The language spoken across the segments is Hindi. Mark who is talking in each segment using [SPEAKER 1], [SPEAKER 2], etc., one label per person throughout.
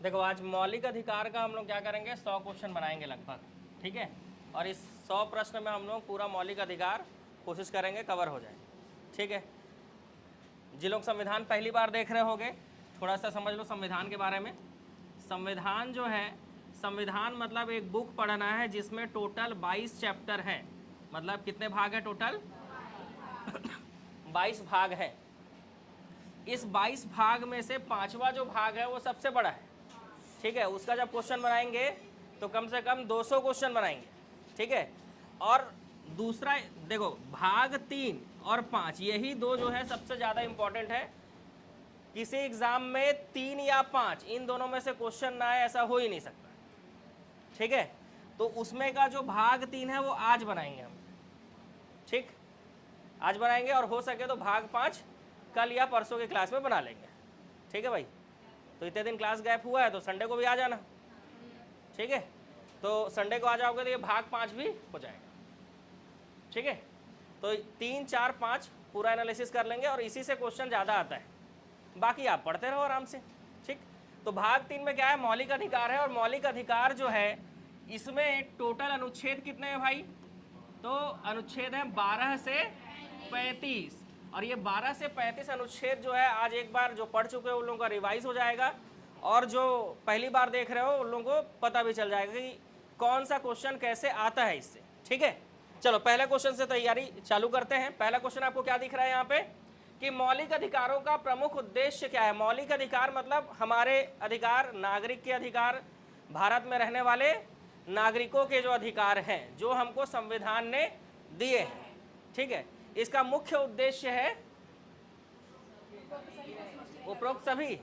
[SPEAKER 1] देखो आज मौलिक अधिकार का हम लोग क्या करेंगे, 100 क्वेश्चन बनाएंगे लगभग, ठीक है। और इस 100 प्रश्न में हम लोग पूरा मौलिक अधिकार कोशिश करेंगे कवर हो जाए, ठीक है। जिन लोग संविधान पहली बार देख रहे होंगे, थोड़ा सा समझ लो संविधान के बारे में। संविधान जो है, संविधान मतलब एक बुक पढ़ना है जिसमें टोटल 22 चैप्टर हैं। मतलब कितने भाग हैं टोटल? 22 भाग हैं। इस 22 भाग में से 5वां जो भाग है वो सबसे बड़ा है, ठीक है। उसका जब क्वेश्चन बनाएंगे तो कम से कम 200 क्वेश्चन बनाएंगे, ठीक है। और दूसरा देखो, भाग 3 और 5 यही दो जो है सबसे ज़्यादा इंपॉर्टेंट है। किसी एग्जाम में 3 या 5 इन दोनों में से क्वेश्चन ना आए ऐसा हो ही नहीं सकता, ठीक है। तो उसमें का जो भाग 3 है वो आज बनाएंगे हम, ठीक, आज बनाएंगे। और हो सके तो भाग 5 कल या परसों की क्लास में बना लेंगे, ठीक है भाई। तो इतने दिन क्लास गैप हुआ है तो संडे को भी आ जाना, ठीक है। तो संडे को आ जाओगे तो ये भाग 5 भी हो जाएगा, ठीक है। तो 3, 4, 5 पूरा एनालिसिस कर लेंगे और इसी से क्वेश्चन ज़्यादा आता है, बाकी आप पढ़ते रहो आराम से, ठीक। तो भाग 3 में क्या है, मौलिक अधिकार है। और मौलिक अधिकार जो है इसमें टोटल अनुच्छेद कितने हैं भाई? तो अनुच्छेद है 12 से 35। और ये 12 से 35 अनुच्छेद जो है आज एक बार जो पढ़ चुके हो उन लोगों का रिवाइज हो जाएगा, और जो पहली बार देख रहे हो उन लोगों को पता भी चल जाएगा कि कौन सा क्वेश्चन कैसे आता है इससे, ठीक है। चलो पहले क्वेश्चन से तैयारी चालू करते हैं। पहला क्वेश्चन आपको क्या दिख रहा है यहाँ पे कि मौलिक अधिकारों का प्रमुख उद्देश्य क्या है। मौलिक अधिकार मतलब हमारे अधिकार, नागरिक के अधिकार, भारत में रहने वाले नागरिकों के जो अधिकार हैं जो हमको संविधान ने दिए हैं, ठीक है। इसका मुख्य उद्देश्य है उपरोक्त सभी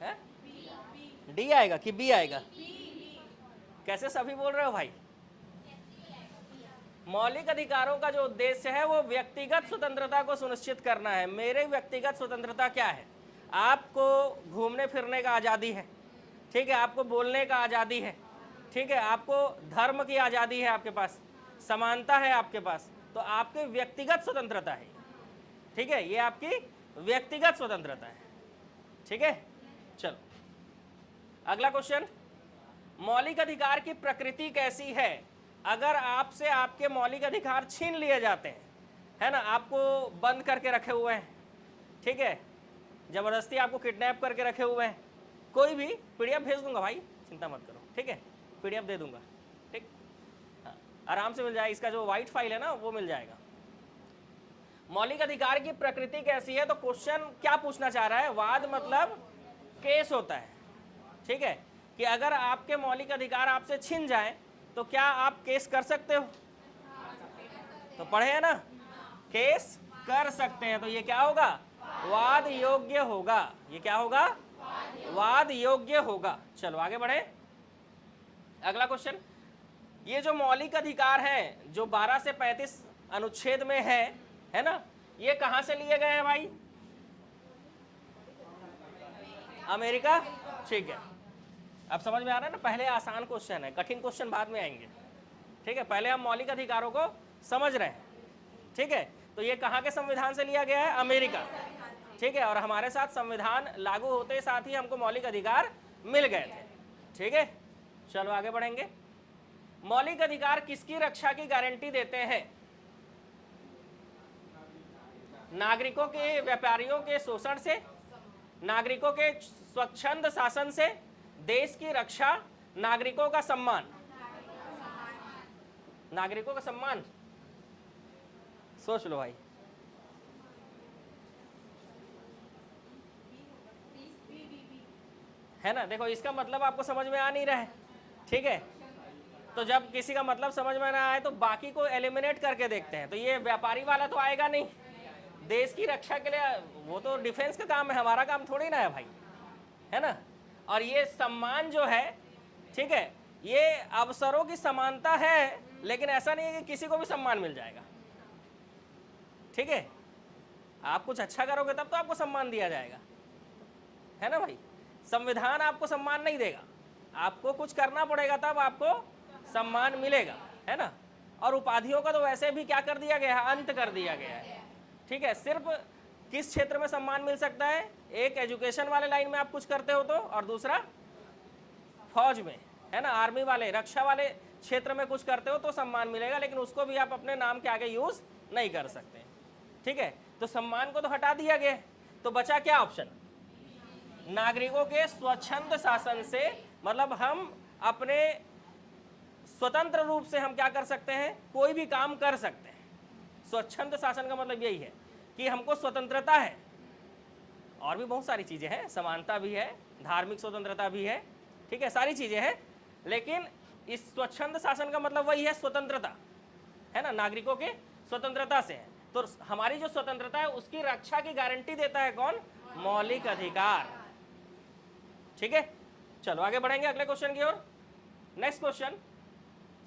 [SPEAKER 1] है, डी आएगा कि बी आएगा? कैसे सभी बोल रहे हो भाई? मौलिक अधिकारों का जो उद्देश्य है वो व्यक्तिगत स्वतंत्रता को सुनिश्चित करना है। मेरे व्यक्तिगत स्वतंत्रता क्या है? आपको घूमने फिरने का आज़ादी है, ठीक है। आपको बोलने का आज़ादी है, ठीक है। आपको धर्म की आज़ादी है, आपके पास समानता है आपके पास। तो आपकी व्यक्तिगत स्वतंत्रता है, ठीक है। ये आपकी व्यक्तिगत स्वतंत्रता है, ठीक है। चलो अगला क्वेश्चन, मौलिक अधिकार की प्रकृति कैसी है? अगर आपसे आपके मौलिक अधिकार छीन लिए जाते हैं, है ना, आपको बंद करके रखे हुए हैं, ठीक है, जबरदस्ती आपको किडनैप करके रखे हुए हैं, कोई भी पीडीएफ भेज दूंगा भाई, चिंता मत करो, ठीक है, पीडीएफ दे दूंगा, ठीक, हाँ, आराम से मिल जाएगा। इसका जो वाइट फाइल है ना वो मिल जाएगा। मौलिक अधिकार की प्रकृति कैसी है? तो क्वेश्चन क्या पूछना चाह रहा है? वाद मतलब केस होता है, ठीक है, कि अगर आपके मौलिक अधिकार आपसे छिन जाए तो क्या आप केस कर सकते हो? तो पढ़े हैं ना, केस कर सकते हैं। तो ये क्या होगा? वाद योग्य होगा। ये क्या होगा? वाद योग्य होगा। चलो आगे बढ़े। अगला क्वेश्चन, ये जो मौलिक अधिकार हैं जो 12 से 35 अनुच्छेद में है ना, ये कहां से लिए गए हैं भाई? अमेरिका, ठीक है। अब समझ में आ रहा है ना, पहले आसान क्वेश्चन है, कठिन क्वेश्चन बाद में आएंगे, ठीक है। पहले हम मौलिक अधिकारों को समझ रहे हैं, ठीक है। तो ये कहाँ के संविधान से लिया गया है? अमेरिका, ठीक है। और हमारे साथ संविधान लागू होते साथ ही हमको मौलिक अधिकार मिल गए थे, ठीक है। चलो आगे बढ़ेंगे। मौलिक अधिकार किसकी रक्षा की गारंटी देते हैं? नागरिकों के, व्यापारियों के शोषण से, नागरिकों के स्वच्छंद शासन से, देश की रक्षा, नागरिकों का सम्मान। नागरिकों का सम्मान, सोच लो भाई। है ना, देखो इसका मतलब आपको समझ में आ नहीं रहा है, ठीक है। तो जब किसी का मतलब समझ में ना आए तो बाकी को एलिमिनेट करके देखते हैं। तो ये व्यापारी वाला तो आएगा नहीं, देश की रक्षा के लिए वो तो डिफेंस का काम है, हमारा काम थोड़ी ना है भाई, है ना। और ये सम्मान जो है, ठीक है, ये अवसरों की समानता है, लेकिन ऐसा नहीं है कि किसी को भी सम्मान मिल जाएगा, ठीक है। आप कुछ अच्छा करोगे तब तो आपको सम्मान दिया जाएगा, है ना भाई। संविधान आपको सम्मान नहीं देगा, आपको कुछ करना पड़ेगा तब आपको सम्मान मिलेगा, है ना। और उपाधियों का तो वैसे भी क्या कर दिया गया है, अंत कर दिया गया है। ठीक है, सिर्फ किस क्षेत्र में सम्मान मिल सकता है, एक एजुकेशन वाले लाइन में आप कुछ करते हो तो, और दूसरा फौज में, है ना, आर्मी वाले, रक्षा वाले क्षेत्र में कुछ करते हो तो सम्मान मिलेगा, लेकिन उसको भी आप अपने नाम के आगे यूज नहीं कर सकते। ठीक है, तो सम्मान को तो हटा दिया गया, तो बचा क्या ऑप्शन, नागरिकों के स्वच्छंद शासन से, मतलब हम अपने स्वतंत्र रूप से हम क्या कर सकते हैं, कोई भी काम कर सकते हैं। स्वच्छंद शासन का मतलब यही है कि हमको स्वतंत्रता है, और भी बहुत सारी चीजें हैं, समानता भी है, धार्मिक स्वतंत्रता भी है, ठीक है, सारी चीजें हैं, लेकिन इस स्वच्छंद शासन का मतलब वही है, स्वतंत्रता, है ना, नागरिकों के स्वतंत्रता से है। तो हमारी जो स्वतंत्रता है उसकी रक्षा की गारंटी देता है कौन, मौलिक अधिकार। ठीक है, चलो आगे बढ़ेंगे अगले क्वेश्चन की ओर। नेक्स्ट क्वेश्चन,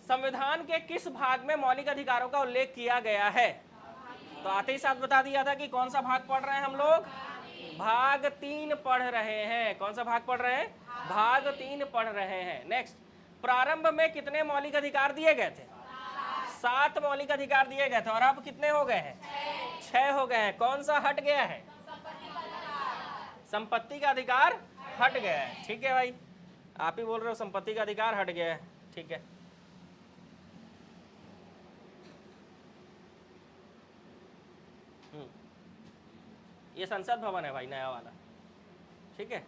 [SPEAKER 1] संविधान के किस भाग में मौलिक अधिकारों का उल्लेख किया गया है? तो आते ही साथ बता दिया था कि कौन सा भाग पढ़ रहे हैं हम लोग, भाग 3 पढ़ रहे हैं। कौन सा भाग पढ़ रहे हैं, भाग 3 पढ़ रहे हैं। नेक्स्ट, प्रारंभ में कितने मौलिक अधिकार दिए गए थे? 7 मौलिक अधिकार दिए गए थे, और अब कितने हो गए हैं? 6 हो गए हैं। कौन सा हट गया है? संपत्ति का अधिकार हट गया है। ठीक है भाई, आप ही बोल रहे हो संपत्ति का अधिकार हट गया है, ठीक है। ये संसद भवन है भाई, नया वाला, ठीक है।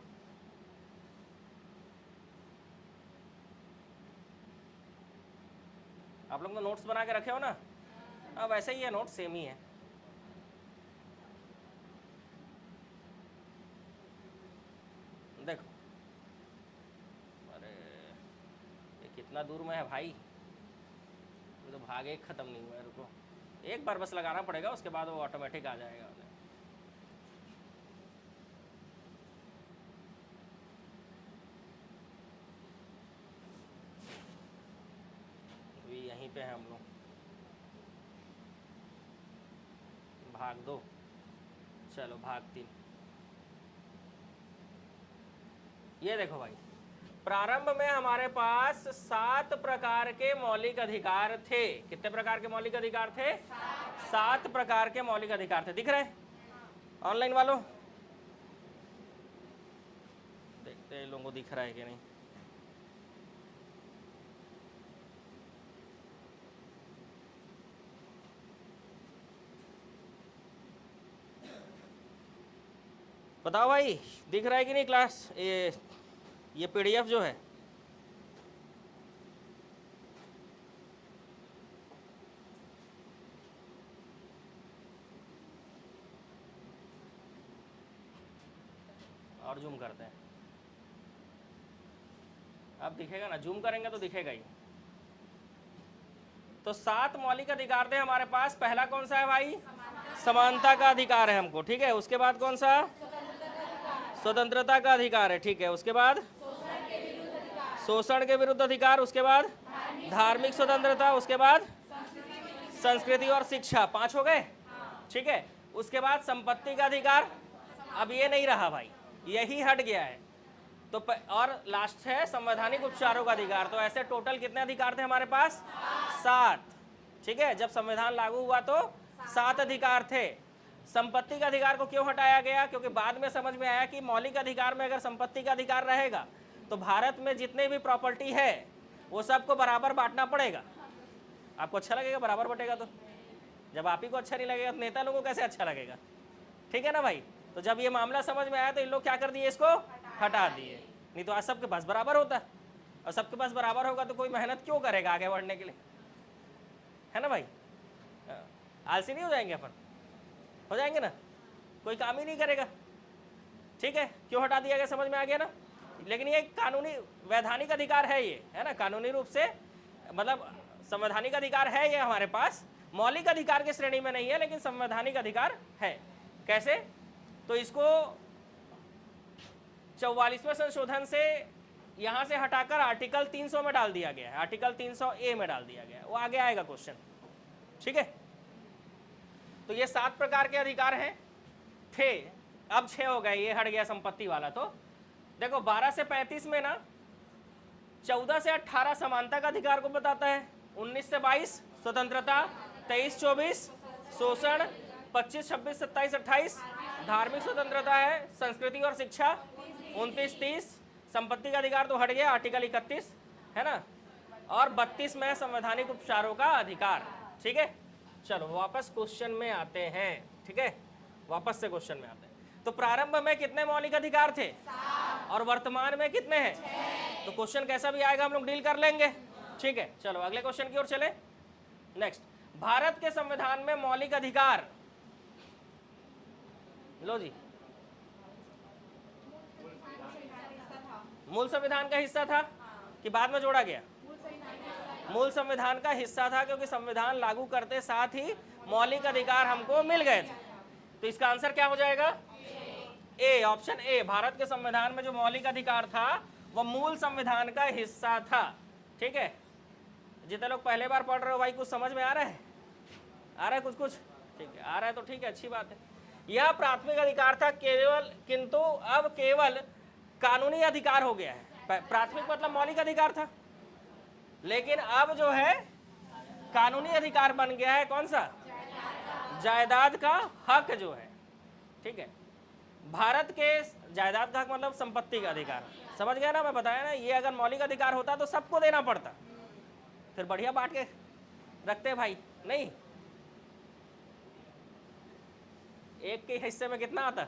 [SPEAKER 1] आप लोग तो नोट्स बना के रखे हो ना? हाँ, वैसे ही है, नोट सेम ही है। देखो, अरे ये कितना दूर में है भाई, ये तो भाग एक खत्म नहीं हुआ है। रुको, एक बार बस लगाना पड़ेगा, उसके बाद वो ऑटोमेटिक आ जाएगा। यहीं पे हैं हम लोग, भाग 2, चलो भाग 3। ये देखो भाई, प्रारंभ में हमारे पास 7 प्रकार के मौलिक अधिकार थे। कितने प्रकार के मौलिक अधिकार थे? 7 प्रकार के मौलिक अधिकार थे। दिख रहे ऑनलाइन वालों? देखते हैं लोगों को दिख रहा है कि नहीं। बताओ भाई, दिख रहा है कि नहीं क्लास, ये पीडीएफ जो है? और जूम करते हैं, अब दिखेगा ना? जूम करेंगे तो दिखेगा ही। तो 7 मौलिक अधिकार थे हमारे पास। पहला कौन सा है भाई? समानता का अधिकार है हमको, ठीक है। उसके बाद कौन सा? स्वतंत्रता का अधिकार है, ठीक है। उसके बाद शोषण के विरुद्ध अधिकार, उसके बाद धार्मिक स्वतंत्रता, उसके बाद संस्कृति और शिक्षा। 5 हो गए, ठीक है। उसके बाद संपत्ति का अधिकार, अब ये नहीं रहा भाई, यही हट गया है। तो और लास्ट है संवैधानिक उपचारों का अधिकार। तो ऐसे टोटल कितने अधिकार थे हमारे पास? 7, ठीक है। जब संविधान लागू हुआ तो 7 अधिकार थे। संपत्ति का अधिकार को क्यों हटाया गया? क्योंकि बाद में समझ में आया कि मौलिक अधिकार में अगर संपत्ति का अधिकार रहेगा तो भारत में जितने भी प्रॉपर्टी है वो सबको बराबर बांटना पड़ेगा। आपको अच्छा लगेगा बराबर बटेगा तो? जब आप ही को अच्छा नहीं लगेगा तो नेता लोगों को कैसे अच्छा लगेगा? ठीक है ना भाई। तो जब ये मामला समझ में आया तो इन लोग क्या कर दिए, इसको हटा दिए। नहीं तो आज सबके पास बराबर होता, और सबके पास बराबर होगा तो कोई मेहनत क्यों करेगा आगे बढ़ने के लिए, है ना भाई? आलसी नहीं हो जाएंगे अपन? हो जाएंगे ना, कोई काम ही नहीं करेगा। ठीक है, क्यों हटा दिया गया समझ में आ गया ना? लेकिन ये कानूनी वैधानिक अधिकार है, ये है ना, कानूनी रूप से मतलब संवैधानिक अधिकार है ये हमारे पास। मौलिक अधिकार के श्रेणी में नहीं है लेकिन संवैधानिक अधिकार है। कैसे? तो इसको 44वें संशोधन से यहां से हटाकर आर्टिकल 300 में डाल दिया गया है, आर्टिकल 300A में डाल दिया गया है। वो आगे आएगा क्वेश्चन, ठीक है। तो ये 7 प्रकार के अधिकार हैं, थे, अब 6 हो गए, ये हट गया संपत्ति वाला। तो देखो 12 से 35 में ना 14 से 18 समानता का अधिकार को बताता है, 19 से 22 स्वतंत्रता, 23-24 शोषण, 25-26 27-28 धार्मिक स्वतंत्रता है, संस्कृति और शिक्षा 29-30 संपत्ति का अधिकार तो हट गया, आर्टिकल 31 है ना, और 32 में संवैधानिक उपचारों का अधिकार। ठीक है, चलो वापस क्वेश्चन में आते हैं। ठीक है, वापस से क्वेश्चन में आते हैं। तो प्रारंभ में कितने मौलिक अधिकार थे और वर्तमान में कितने हैं? तो क्वेश्चन कैसा भी आएगा हम लोग डील कर लेंगे। ठीक है, चलो अगले क्वेश्चन की ओर चले। नेक्स्ट, भारत के संविधान में मौलिक अधिकार, लो जी, मूल संविधान का हिस्सा था कि बाद में जोड़ा गया? मूल संविधान का हिस्सा था, क्योंकि संविधान लागू करते साथ ही मौलिक अधिकार हमको मिल गए थे। तो इसका आंसर क्या हो जाएगा? ए, ऑप्शन ए। भारत के संविधान में जो मौलिक अधिकार था वह मूल संविधान का हिस्सा था। ठीक है, जितने लोग पहले बार पढ़ रहे हो भाई, कुछ समझ में आ रहा है? आ रहा है कुछ कुछ? ठीक है, आ रहा है तो ठीक है, अच्छी बात है। यह प्राथमिक अधिकार था केवल, किंतु अब केवल कानूनी अधिकार हो गया है। प्राथमिक मतलब मौलिक अधिकार था, लेकिन अब जो है कानूनी अधिकार बन गया है। कौन सा? जायदाद का हक जो है। ठीक है, भारत के जायदाद का हक मतलब संपत्ति का अधिकार। समझ गया ना, मैं बताया ना, ये अगर मौलिक अधिकार होता तो सबको देना पड़ता, फिर बढ़िया बांट के रखते भाई। नहीं, एक के हिस्से में कितना आता?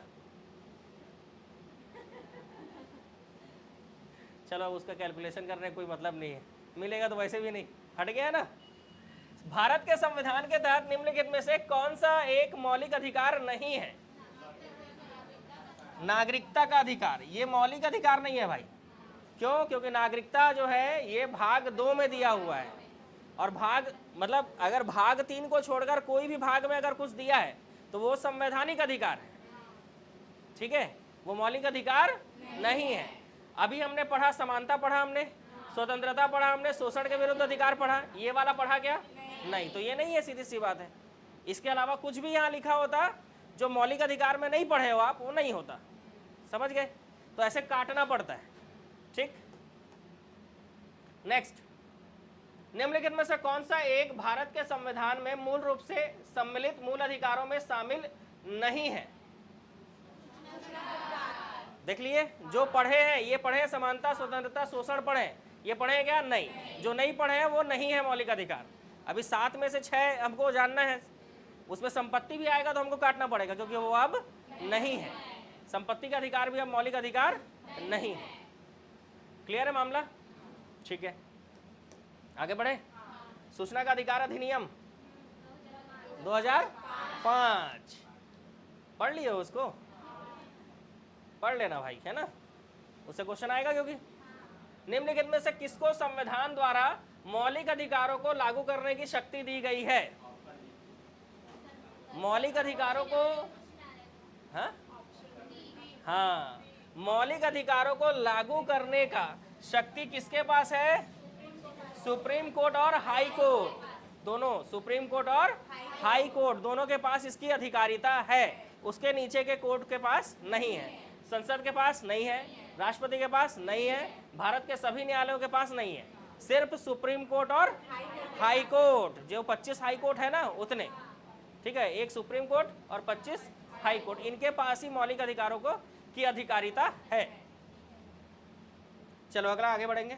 [SPEAKER 1] चलो उसका कैलकुलेशन करने कोई मतलब नहीं है, मिलेगा तो वैसे भी नहीं, हट गया ना। भारत के संविधान के तहत निम्नलिखित में से कौन सा एक मौलिक अधिकार नहीं है? नागरिकता का अधिकार। ये मौलिक अधिकार नहीं है भाई। क्यों? क्योंकि नागरिकता जो है ये भाग 2 में दिया हुआ है, और भाग मतलब अगर भाग 3 को छोड़कर कोई भी भाग में अगर कुछ दिया है तो वो संवैधानिक अधिकार है। ठीक है, वो मौलिक अधिकार नहीं है। अभी हमने पढ़ा समानता, पढ़ा हमने स्वतंत्रता, पढ़ा हमने शोषण के विरुद्ध अधिकार पढ़ा, ये वाला पढ़ा क्या? नहीं। तो ये नहीं है, सीधी सी बात है। इसके अलावा कुछ भी यहाँ लिखा होता जो मौलिक अधिकार में नहीं पढ़े हो आप, वो नहीं होता। समझ गए? तो ऐसे काटना पड़ता है। ठीक, नेक्स्ट, निम्नलिखित में से कौन सा एक भारत के संविधान में मूल रूप से सम्मिलित मूल अधिकारों में शामिल नहीं है? देख लिए, जो पढ़े हैं ये पढ़े हैं, समानता, स्वतंत्रता, शोषण पढ़े हैं, ये पढ़े क्या? नहीं। जो नहीं पढ़े हैं वो नहीं है मौलिक अधिकार। अभी 7 में से 6 हमको जानना है। उसमें संपत्ति भी आएगा तो हमको काटना पड़ेगा, क्योंकि वो अब नहीं है। संपत्ति का अधिकार भी अब मौलिक अधिकार नहीं है। क्लियर है मामला? ठीक है, आगे बढ़े। सूचना का अधिकार अधिनियम 2005 पढ़ लिए हो? उसको पढ़ लेना भाई, है ना, उससे क्वेश्चन आएगा। क्योंकि निम्नलिखित में से किसको संविधान द्वारा मौलिक अधिकारों को लागू करने की शक्ति दी गई है? मौलिक अधिकारों को, हाँ, मौलिक अधिकारों को लागू करने का शक्ति किसके पास है? सुप्रीम कोर्ट और हाई कोर्ट दोनों, सुप्रीम कोर्ट और हाई कोर्ट दोनों के पास इसकी अधिकारिता है। उसके नीचे के कोर्ट के पास नहीं है, संसद के पास नहीं है, राष्ट्रपति के पास नहीं है, भारत के सभी न्यायालयों के पास नहीं है, सिर्फ सुप्रीम कोर्ट और हाई कोर्ट। जो 25 हाई कोर्ट है ना उतने, ठीक है, एक सुप्रीम कोर्ट और 25 हाई कोर्ट, इनके पास ही मौलिक अधिकारों को की अधिकारिता है। चलो अगला आगे बढ़ेंगे।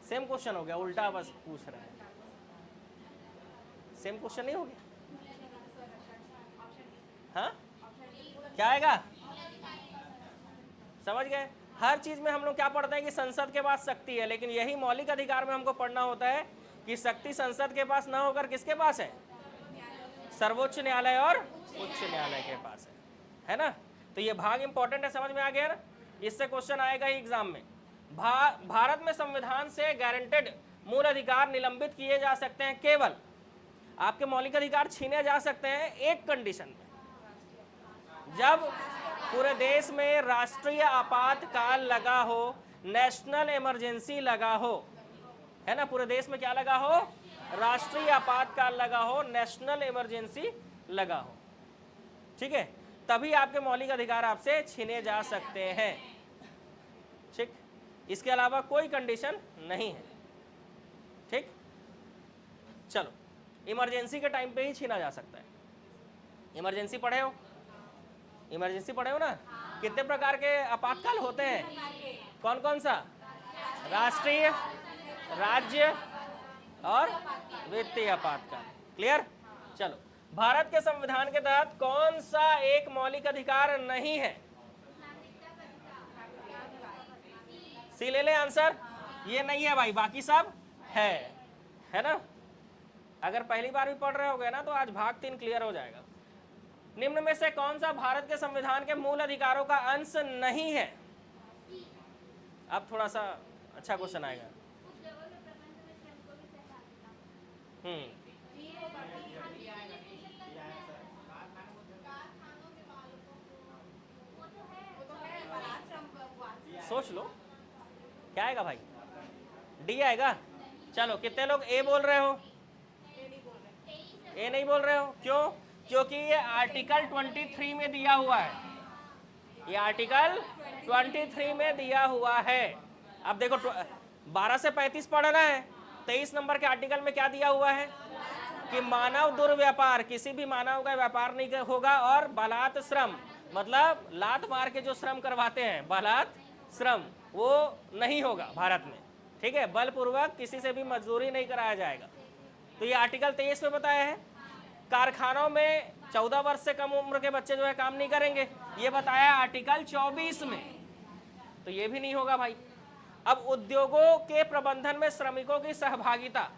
[SPEAKER 1] सेम क्वेश्चन हो गया, उल्टा बस पूछ रहे हैं। सेम क्वेश्चन नहीं हो गया? हाँ, क्या आएगा? समझ गए? हर चीज में हम लोग क्या पढ़ते हैं कि संसद के पास शक्ति है, लेकिन यही मौलिक अधिकार में हमको पढ़ना होता है कि शक्ति संसद के पास ना होकर किसके पास है? सर्वोच्च न्यायालय और उच्च न्यायालय के पास है ना। तो ये भाग इंपॉर्टेंट है, समझ में आ गया ना? इससे क्वेश्चन आएगा ही एग्जाम में। भारत में संविधान से गारंटेड मूल अधिकार निलंबित किए जा सकते हैं, केवल आपके मौलिक अधिकार छीने जा सकते हैं एक कंडीशन में, जब पूरे देश में राष्ट्रीय आपातकाल लगा हो, नेशनल इमरजेंसी लगा हो, है ना। पूरे देश में क्या लगा हो? राष्ट्रीय आपातकाल लगा हो, नेशनल इमरजेंसी लगा हो, ठीक है, तभी आपके मौलिक अधिकार आपसे छीने जा सकते हैं। ठीक, इसके अलावा कोई कंडीशन नहीं है। ठीक, चलो इमरजेंसी के टाइम पे ही छीना जा सकता है। इमरजेंसी पढ़े हो? इमरजेंसी पढ़े हो ना? कितने प्रकार के आपातकाल होते हैं? कौन कौन सा? राष्ट्रीय, राज्य और वित्तीय आपातकाल। क्लियर? चलो, भारत के संविधान के तहत कौन सा एक मौलिक अधिकार नहीं है? सी ले ले आंसर। ये नहीं है भाई, बाकी सब है ना? अगर पहली बार भी पढ़ रहे होगे ना तो आज भाग 3 क्लियर हो जाएगा। निम्न में से कौन सा भारत के संविधान के मूल अधिकारों का अंश नहीं है? अब थोड़ा सा अच्छा क्वेश्चन आएगा। सोच लो क्या आएगा भाई? डी आएगा। चलो, कितने लोग ए बोल रहे हो? ए नहीं बोल रहे हो, क्यों? क्योंकि ये आर्टिकल 23 में दिया हुआ है। ये आर्टिकल 23 में दिया हुआ है। अब देखो 12 से 35 पढ़ना है। 23 नंबर के आर्टिकल में क्या दिया हुआ है कि मानव दुर्व्यापार, किसी भी मानव का व्यापार नहीं होगा, और बलात् श्रम मतलब लात मार के जो श्रम करवाते हैं, बलात् श्रम, वो नहीं होगा भारत में। ठीक है, बलपूर्वक किसी से भी मजदूरी नहीं कराया जाएगा। तो ये आर्टिकल 23 में बताया है। कारखानों में 14 वर्ष से कम उम्र के बच्चे जो है काम नहीं करेंगे, ये बताया आर्टिकल 24 में। तो ये भी नहीं होगा भाई। अब उद्योगों के प्रबंधन में श्रमिकों की सहभागिता,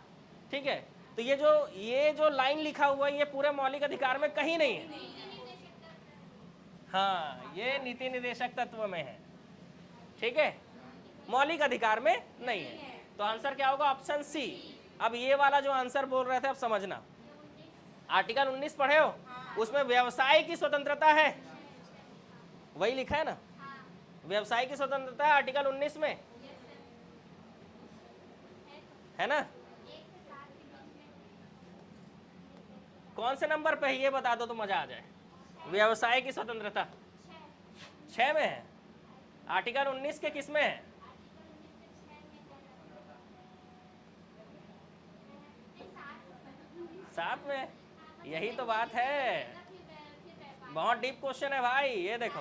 [SPEAKER 1] ठीक है, तो ये जो लाइन लिखा हुआ है ये पूरे मौलिक अधिकार में कहीं नहीं है। हाँ, ये नीति निदेशक तत्व में है। ठीक है, मौलिक अधिकार में नहीं है। तो आंसर क्या होगा? Option C. अब ये वाला जो आंसर बोल रहे थे अब समझना। आर्टिकल 19 पढ़े हो? उसमें व्यवसाय की स्वतंत्रता है, वही लिखा है ना? व्यवसाय की स्वतंत्रता है आर्टिकल 19 में, है ना? कौन से नंबर पे है ये बता दो तो मजा आ जाए। व्यवसाय की स्वतंत्रता 6 में है। आर्टिकल 19 के किस में है? 7 में। यही तो बात है, बहुत डीप क्वेश्चन है भाई। ये देखो,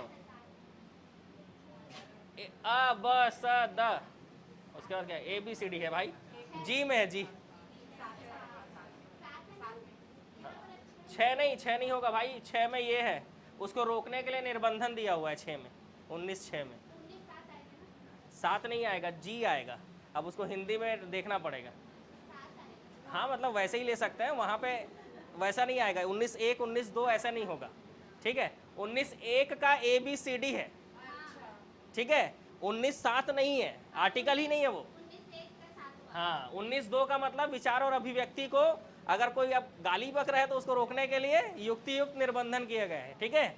[SPEAKER 1] अ ब स द, उसके बाद क्या? ए बी सी डी है भाई। जी में है, जी। 6 नहीं होगा भाई। 6 में ये है, उसको रोकने के लिए निर्बंधन दिया हुआ है 6 में, 19(6) में। 7 नहीं आएगा, जी आएगा। अब उसको हिंदी में देखना पड़ेगा। हाँ, मतलब वैसे ही ले सकते हैं, वहाँ पे वैसा नहीं आएगा। 19(1), 19(2) ऐसा नहीं होगा। ठीक है, 19(1) का ABCD है। ठीक है, 19(7) नहीं है, आर्टिकल ही नहीं है वो। हाँ, 19(2) का मतलब विचार और अभिव्यक्ति को अगर कोई अब गाली बक रहा है तो उसको रोकने के लिए युक्ति युक्त निर्बंधन किए गए हैं। ठीक है,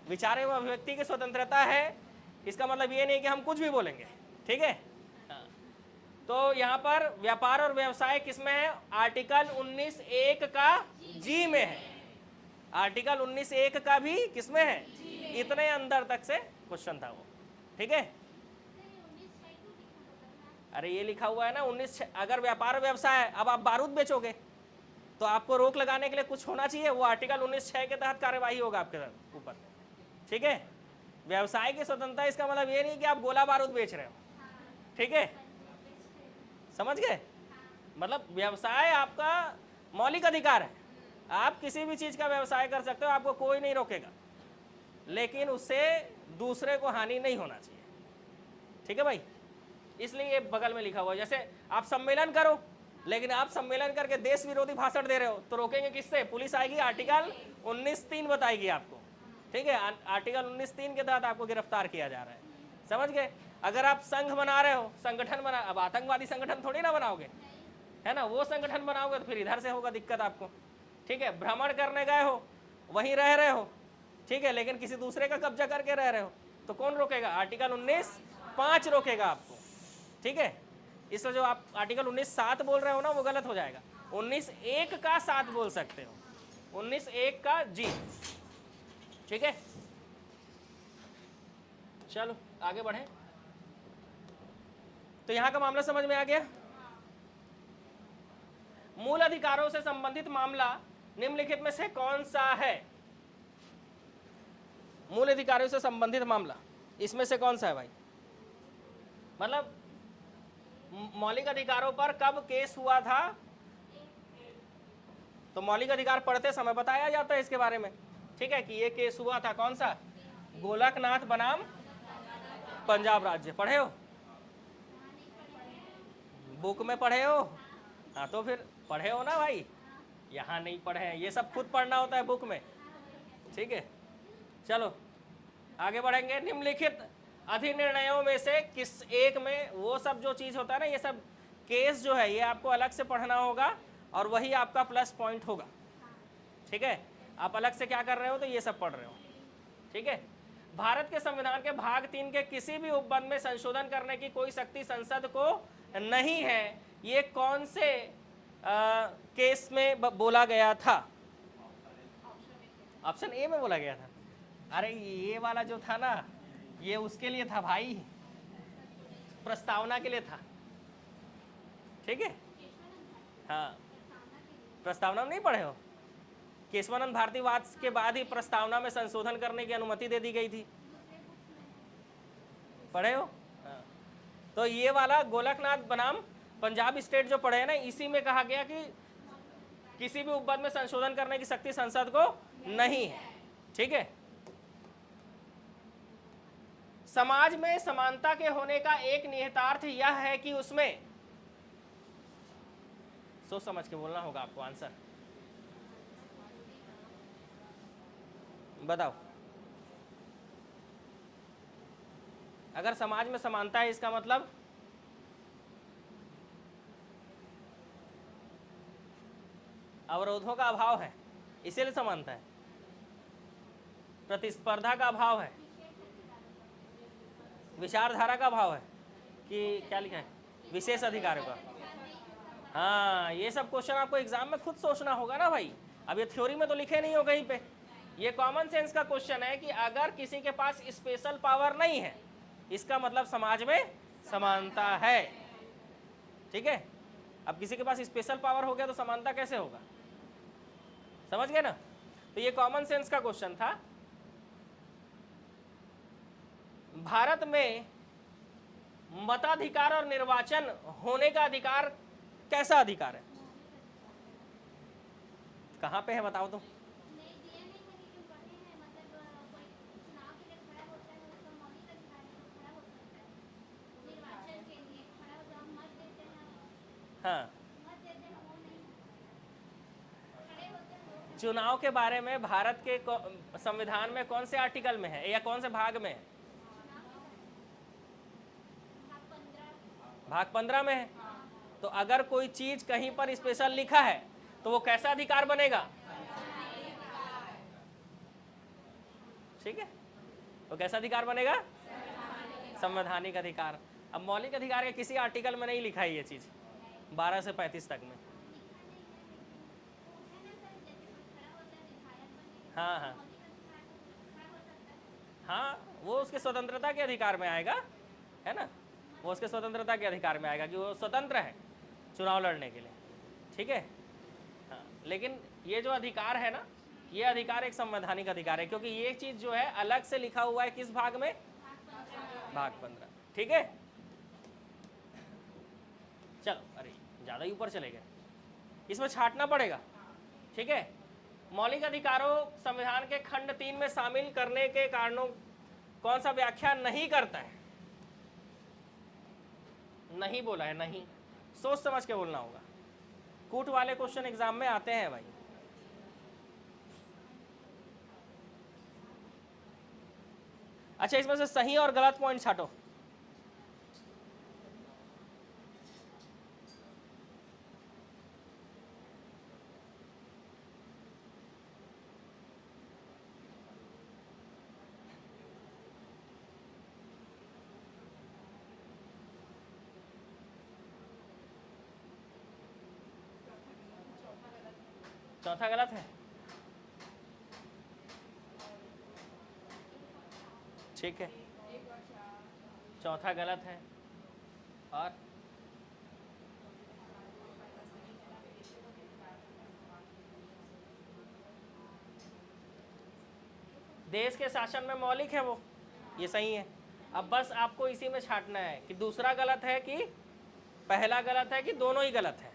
[SPEAKER 1] विचार एवं अभिव्यक्ति की स्वतंत्रता है, इसका मतलब ये नहीं कि हम कुछ भी बोलेंगे। ठीक है, तो यहाँ पर व्यापार और व्यवसाय किसमें है? आर्टिकल 19(1) का जी में है। आर्टिकल 19(1) का भी किसमें है? इतने अंदर तक से क्वेश्चन था वो। ठीक है, अरे ये लिखा हुआ है ना 19(6). अगर व्यापार व्यवसाय, अब आप बारूद बेचोगे तो आपको रोक लगाने के लिए कुछ होना चाहिए, वो आर्टिकल 19(6) के तहत कार्यवाही होगा आपके ऊपर। ठीक है, व्यवसाय की स्वतंत्रता इसका मतलब ये नहीं कि आप गोला बारूद बेच रहे हो। ठीक है, समझ गए? मतलब व्यवसाय आपका मौलिक अधिकार है, आप किसी भी चीज का व्यवसाय कर सकते हो, आपको कोई नहीं रोकेगा, लेकिन उससे दूसरे को हानि नहीं होना चाहिए। ठीक है भाई, इसलिए ये बगल में लिखा हुआ है। जैसे आप सम्मेलन करो, लेकिन आप सम्मेलन करके देश विरोधी भाषण दे रहे हो तो रोकेंगे किससे? पुलिस आएगी, आर्टिकल 19(3) बताएगी आपको। ठीक है, आर्टिकल 19(3) के तहत आपको गिरफ्तार किया जा रहा है। समझ गए? अगर आप संघ बना रहे हो, संगठन बना, अब आतंकवादी संगठन थोड़ी ना बनाओगे, है ना? वो संगठन बनाओगे तो फिर इधर से होगा दिक्कत आपको। ठीक है, भ्रमण करने गए हो, वहीं रह रहे हो, ठीक है, लेकिन किसी दूसरे का कब्जा करके रह रहे हो तो कौन रोकेगा? आर्टिकल 19(5) रोकेगा आपको। ठीक है, इसलिए जो आप आर्टिकल 19(7) बोल रहे हो ना वो गलत हो जाएगा। 19(1) का 7 बोल सकते हो, 19(1) का जी। ठीक है, चलो आगे बढ़े। तो यहां का मामला समझ में आ गया। मूल अधिकारों से संबंधित मामला निम्नलिखित में से कौन सा है? मूल अधिकारों से संबंधित मामला इसमें से कौन सा है भाई? मतलब मौलिक अधिकारों पर कब केस हुआ था? तो मौलिक अधिकार पढ़ते समय बताया जाता है इसके बारे में, ठीक है, कि ये केस हुआ था। कौन सा? गोलकनाथ बनाम पंजाब राज्य। पढ़े हो? बुक में पढ़े हो? हाँ तो फिर पढ़े हो ना भाई, यहाँ नहीं पढ़े हैं, ये सब खुद पढ़ना होता है बुक में, ठीक है। चलो आगे बढ़ेंगे। निम्नलिखित अधिनिर्णयों में से किस एक में, वो सब जो चीज होता है ना, ये सब केस जो है ये आपको अलग से पढ़ना होगा और वही आपका प्लस पॉइंट होगा, ठीक है। आप अलग से क्या कर रहे हो तो ये सब पढ़ रहे हो, ठीक है। भारत के संविधान के भाग 3 के किसी भी उपबंध में संशोधन करने की कोई शक्ति संसद को नहीं है। ये कौन से केस में बोला गया था? ऑप्शन ए में बोला गया था। अरे ये वाला जो था ना, ये उसके लिए था भाई, प्रस्तावना के लिए था, ठीक है। हाँ, प्रस्तावना में नहीं पढ़े हो? केशवानंद भारतीवाद के बाद ही प्रस्तावना में संशोधन करने की अनुमति दे दी गई थी, पढ़े हो? हाँ। तो ये वाला गोलकनाथ बनाम पंजाब स्टेट जो पढ़े हैं ना, इसी में कहा गया कि किसी भी उपबंध में संशोधन करने की शक्ति संसद को नहीं है, ठीक है। समाज में समानता के होने का एक निहितार्थ यह है कि उसमें, सोच समझ के बोलना होगा आपको आंसर, बताओ। अगर समाज में समानता है इसका मतलब अवरोधों का अभाव है, इसीलिए समानता है। प्रतिस्पर्धा का अभाव है, विचारधारा का अभाव है, कि क्या लिखा है? विशेष अधिकारों का। हाँ, ये सब क्वेश्चन आपको एग्जाम में खुद सोचना होगा ना भाई, अब ये थ्योरी में तो लिखे नहीं हो कहीं पे। ये कॉमन सेंस का क्वेश्चन है कि अगर किसी के पास स्पेशल पावर नहीं है, इसका मतलब समाज में समानता है, ठीक है। अब किसी के पास स्पेशल पावर हो गया तो समानता कैसे होगा? समझ गए ना? तो ये कॉमन सेंस का क्वेश्चन था। भारत में मताधिकार और निर्वाचन होने का अधिकार कैसा अधिकार है? कहां पे है बताओ तुम? हाँ, चुनाव के बारे में भारत के संविधान में कौन से आर्टिकल में है या कौन से भाग में है? भाग 15 में है। तो अगर कोई चीज कहीं पर स्पेशल लिखा है तो वो कैसा अधिकार बनेगा? ठीक है, वो कैसा अधिकार बनेगा? संवैधानिक अधिकार। अब मौलिक अधिकार के किसी आर्टिकल में नहीं लिखा है ये चीज, 12 से 35 तक में। हाँ हाँ हाँ, वो उसके स्वतंत्रता के अधिकार में आएगा, है ना, वो उसके स्वतंत्रता के अधिकार में आएगा कि वो स्वतंत्र है चुनाव लड़ने के लिए, ठीक है। हाँ, लेकिन ये जो अधिकार है ना, ये अधिकार एक संवैधानिक अधिकार है, क्योंकि ये चीज जो है अलग से लिखा हुआ है किस भाग में? भाग 15, ठीक है। चलो, अरे ज्यादा ही ऊपर चले गए, इसमें छांटना पड़ेगा, ठीक है। मौलिक अधिकारों संविधान के खंड 3 में शामिल करने के कारणों कौन सा व्याख्या नहीं करता है? नहीं बोला है, नहीं, सोच समझ के बोलना होगा। कूट वाले क्वेश्चन एग्जाम में आते हैं भाई। अच्छा, इसमें से सही और गलत पॉइंट छाटो। चौथा गलत है, ठीक है, चौथा गलत है। और देश के शासन में मौलिक है वो, ये सही है। अब बस आपको इसी में छांटना है कि दूसरा गलत है कि पहला गलत है कि दोनों ही गलत है।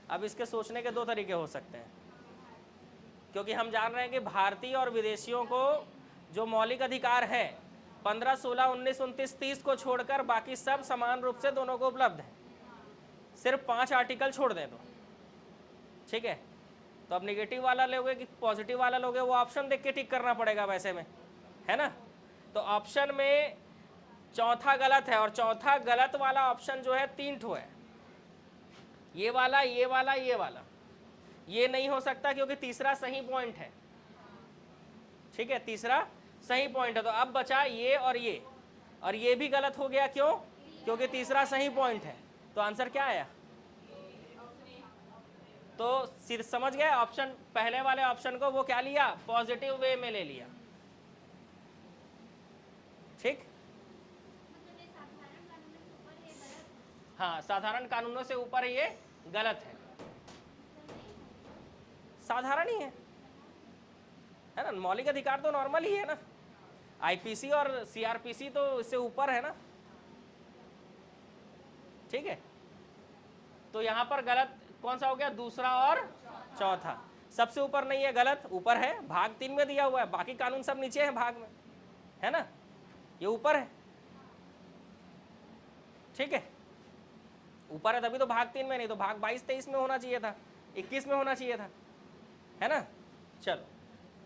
[SPEAKER 1] अब इसके सोचने के दो तरीके हो सकते हैं, क्योंकि हम जान रहे हैं कि भारतीय और विदेशियों को जो मौलिक अधिकार है 15, 16, 19, 29, 30 को छोड़कर बाकी सब समान रूप से दोनों को उपलब्ध है। सिर्फ 5 आर्टिकल छोड़ दें तो ठीक है। तो अब निगेटिव वाला लोगे कि पॉजिटिव वाला लोगे, वो ऑप्शन देख के टिक करना पड़ेगा वैसे में, है ना। तो ऑप्शन में चौथा गलत है, और चौथा गलत वाला ऑप्शन जो है 3 ठो है, ये वाला, ये वाला, ये वाला। ये नहीं हो सकता क्योंकि तीसरा सही पॉइंट है, ठीक है, तीसरा सही पॉइंट है। तो अब बचा ये, और ये भी गलत हो गया। क्यों? क्योंकि तीसरा सही पॉइंट है। तो आंसर क्या आया? तो सिर्फ समझ गए, ऑप्शन पहले वाले ऑप्शन को वो क्या लिया, पॉजिटिव वे में ले लिया, ठीक। हाँ, साधारण कानूनों से ऊपर ये गलत है, साधारण ही है ना। मौलिक अधिकार तो नॉर्मल ही है ना, आईपीसी और सीआरपीसी तो इससे ऊपर है ना, ठीक है। तो यहां पर गलत कौन सा हो गया, दूसरा और चौथा। सबसे ऊपर नहीं है, गलत ऊपर है, भाग 3 में दिया हुआ है, बाकी कानून सब नीचे है भाग में, है ना, ये ऊपर है, ठीक है, ऊपर है तभी तो भाग 3 में, नहीं तो भाग 22, 23 में होना चाहिए था, 21 में होना चाहिए था, है ना। चलो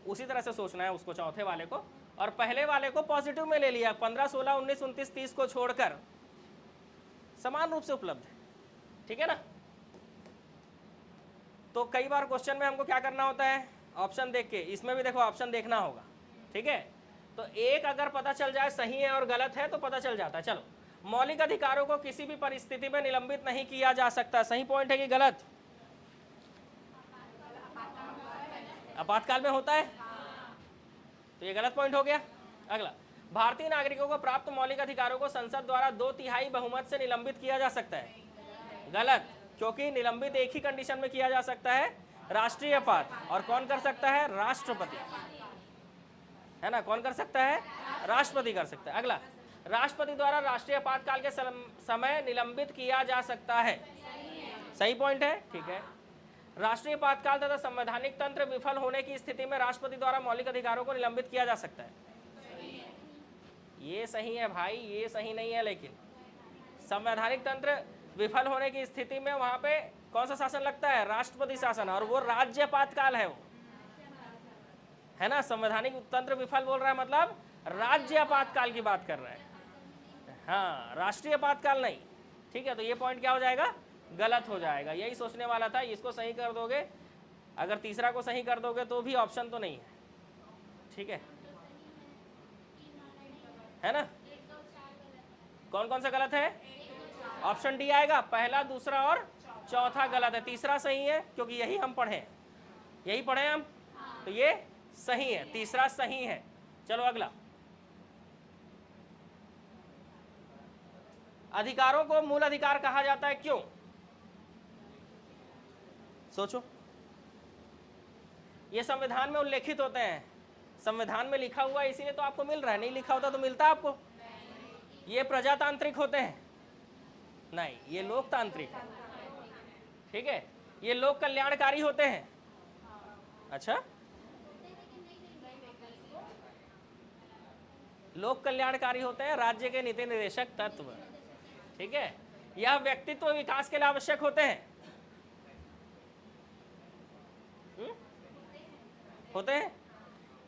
[SPEAKER 1] उसी तरह से सोचना है उसको, चौथे वाले को, और पहले वाले को पॉजिटिव में ले लिया। 15, 16, 19, 29, 30 को छोड़कर समान रूप से उपलब्ध है, ठीक है ना। तो कई बार क्वेश्चन में हमको क्या करना होता है, ऑप्शन देख के, इसमें भी देखो ऑप्शन देखना होगा, ठीक है। तो एक अगर पता चल जाए सही है और गलत है तो पता चल जाता है। चलो, मौलिक अधिकारों को किसी भी परिस्थिति में निलंबित नहीं किया जा सकता, सही पॉइंट है कि गलत? आपातकाल में होता है, तो ये गलत पॉइंट हो गया। अगला, भारतीय नागरिकों को प्राप्त मौलिक अधिकारों को संसद द्वारा 2/3 बहुमत से निलंबित किया जा सकता है, गलत, क्योंकि निलंबित एक ही कंडीशन में किया जा सकता है, राष्ट्रीय पात, और कौन कर सकता है, राष्ट्रपति, है ना, कौन कर सकता है, राष्ट्रपति कर सकता है। अगला, राष्ट्रपति द्वारा राष्ट्रीय आपातकाल के समय निलंबित किया जा सकता है, सही पॉइंट है, ठीक है। राष्ट्रीय आपातकाल तथा संवैधानिक तंत्र विफल होने की स्थिति में राष्ट्रपति द्वारा मौलिक अधिकारों को निलंबित किया जा सकता है, ये सही है भाई, ये सही नहीं है। लेकिन संवैधानिक तंत्र विफल होने की स्थिति में वहां पे कौन सा शासन लगता है, राष्ट्रपति शासन, और वो राज्य आपातकाल है वो, है ना। संवैधानिक तंत्र विफल बोल रहा है मतलब राज्य आपातकाल की बात कर रहा है, हाँ, राष्ट्रीय आपातकाल नहीं, ठीक है। तो ये पॉइंट क्या हो जाएगा, गलत हो जाएगा। यही सोचने वाला था, इसको सही कर दोगे, अगर तीसरा को सही कर दोगे तो भी ऑप्शन तो नहीं है, ठीक है ना। कौन कौन सा गलत है, ऑप्शन डी आएगा, पहला, दूसरा और चौथा गलत है, तीसरा सही है क्योंकि यही हम पढ़े, यही पढ़े हम, तो ये सही है, तीसरा सही है। चलो अगला, अधिकारों को मूल अधिकार कहा जाता है, क्यों? सोचो, ये संविधान में उल्लेखित होते हैं, संविधान में लिखा हुआ है इसीलिए तो आपको मिल रहा है, नहीं लिखा होता तो मिलता आपको। ये प्रजातांत्रिक होते हैं, नहीं, ये लोकतांत्रिक है, ठीक है, ये लोक कल्याणकारी होते हैं। अच्छा, लोक कल्याणकारी होते हैं, राज्य के नीति निर्देशक तत्व, ठीक है, यह व्यक्तित्व विकास के लिए आवश्यक होते हैं, होते हैं।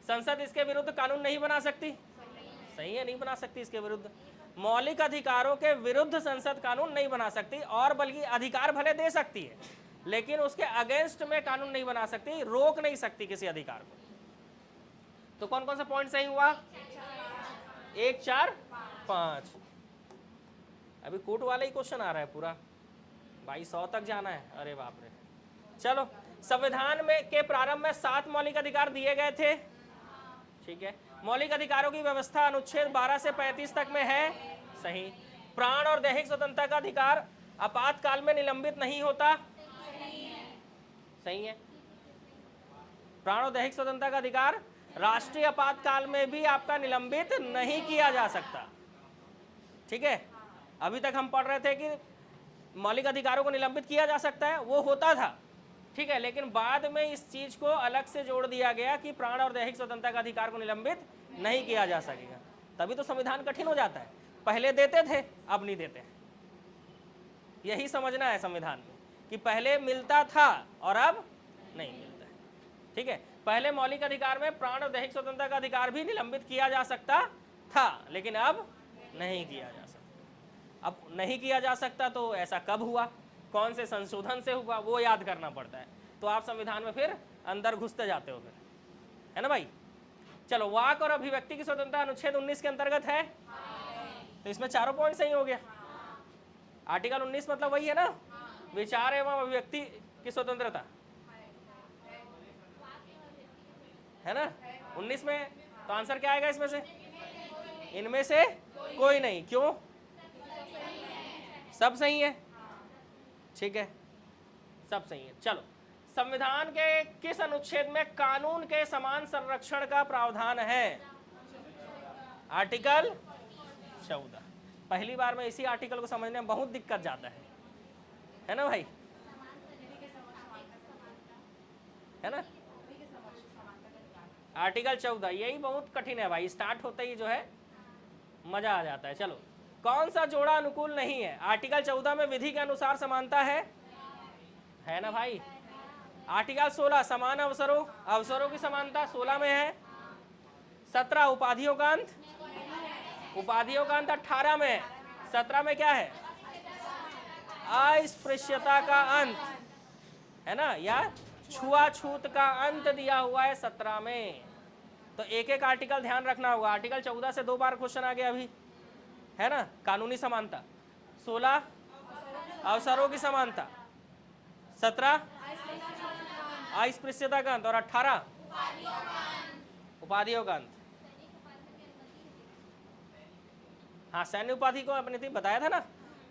[SPEAKER 1] संसद इसके विरुद्ध कानून नहीं बना सकती, सही है, नहीं बना सकती इसके विरुद्ध। मौलिक अधिकारों के विरुद्ध संसद कानून नहीं बना सकती, और बल्कि अधिकार भले दे सकती है लेकिन उसके अगेंस्ट में कानून नहीं बना सकती, रोक नहीं सकती किसी अधिकार को। तो कौन कौन सा पॉइंट सही हुआ, 1, 4, 5। अभी कोर्ट वाला ही क्वेश्चन आ रहा है पूरा, भाई 100 तक जाना है, अरे बाप रे। चलो, संविधान में के प्रारंभ में 7 मौलिक अधिकार दिए गए थे, ठीक है। मौलिक अधिकारों की व्यवस्था अनुच्छेद 12 से 35 तक में है, सही। प्राण और दैहिक स्वतंत्रता का अधिकार आपातकाल में निलंबित नहीं होता, सही है। प्राण और दैहिक स्वतंत्रता का अधिकार राष्ट्रीय आपातकाल में भी आपका निलंबित नहीं किया जा सकता, ठीक है। अभी तक हम पढ़ रहे थे कि मौलिक अधिकारों को निलंबित किया जा सकता है, वो होता था, ठीक है। लेकिन बाद में इस चीज को अलग से जोड़ दिया गया कि प्राण और दैहिक स्वतंत्रता का अधिकार को निलंबित नहीं किया जा सकेगा। तभी तो संविधान कठिन हो जाता है, पहले देते थे अब नहीं देते। यही समझना है संविधान में कि पहले मिलता था और अब नहीं मिलता है, ठीक है। पहले मौलिक अधिकार में प्राण और दैहिक स्वतंत्रता का अधिकार भी निलंबित किया जा सकता था, लेकिन अब नहीं किया जा सकता। अब नहीं किया जा सकता तो ऐसा कब हुआ, कौन से संशोधन से हुआ, वो याद करना पड़ता है। तो आप संविधान में फिर अंदर घुसते जाते हो फिर, है ना भाई। चलो, वाक और अभिव्यक्ति की स्वतंत्रता अनुच्छेद 19 के अंतर्गत है, तो इसमें चारों पॉइंट सही हो गया। आर्टिकल 19 मतलब वही है ना, विचार एवं अभिव्यक्ति की स्वतंत्रता, है ना 19 में। तो आंसर क्या आएगा इसमें से? इनमें से कोई नहीं, क्यों? सब सही है, ठीक है, सब सही है। चलो, संविधान के किस अनुच्छेद में कानून के समान संरक्षण का प्रावधान है? आर्टिकल 14। पहली बार में इसी आर्टिकल को समझने में बहुत दिक्कत जाता है ना भाई, है ना। आर्टिकल 14 यही बहुत कठिन है भाई, स्टार्ट होते ही जो है मजा आ जाता है। चलो, कौन सा जोड़ा अनुकूल नहीं है? आर्टिकल 14 में विधि के अनुसार समानता है ना भाई। आर्टिकल 16 समान अवसरों की समानता 16 में है। 17 उपाधियों का अंत 18 में है। 17 में क्या है? अस्पृश्यता का अंत, है ना, या छुआछूत का अंत दिया हुआ है 17 में। तो एक एक आर्टिकल ध्यान रखना होगा। आर्टिकल 14 से 2 बार क्वेश्चन आ गया अभी, है ना। कानूनी समानता 16 अवसरों की समानता, 17 अस्पृश्यता का अंत और 18 उपाधियों का अंत। हाँ, सैन्य उपाधि को अपने बताया था ना,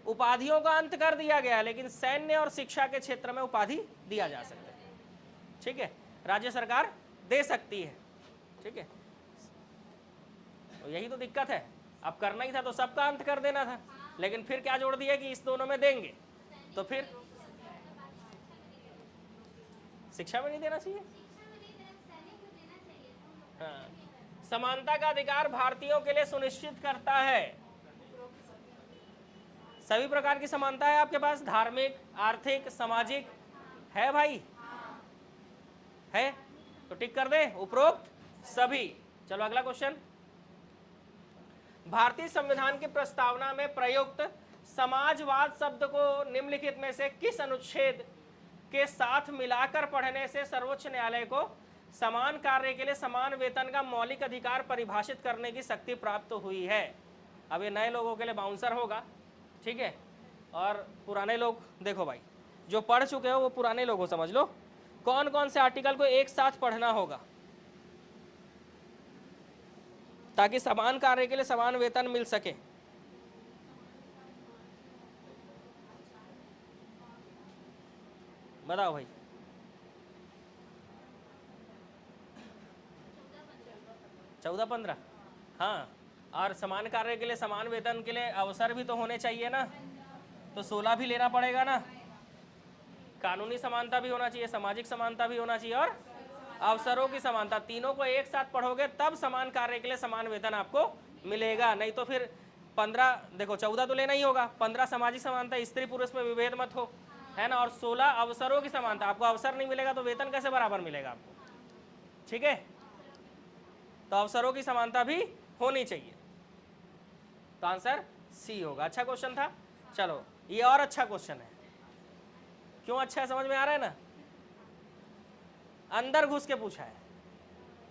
[SPEAKER 1] उपाधियों का अंत कर दिया गया, लेकिन सैन्य और शिक्षा के क्षेत्र में उपाधि दिया जा सकता है, ठीक है। राज्य सरकार दे सकती है, ठीक है। तो यही तो दिक्कत है, अब करना ही था तो सबका अंत कर देना था, लेकिन फिर क्या जोड़ दिया कि इस दोनों में देंगे, तो फिर शिक्षा में नहीं देना चाहिए। हाँ, समानता का अधिकार भारतीयों के लिए सुनिश्चित करता है। सभी प्रकार की समानता है आपके पास, धार्मिक, आर्थिक, सामाजिक, है भाई, है तो टिक कर दे, उपरोक्त सभी। चलो अगला क्वेश्चन। भारतीय संविधान की प्रस्तावना में प्रयुक्त समाजवाद शब्द को निम्नलिखित में से किस अनुच्छेद के साथ मिलाकर पढ़ने से सर्वोच्च न्यायालय को समान कार्य के लिए समान वेतन का मौलिक अधिकार परिभाषित करने की शक्ति प्राप्त हुई है? अब ये नए लोगों के लिए बाउंसर होगा, ठीक है, और पुराने लोग देखो भाई, जो पढ़ चुके हो वो पुराने लोगों समझ लो। कौन कौन से आर्टिकल को एक साथ पढ़ना होगा ताकि समान कार्य के लिए समान वेतन मिल सके? बताओ भाई। 14-15, हाँ, और समान कार्य के लिए समान वेतन के लिए अवसर भी तो होने चाहिए ना, तो 16 भी लेना पड़ेगा ना। कानूनी समानता भी होना चाहिए, सामाजिक समानता भी होना चाहिए और अवसरों की समानता। तीनों को एक साथ पढ़ोगे तब समान कार्य के लिए समान वेतन आपको मिलेगा, नहीं तो फिर 15 देखो 14 तो लेना ही होगा, 15 सामाजिक समानता, स्त्री पुरुष में विभेद मत हो, है ना, और 16 अवसरों की समानता। आपको अवसर नहीं मिलेगा तो वेतन कैसे बराबर मिलेगा आपको, ठीक है। तो अवसरों की समानता भी होनी चाहिए, तो आंसर सी होगा। अच्छा क्वेश्चन था। चलो ये और अच्छा क्वेश्चन है। क्यों अच्छा है समझ में आ रहा है ना, अंदर घुस के पूछा है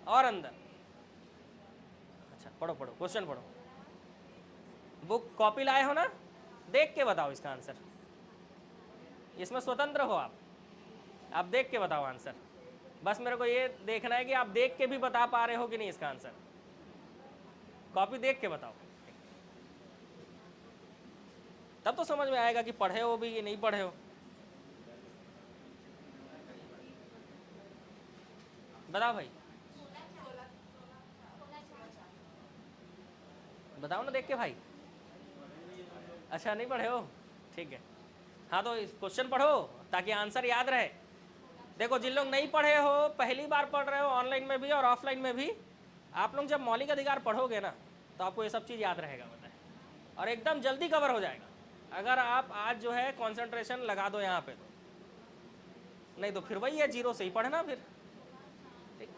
[SPEAKER 1] और अंदर। अच्छा पढ़ो पढ़ो क्वेश्चन पढ़ो, बुक कॉपी लाए हो ना, देख के बताओ इसका आंसर। इसमें स्वतंत्र हो आप देख के बताओ आंसर। बस मेरे को ये देखना है कि आप देख के भी बता पा रहे हो कि नहीं इसका आंसर। कॉपी देख के बताओ, तब तो समझ में आएगा कि पढ़े हो भी कि नहीं पढ़े हो। बताओ भाई, बताओ ना देख के भाई। अच्छा नहीं पढ़े हो, ठीक है। हाँ तो क्वेश्चन पढ़ो ताकि आंसर याद रहे। देखो जिन लोग नहीं पढ़े हो, पहली बार पढ़ रहे हो ऑनलाइन में भी और ऑफलाइन में भी, आप लोग जब मौलिक अधिकार पढ़ोगे ना तो आपको ये सब चीज़ याद रहेगा, बताए, और एकदम जल्दी कवर हो जाएगा अगर आप आज जो है कंसंट्रेशन लगा दो यहाँ पे। तो नहीं तो फिर वही है, जीरो से ही पढ़ना फिर। ठीक,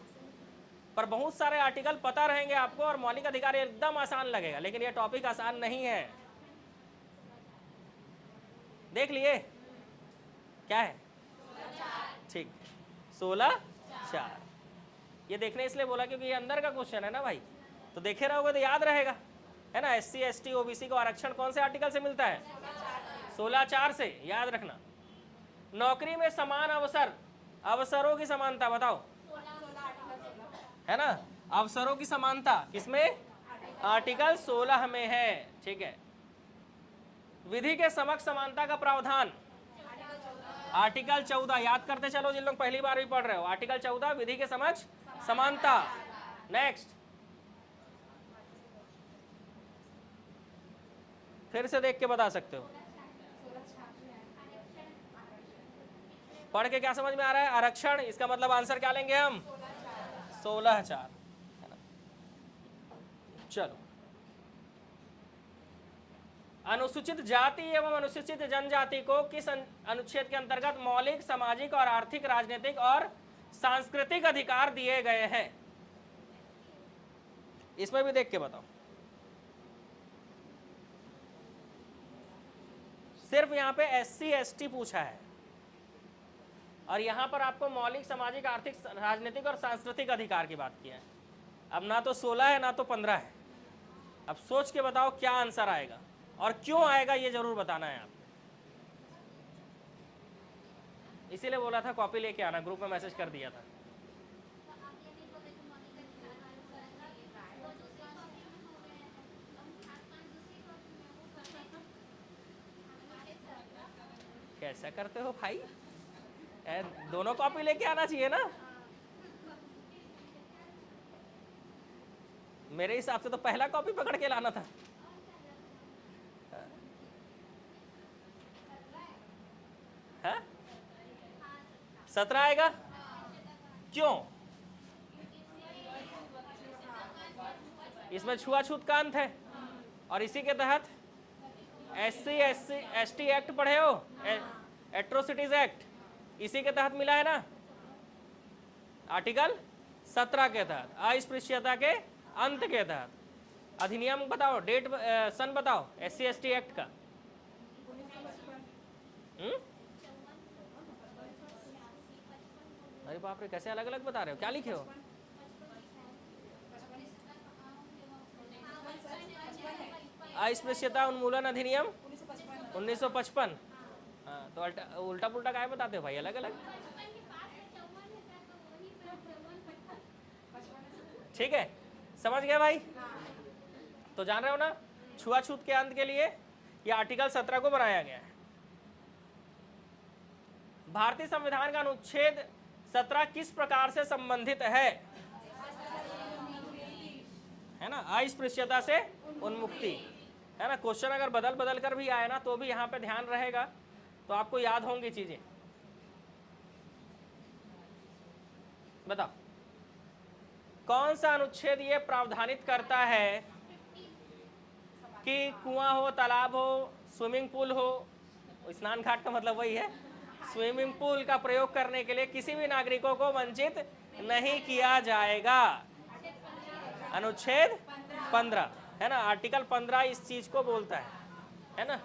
[SPEAKER 1] पर बहुत सारे आर्टिकल पता रहेंगे आपको और मौलिक अधिकार एकदम आसान लगेगा, लेकिन ये टॉपिक आसान नहीं है। देख लिए क्या है? ठीक, 16(4). ये देखने इसलिए बोला क्योंकि ये अंदर का क्वेश्चन है ना भाई, तो देखे रहोगे तो याद रहेगा, है ना। SC ST OBC को आरक्षण कौन से आर्टिकल से मिलता है? 16(4) से, याद रखना। नौकरी में समान अवसर, अवसरों की समानता बताओ, है ना। अवसरों की समानता किसमें? आर्टिकल 16 में है, ठीक है। विधि के समक्ष समानता का प्रावधान आर्टिकल 14, याद करते चलो जिन लोग पहली बार भी पढ़ रहे हो। आर्टिकल 14 विधि के समक्ष समानता। नेक्स्ट, फिर से देख के बता सकते हो। पढ़ के क्या समझ में आ रहा है? आरक्षण, इसका मतलब आंसर क्या लेंगे हम? 16(4). चलो, अनुसूचित जाति एवं अनुसूचित जनजाति को किस अनुच्छेद के अंतर्गत मौलिक सामाजिक और आर्थिक, राजनीतिक और सांस्कृतिक अधिकार दिए गए हैं? इसमें भी देख के बताओ। सिर्फ यहाँ पे SC ST पूछा है और यहाँ पर आपको मौलिक सामाजिक, आर्थिक, राजनीतिक और सांस्कृतिक अधिकार की बात किया है। अब ना तो 16 है ना तो 15 है। अब सोच के बताओ क्या आंसर आएगा और क्यों आएगा, ये जरूर बताना है आपको। इसीलिए बोला था कॉपी लेके आना, ग्रुप में मैसेज कर दिया था। कैसा करते हो भाई, दोनों कॉपी लेके आना चाहिए ना। मेरे हिसाब से तो पहला कॉपी पकड़ के लाना था। है 17 आएगा? क्यों? इसमें छुआछूत का अंत है और इसी के तहत SC ST एक्ट पढ़े हो, एट्रोसिटीज एक्ट, इसी के तहत मिला है ना। आर्टिकल 17 के तहत, अस्पृश्यता के अंत के तहत। अधिनियम बताओ, डेट सन बताओ SC ST एक्ट का। अरे बाप रे, कैसे अलग अलग बता रहे हो, क्या लिखे हो? अस्पृश्यता उन्मूलन अधिनियम 1955। हाँ तो उल्टा पुल्टा काय बताते हो भाई, अलग अलग। ठीक है, समझ गए भाई? तो जान रहे हो ना, छुआछूत के अंत के लिए यह आर्टिकल 17 को बनाया गया है। भारतीय संविधान का अनुच्छेद 17 किस प्रकार से संबंधित है ना? अस्पृश्यता से उन्मुक्ति, है ना। क्वेश्चन अगर बदल बदल कर भी आए ना तो भी यहाँ पे ध्यान रहेगा, तो आपको याद होंगी चीजें। बताओ कौन सा अनुच्छेद ये प्रावधानित करता है कि कुआं हो, तालाब हो, स्विमिंग पूल हो, स्नान घाट का मतलब वही है, स्विमिंग पूल का प्रयोग करने के लिए किसी भी नागरिकों को वंचित नहीं किया जाएगा? अनुच्छेद 15, है ना। आर्टिकल 15 इस चीज को बोलता है ना।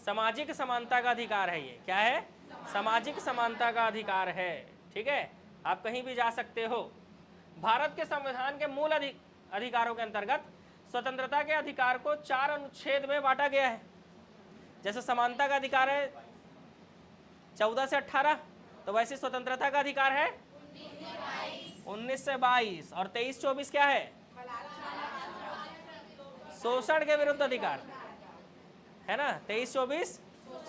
[SPEAKER 1] सामाजिक समानता का अधिकार है ये। क्या है? सामाजिक समानता का अधिकार है, ठीक है। आप कहीं भी जा सकते हो। भारत के संविधान के मूल अधिकारों के अंतर्गत स्वतंत्रता के अधिकार को 4 अनुच्छेद में बांटा गया है। जैसे समानता का अधिकार है 14 से 18, तो वैसे स्वतंत्रता का अधिकार है 19 से 22, और 23-24 क्या है? शोषण के विरुद्ध अधिकार है ना। 23-24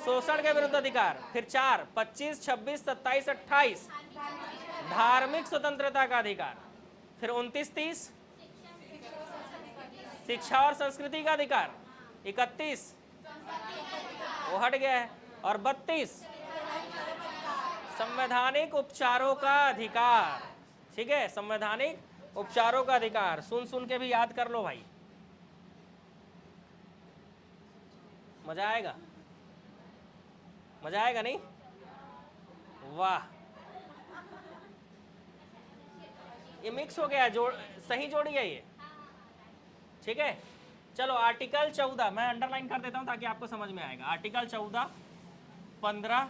[SPEAKER 1] शोषण के विरुद्ध अधिकार। फिर 4, 25, 26, 27, 28 धार्मिक स्वतंत्रता का अधिकार। फिर 29-30 शिक्षा और संस्कृति का अधिकार। 31 वो हट गया है, और 32 संवैधानिक उपचारों का अधिकार। ठीक है, संवैधानिक उपचारों का अधिकार। सुन सुन के भी याद कर लो भाई, मजा आएगा, मजा आएगा नहीं? वाह, ये मिक्स हो गया, जोड़ सही जोड़ी है ये। ठीक है, चलो आर्टिकल 14 मैं अंडरलाइन कर देता हूं ताकि आपको समझ में आएगा। आर्टिकल 14, 15,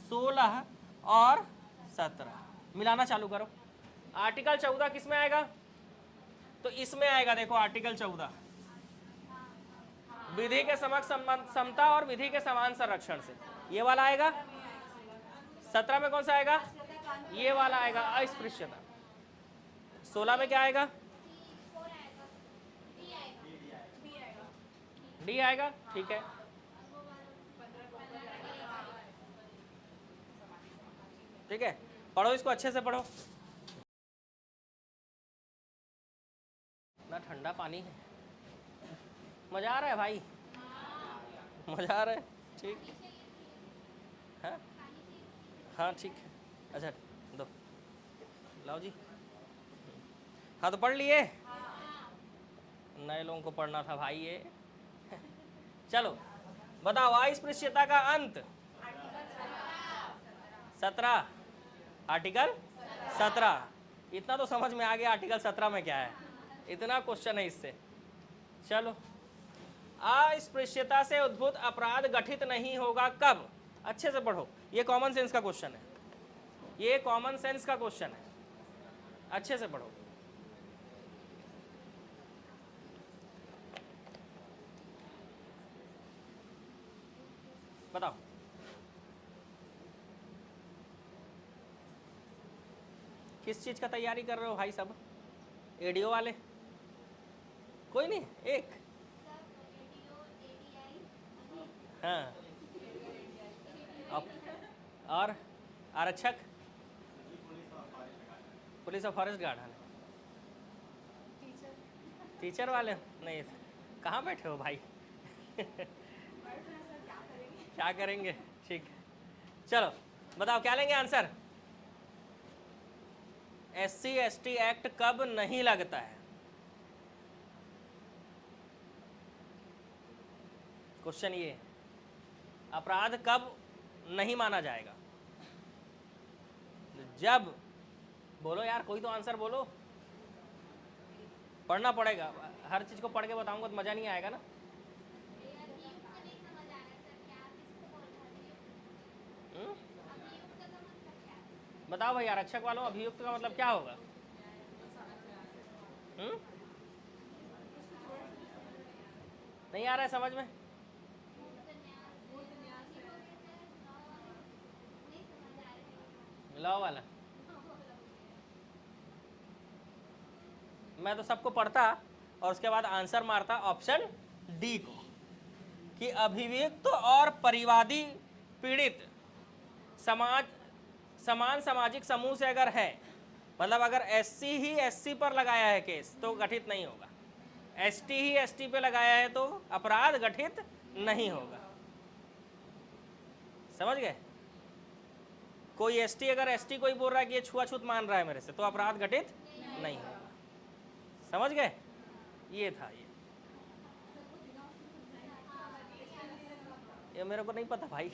[SPEAKER 1] 16 और 17 मिलाना चालू करो। आर्टिकल 14 किस में आएगा? तो इसमें आएगा, देखो आर्टिकल 14 विधि के समक्ष समता और विधि के समान संरक्षण से, ये वाला आएगा। 17 में कौन सा आएगा? ये वाला आएगा, अस्पृश्यता। 16 में क्या आएगा? डी आएगा। ठीक है, ठीक है, पढ़ो इसको अच्छे से पढ़ो ना। ठंडा पानी है, मजा आ रहा है भाई, मजा आ रहा है। ठीक है, हाँ ठीक है, अच्छा दो, लाओ जी। हाँ तो पढ़ लिए, नए लोगों को पढ़ना था भाई ये। चलो बताओ, अस्पृश्यता का अंत 17, आर्टिकल 17। इतना तो समझ में आ गया आर्टिकल 17 में क्या है, इतना क्वेश्चन है इससे। चलो, अस्पृश्यता से उद्भूत अपराध गठित नहीं होगा कब? अच्छे से पढ़ो, ये कॉमन सेंस का क्वेश्चन है, ये कॉमन सेंस का क्वेश्चन है, अच्छे से पढ़ो। बताओ, किस चीज का तैयारी कर रहे हो भाई सब? एडीओ वाले? कोई नहीं, एक हाँ, और आरक्षक, पुलिस और फॉरेस्ट गार्ड है, टीचर वाले नहीं। कहाँ बैठे हो भाई? क्या करेंगे? ठीक है, चलो बताओ क्या लेंगे आंसर। SC/ST एक्ट कब नहीं लगता है? क्वेश्चन ये, अपराध कब नहीं माना जाएगा? जब, बोलो यार, कोई तो आंसर बोलो। पढ़ना पड़ेगा, हर चीज को पढ़ के बताऊंगा तो मजा नहीं आएगा ना। बताओ भाई आरक्षक वालों, अभियुक्त का मतलब क्या होगा? नहीं आ रहा है समझ में? लॉ वाला मैं तो सबको पढ़ता और उसके बाद आंसर मारता ऑप्शन डी को, कि अभियुक्त और परिवादी पीड़ित समान सामाजिक समूह से अगर है, मतलब अगर SC ही SC पर लगाया है केस तो गठित नहीं होगा, ST ही ST पे लगाया है तो अपराध गठित नहीं होगा। समझ गए? कोई ST अगर ST कोई बोल रहा है कि ये छुआछूत मान रहा है मेरे से, तो अपराध घटित नहीं होगा। समझ गए? ये था ये मेरे को नहीं पता भाई।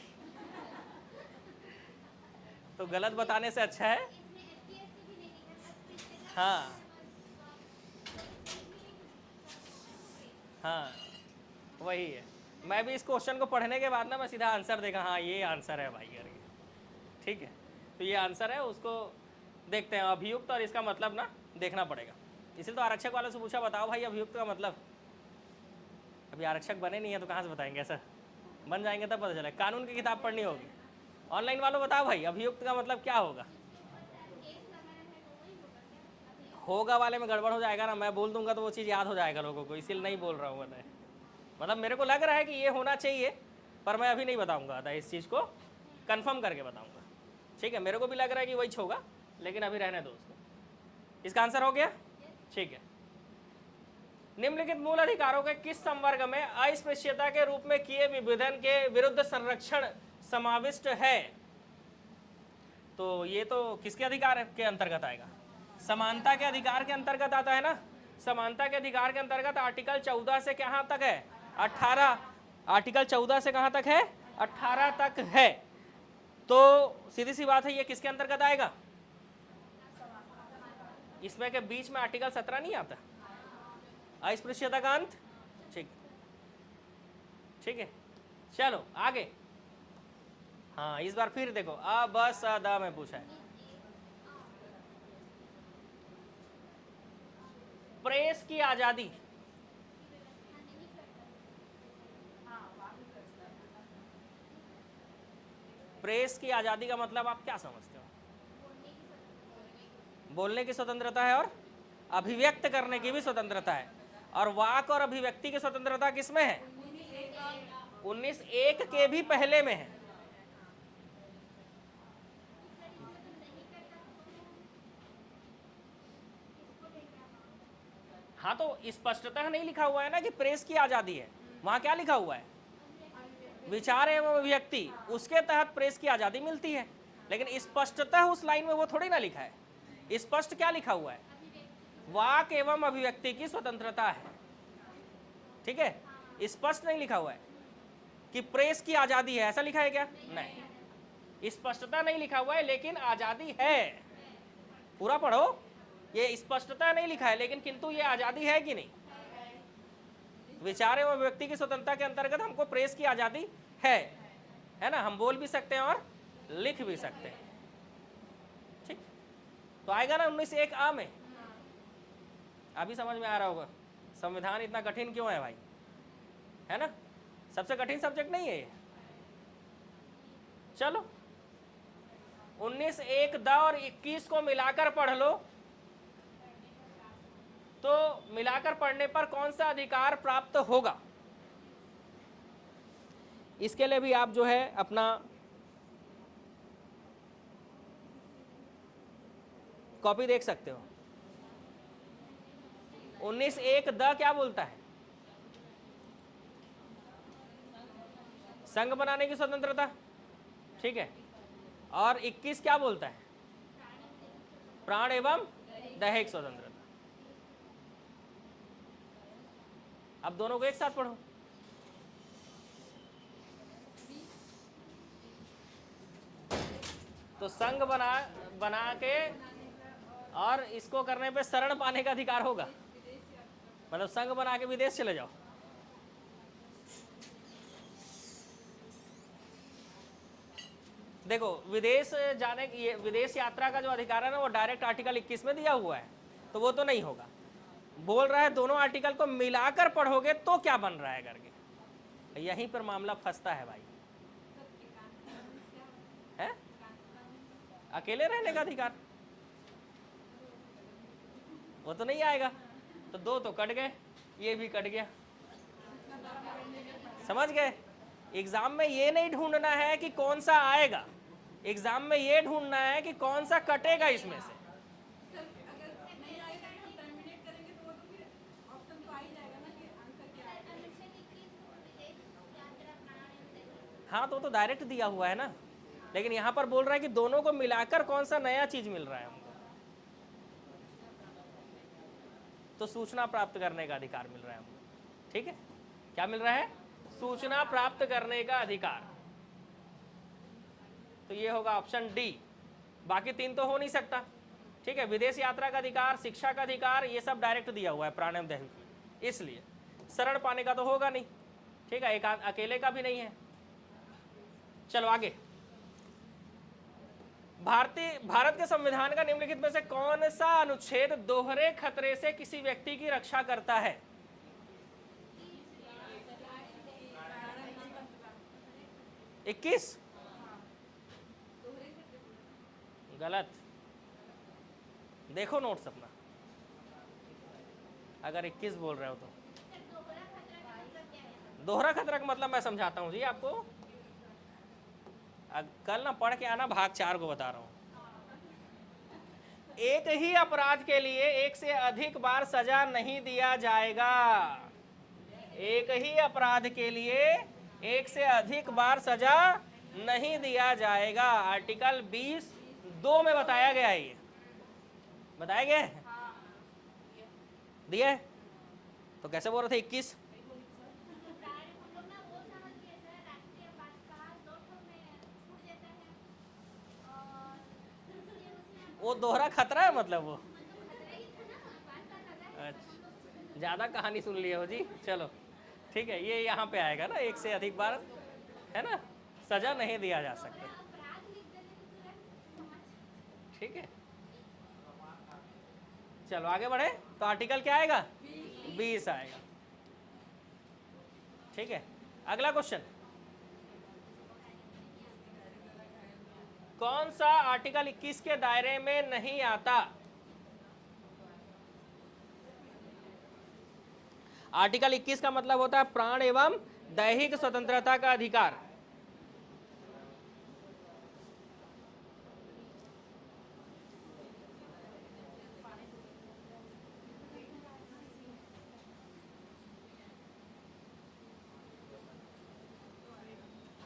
[SPEAKER 1] तो गलत बताने से अच्छा है। हाँ हाँ, वही है। मैं भी इस क्वेश्चन को पढ़ने के बाद ना मैं सीधा आंसर देखा, हाँ ये आंसर है भाई करके। ठीक है, तो ये आंसर है, उसको देखते हैं। अभियुक्त और इसका मतलब ना देखना पड़ेगा, इसलिए तो आरक्षक वालों से पूछा, बताओ भाई अभियुक्त का मतलब। अभी आरक्षक बने नहीं है तो कहाँ से बताएंगे, ऐसा बन जाएंगे तब पता चलेगा। कानून की किताब पढ़नी होगी ऑनलाइन वालों बताओ भाई, अभियुक्त का मतलब क्या होगा? होगा वाले में गड़बड़ हो जाएगा ना, मैं बोल दूंगा तो वो चीज़ याद हो जाएगा लोगों को, इसीलिए नहीं बोल रहा हूँ मैं। मतलब मेरे को लग रहा है कि ये होना चाहिए, पर मैं अभी नहीं बताऊंगा, था इस चीज़ को कंफर्म करके बताऊंगा। ठीक है, मेरे को भी लग रहा है कि वही होगा, लेकिन अभी रहने दो उसको। इसका आंसर हो गया? ठीक है। निम्नलिखित मूल अधिकारों के किस संवर्ग में अस्पृश्यता के रूप में किए विभेदन के विरुद्ध संरक्षण समाविष्ट है? तो ये तो किसके अधिकार के अंतर्गत आएगा? समानता के अधिकार के अंतर्गत आता है ना। समानता के अधिकार के अंतर्गत आर्टिकल 14 से कहां तक है? 18। आर्टिकल 14 से कहां तक है? 18 तक है। तो सीधी सी बात है, ये किसके अंतर्गत आएगा? इसमें के बीच में आर्टिकल 17 नहीं आता, अस्पृश्यता का अंत। ठीक, ठीक है, चलो आगे। हाँ, इस बार फिर देखो, अ ब स द में पूछा है। प्रेस की आजादी, प्रेस की आजादी का मतलब आप क्या समझते हो? बोलने की स्वतंत्रता है और अभिव्यक्त करने की भी स्वतंत्रता है। और वाक और अभिव्यक्ति की स्वतंत्रता किसमें है? 19(1) के भी पहले में है। हाँ, तो स्पष्टतः नहीं लिखा हुआ है ना कि प्रेस की आजादी है। वहां क्या लिखा हुआ है? विचार एवं अभिव्यक्ति, उसके तहत प्रेस की आजादी मिलती है। लेकिन स्पष्टतः उस लाइन में वो थोड़ी ना लिखा है। स्पष्ट क्या लिखा हुआ है? वाक एवं अभिव्यक्ति की स्वतंत्रता है। ठीक है, स्पष्ट नहीं लिखा हुआ है कि प्रेस की आजादी है, ऐसा लिखा है क्या? नहीं, स्पष्टता नहीं लिखा हुआ है, लेकिन आजादी है। पूरा पढ़ो, ये स्पष्टता नहीं लिखा है, लेकिन किंतु ये आजादी है कि नहीं? विचार एवं व्यक्ति की स्वतंत्रता के अंतर्गत हमको प्रेस की आजादी है ना। हम बोल भी सकते हैं और लिख भी सकते हैं। ठीक, तो आएगा ना 19(1) आ में। अभी समझ में आ रहा होगा संविधान इतना कठिन क्यों है भाई, है ना। सबसे कठिन सब्जेक्ट नहीं है ये। चलो 19(1) द और 21 को मिलाकर पढ़ लो, तो मिलाकर पढ़ने पर कौन सा अधिकार प्राप्त होगा? इसके लिए भी आप जो है अपना कॉपी देख सकते हो। 19(1) द क्या बोलता है? संघ बनाने की स्वतंत्रता। ठीक है, और 21 क्या बोलता है? प्राण एवं दैहिक स्वतंत्रता। अब दोनों को एक साथ पढ़ो। तो संघ बना के और इसको करने पे शरण पाने का अधिकार होगा, मतलब संघ बना के विदेश चले जाओ। देखो, विदेश जाने की, विदेश यात्रा का जो अधिकार है ना, वो डायरेक्ट आर्टिकल 21 में दिया हुआ है, तो वो तो नहीं होगा। बोल रहा है दोनों आर्टिकल को मिलाकर पढ़ोगे तो क्या बन रहा है करके, यहीं पर मामला फंसता है भाई। है अकेले रहने का अधिकार, वो तो नहीं आएगा। तो दो तो कट गए, ये भी कट गया। समझ गए? एग्जाम में ये नहीं ढूंढना है कि कौन सा आएगा, एग्जाम में ये ढूंढना है कि कौन सा कटेगा इसमें से। हाँ, तो डायरेक्ट दिया हुआ है ना, लेकिन यहाँ पर बोल रहा है कि दोनों को मिलाकर कौन सा नया चीज मिल रहा है हमको। तो सूचना प्राप्त करने का अधिकार मिल रहा है हमको। ठीक है, क्या मिल रहा है? सूचना प्राप्त करने का अधिकार। तो ये होगा ऑप्शन डी। बाकी तीन तो हो नहीं सकता। ठीक है, विदेश यात्रा का अधिकार, शिक्षा का अधिकार, ये सब डायरेक्ट दिया हुआ है प्राण एवं दैहिक, इसलिए शरण पाने का तो होगा नहीं। ठीक है, एक अकेले का भी नहीं है। चलो आगे। भारत के संविधान का निम्नलिखित में से कौन सा अनुच्छेद दोहरे खतरे से किसी व्यक्ति की रक्षा करता है? इक्कीस। गलत। देखो नोट्स अपना, अगर 21 बोल रहे हो तो। दोहरा खतरा का मतलब मैं समझाता हूँ जी आपको। कल ना पढ़ के आना, भाग 4 को बता रहा हूँ। एक ही अपराध के लिए एक से अधिक बार सजा नहीं दिया जाएगा। एक ही अपराध के लिए एक से अधिक बार सजा नहीं दिया जाएगा। आर्टिकल 20(2) में बताया गया है, ये बताया गया है, दिया है। तो कैसे बोल रहे थे 21? वो दोहरा खतरा है मतलब वो। अच्छा, ज्यादा कहानी सुन लिए हो जी। चलो ठीक है, ये यहाँ पे आएगा ना, एक से अधिक बार है ना सजा नहीं दिया जा सकता। ठीक है, चलो आगे बढ़े। तो आर्टिकल क्या आएगा? 20 आएगा। ठीक है, अगला क्वेश्चन, कौन सा आर्टिकल 21 के दायरे में नहीं आता? आर्टिकल 21 का मतलब होता है प्राण एवं दैहिक स्वतंत्रता का अधिकार।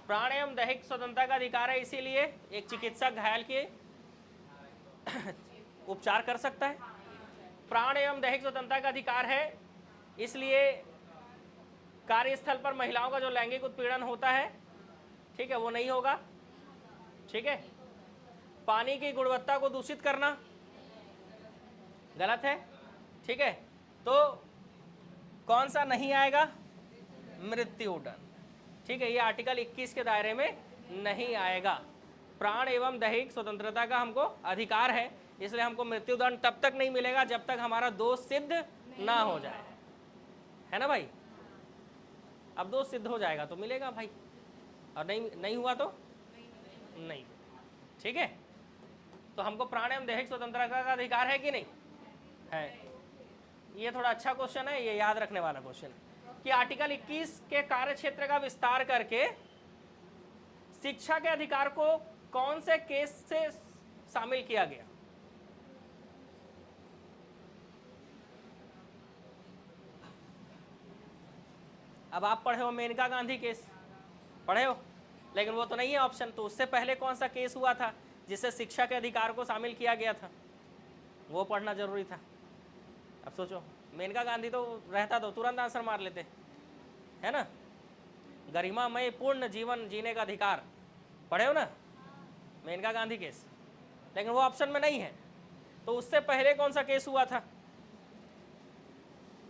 [SPEAKER 1] प्राण एवं दैहिक स्वतंत्रता का अधिकार है, इसीलिए एक चिकित्सक घायल के उपचार कर सकता है। प्राण एवं दैहिक स्वतंत्रता का अधिकार है, इसलिए कार्यस्थल पर महिलाओं का जो लैंगिक उत्पीड़न होता है, ठीक है, वो नहीं होगा। ठीक है, पानी की गुणवत्ता को दूषित करना गलत है। ठीक है, तो कौन सा नहीं आएगा? मृत्युदंड। ठीक है, ये आर्टिकल 21 के दायरे में नहीं आएगा। प्राण एवं दैहिक स्वतंत्रता का हमको अधिकार है, इसलिए हमको मृत्युदंड तब तक नहीं मिलेगा जब तक हमारा दोष सिद्ध ना हो जाए, है ना भाई। अब दोष सिद्ध हो जाएगा तो मिलेगा भाई, और नहीं हुआ तो नहीं। ठीक है, तो हमको प्राण एवं दैहिक स्वतंत्रता का अधिकार है कि नहीं है? ये थोड़ा अच्छा क्वेश्चन है, ये याद रखने वाला क्वेश्चन है कि आर्टिकल 21 के कार्य क्षेत्र का विस्तार करके शिक्षा के अधिकार को कौन से केस से शामिल किया गया? अब आप पढ़े हो मेनका गांधी केस, पढ़े हो, लेकिन वो तो नहीं है ऑप्शन। तो उससे पहले कौन सा केस हुआ था जिससे शिक्षा के अधिकार को शामिल किया गया था? वो पढ़ना जरूरी था। अब सोचो, मेनका गांधी तो रहता तो तुरंत आंसर मार लेते, है ना। गरिमामय पूर्ण जीवन जीने का अधिकार, पढ़े हो ना, मेनका गांधी केस, लेकिन वो ऑप्शन में नहीं है। तो उससे पहले कौन सा केस हुआ था?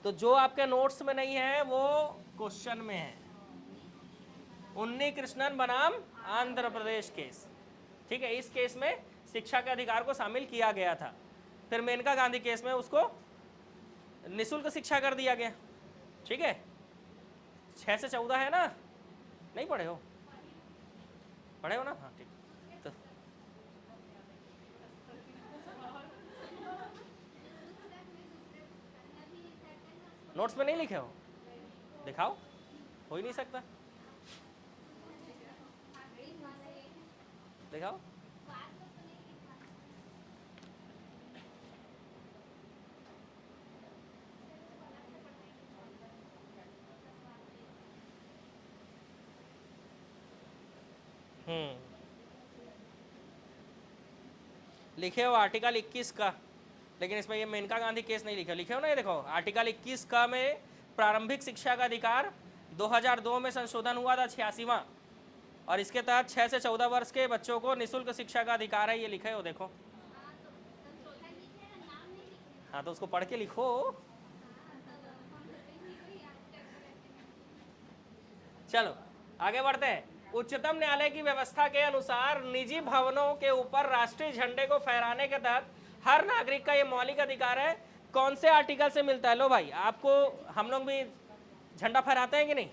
[SPEAKER 1] तो जो आपके नोट्स में नहीं है वो क्वेश्चन में है। उन्नी कृष्णन बनाम आंध्र प्रदेश केस। ठीक है, इस केस में शिक्षा के अधिकार को शामिल किया गया था। फिर मेनका गांधी केस में उसको निःशुल्क शिक्षा कर दिया गया। ठीक है, 6 से 14 है ना, नहीं पढ़े हो? पढ़े हो ना, हाँ ठीक। तो नोट्स में नहीं लिखे हो? दिखाओ, हो ही नहीं सकता, दिखाओ। लिखे हो आर्टिकल 21 का, लेकिन इसमें ये मेनका गांधी केस नहीं लिखे। लिखे हो ना, ये देखो आर्टिकल 21 का में प्रारंभिक शिक्षा का अधिकार 2002 में संशोधन हुआ था, 86वां, और इसके तहत 6 से 14 वर्ष के बच्चों को निःशुल्क शिक्षा का अधिकार है। ये लिखे हो, देखो। हाँ तो उसको पढ़ के लिखो। चलो आगे बढ़ते हैं। उच्चतम न्यायालय की व्यवस्था के अनुसार निजी भवनों के ऊपर राष्ट्रीय झंडे को फहराने के तहत हर नागरिक का ये मौलिक अधिकार है। कौन से आर्टिकल से मिलता है? लो भाई, आपको हम लोग भी झंडा फहराते हैं कि नहीं?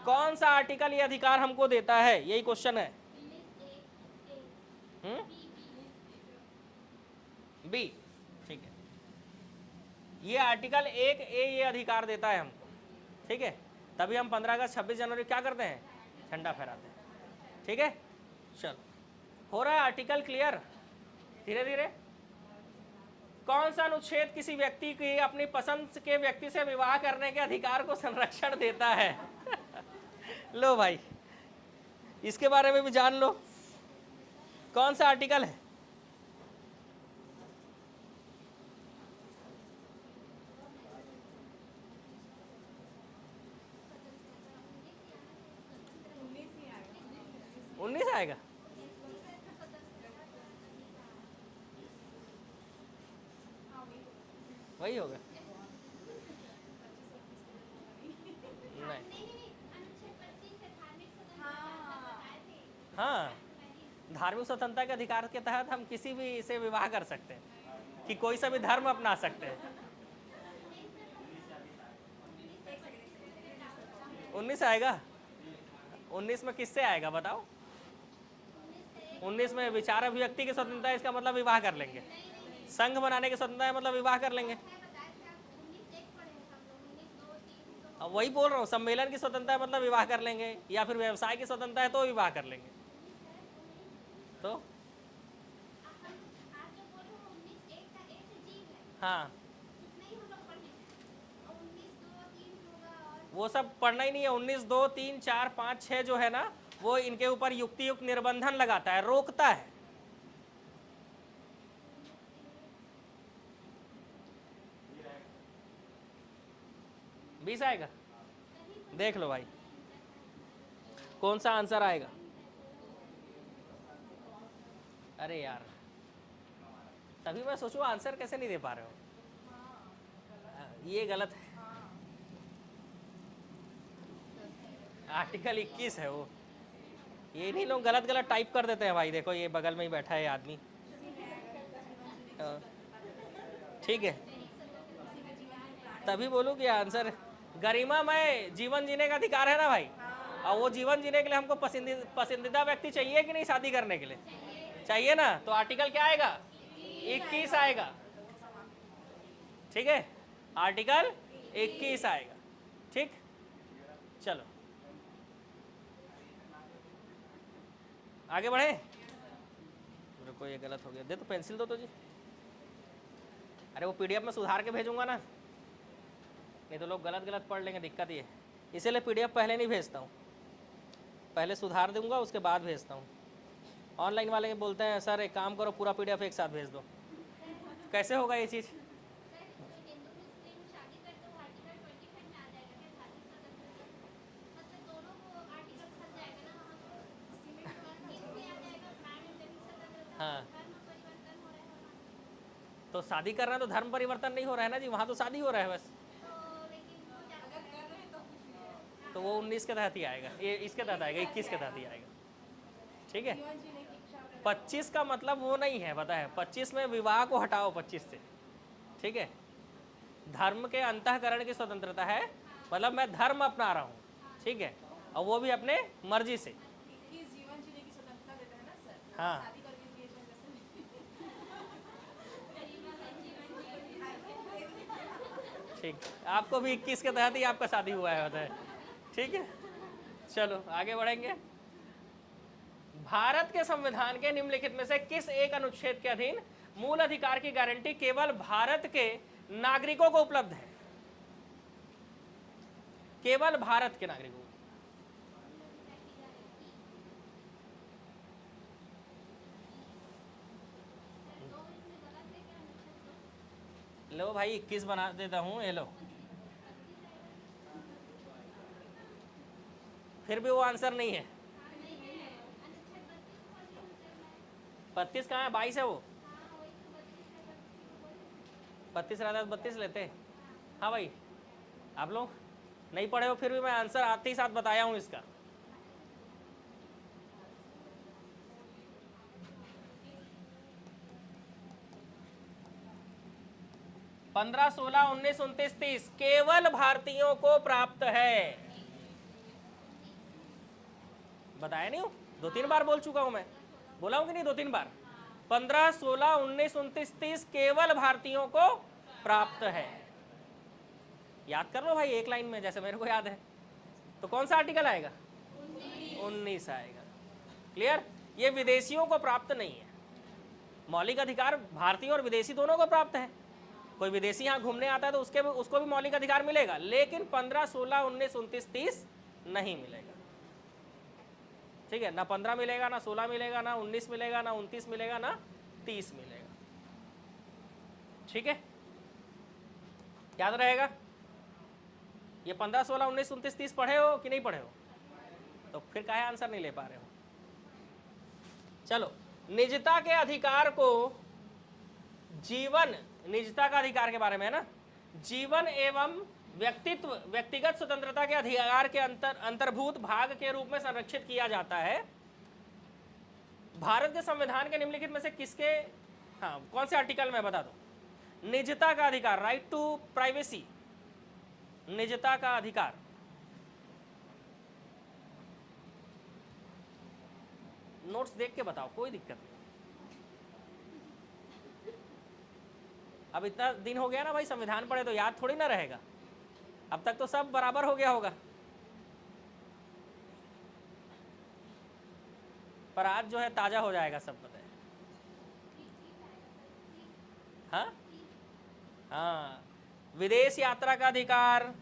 [SPEAKER 1] कौन सा आर्टिकल ये अधिकार हमको देता है, यही क्वेश्चन है। बी, ठीक है। ये आर्टिकल 1A ये अधिकार देता है हमको, ठीक है। तभी हम 15 अगस्त 26 जनवरी क्या करते हैं, झंडा फहराते हैं, ठीक है। चलो, हो रहा है आर्टिकल क्लियर धीरे धीरे। कौन सा अनुच्छेद किसी व्यक्ति की अपनी पसंद के व्यक्ति से विवाह करने के अधिकार को संरक्षण देता है? लो भाई, इसके बारे में भी जान लो, कौन सा आर्टिकल है? उन्नीस आएगा। वही होगा। नहीं, हाँ, धार्मिक स्वतंत्रता के अधिकार के तहत हम किसी भी से विवाह कर सकते हैं, कि कोई सा भी धर्म अपना सकते हैं। 19 आएगा। 19 में किससे आएगा बताओ? 19 में विचार अभिव्यक्ति की स्वतंत्रता, इसका मतलब विवाह कर लेंगे। संघ बनाने की स्वतंत्रता है, मतलब विवाह कर लेंगे। अब वही बोल रहा हूँ, सम्मेलन की स्वतंत्रता है मतलब विवाह कर लेंगे, या फिर व्यवसाय की स्वतंत्रता है तो विवाह कर लेंगे। तो हाँ, वो सब पढ़ना ही नहीं है। 19, 2, 3, 4, 5, 6 जो है ना, वो इनके ऊपर युक्ति युक्त निर्बंधन लगाता है, रोकता है। बीस आएगा। देख लो भाई कौन सा आंसर आएगा। अरे यार, तभी मैं सोचूं आंसर कैसे नहीं दे पा रहे हो। ये गलत है। आर्टिकल 21 है वो। ये नहीं, लोग गलत गलत टाइप कर देते हैं भाई। देखो ये बगल में ही बैठा है आदमी, ठीक है। तभी बोलूं कि आंसर गरिमामय जीवन जीने का अधिकार है ना भाई। और वो जीवन जीने के लिए हमको पसंदीदा व्यक्ति चाहिए कि नहीं शादी करने के लिए? चाहिए ना। तो आर्टिकल क्या आएगा? 21 आएगा, ठीक है। आर्टिकल 21 आएगा, ठीक। चलो आगे बढ़े। रुको, ये गलत हो गया। दे तो पेंसिल दो तो जी। अरे वो पीडीएफ में सुधार के भेजूंगा ना, नहीं तो लोग गलत गलत पढ़ लेंगे, दिक्कत ये। इसीलिए पीडीएफ पहले नहीं भेजता हूँ, पहले सुधार दूंगा उसके बाद भेजता हूँ। ऑनलाइन वाले बोलते हैं सर एक काम करो पूरा पीडीएफ एक साथ भेज दो। कैसे होगा ये चीज़? हाँ, तो शादी कर रहे हैं तो धर्म परिवर्तन नहीं हो रहा है ना जी, वहाँ तो शादी हो रहा है बस। तो वो 19 के तहत ही आएगा, ये इसके तहत आएगा, 21 के तहत ही आएगा, ठीक है। 25 का मतलब वो नहीं है, पता है। 25 में विवाह को हटाओ 25 से, ठीक है। धर्म के अंतःकरण की स्वतंत्रता है, मतलब मैं धर्म अपना रहा हूँ, ठीक है, और वो भी अपने मर्जी से। हाँ, ठीक। आपको भी 21 के तहत ही आपका शादी हुआ है, होता है, ठीक है। चलो आगे बढ़ेंगे। भारत के संविधान के निम्नलिखित में से किस एक अनुच्छेद के अधीन मूल अधिकार की गारंटी केवल भारत के नागरिकों को उपलब्ध है? केवल भारत के नागरिकों को। लो भाई 21 बना देता हूं, ये लो। फिर भी वो आंसर नहीं है। 32 कहाँ है? 22 है वो। 32 रहता है 32 लेते। हाँ भाई, आप लोग नहीं पढ़े हो, फिर भी मैं आंसर आते ही साथ बताया हूँ इसका। पंद्रह, 16, 19, 29, 30 केवल भारतीयों को प्राप्त है। बताया नहीं हूँ? 2-3 बार बोल चुका हूं मैं, बोला हूं कि नहीं? 2-3 बार। 15, 16, 19, 29, 30 केवल भारतीयों को प्राप्त है। याद कर लो भाई एक लाइन में, जैसे मेरे को याद है। तो कौन सा आर्टिकल आएगा? 19 आएगा। क्लियर? ये विदेशियों को प्राप्त नहीं है। मौलिक अधिकार भारतीय और विदेशी दोनों को प्राप्त है। कोई विदेशी यहाँ घूमने आता है तो उसको भी मौलिक अधिकार मिलेगा, लेकिन 15, 16, 19, 29, 30 नहीं मिलेगा। ठीक है, ना 15 मिलेगा, ना 16 मिलेगा, ना 19 मिलेगा, ना 29 मिलेगा, ना 30 मिलेगा। ठीक है, याद रहेगा। ये 15, 16, 19, 29, 30 पढ़े हो कि नहीं पढ़े हो? तो फिर काहे आंसर नहीं ले पा रहे हो? चलो, निजता के अधिकार को जीवन, निजता का अधिकार के बारे में है ना, जीवन एवं व्यक्तिगत स्वतंत्रता के अधिकार के अंतर्भूत भाग के रूप में संरक्षित किया जाता है। भारत के संविधान के निम्नलिखित में से किसके, हाँ कौन से आर्टिकल में बता दो? निजता का अधिकार, राइट टू प्राइवेसी, निजता का अधिकार। नोट्स देख के बताओ, कोई दिक्कत नहीं। अब इतना दिन हो गया ना भाई, संविधान पढ़े तो याद थोड़ी ना रहेगा। अब तक तो सब बराबर हो गया होगा, पर आज जो है ताजा हो जाएगा सब, पता है। हाँ हाँ, विदेश यात्रा का अधिकार,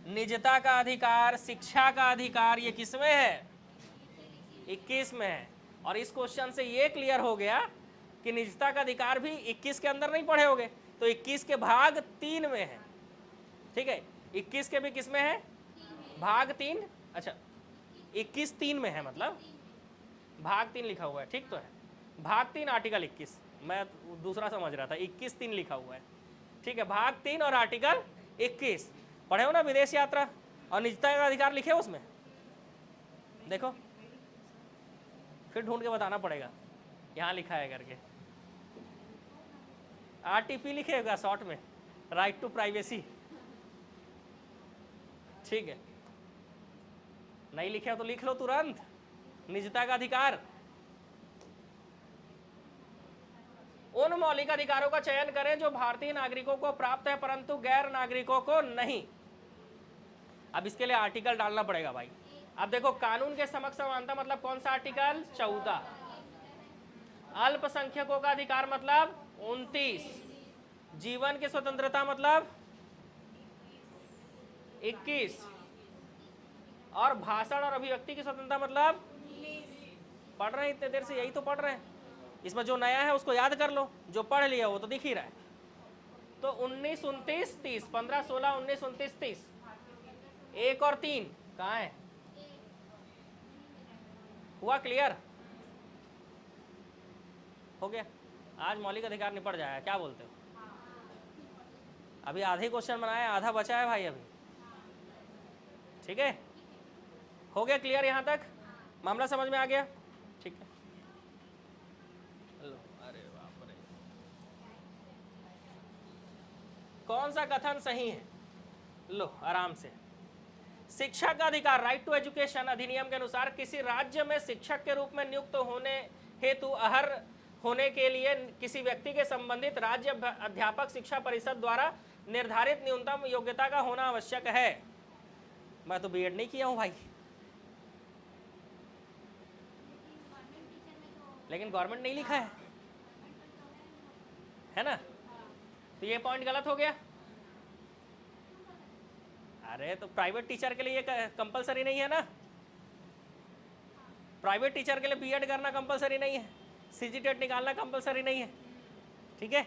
[SPEAKER 1] निजता का अधिकार, शिक्षा का अधिकार, ये किसमें है? 21 में है। और इस क्वेश्चन से ये क्लियर हो गया कि निजता का अधिकार भी 21 के अंदर नहीं पढ़े होगे, तो 21 के भाग 3 में है। ठीक है, 21 के भी किस में है? भाग 3। अच्छा, 21 3 में है, मतलब भाग 3 लिखा हुआ है। ठीक तो है, भाग 3 आर्टिकल 21, मैं दूसरा समझ रहा था, 21 3 लिखा हुआ है। ठीक है, भाग 3 और आर्टिकल 21 पढ़े हो ना, विदेश यात्रा और निजता का अधिकार लिखे हो उसमें, देखो फिर ढूंढ के बताना पड़ेगा यहाँ लिखा है करके। आरटीपी लिखेगा शॉर्ट में, राइट टू प्राइवेसी। ठीक है, नहीं लिखे तो लिख लो तुरंत, निजता का अधिकार। उन मौलिक अधिकारों का चयन करें जो भारतीय नागरिकों को प्राप्त है परंतु गैर नागरिकों को नहीं। अब इसके लिए आर्टिकल डालना पड़ेगा भाई। अब देखो, कानून के समक्ष समानता मतलब कौन सा आर्टिकल? 14। अल्पसंख्यकों का अधिकार मतलब 29। जीवन की स्वतंत्रता मतलब 21। और भाषण और अभिव्यक्ति की स्वतंत्रता मतलब, पढ़ रहे हैं इतने देर से, यही तो पढ़ रहे हैं। इसमें जो नया है उसको याद कर लो, जो पढ़ लिया वो तो दिख ही रहा है। तो 19, 29, 30, 15, 16, 19, 29, 30, 1 और 3 कहाँ है? हुआ क्लियर? हो गया? आज मौलिक अधिकार निपट जाएगा, क्या बोलते हो? अभी आधे क्वेश्चन बनाए, आधा बचा है भाई अभी। ठीक है, हो गया क्लियर? यहाँ तक मामला समझ में आ गया? ठीक है, लो, अरे बाप रे, कौन सा कथन सही है? लो आराम से। शिक्षा का अधिकार, राइट टू एजुकेशन अधिनियम के अनुसार किसी राज्य में शिक्षक के रूप में नियुक्त होने हेतु अहर्ह होने के लिए किसी व्यक्ति के संबंधित राज्य अध्यापक शिक्षा परिषद द्वारा निर्धारित न्यूनतम योग्यता का होना आवश्यक है। मैं तो बीएड नहीं किया हूं भाई, लेकिन गवर्नमेंट नहीं लिखा है ना, तो ये पॉइंट गलत हो गया। अरे तो प्राइवेट टीचर के लिए कंपलसरी नहीं है ना, प्राइवेट टीचर के लिए बीएड करना कंपलसरी नहीं है, सीजीटेट निकालना कंपलसरी नहीं है। ठीक है,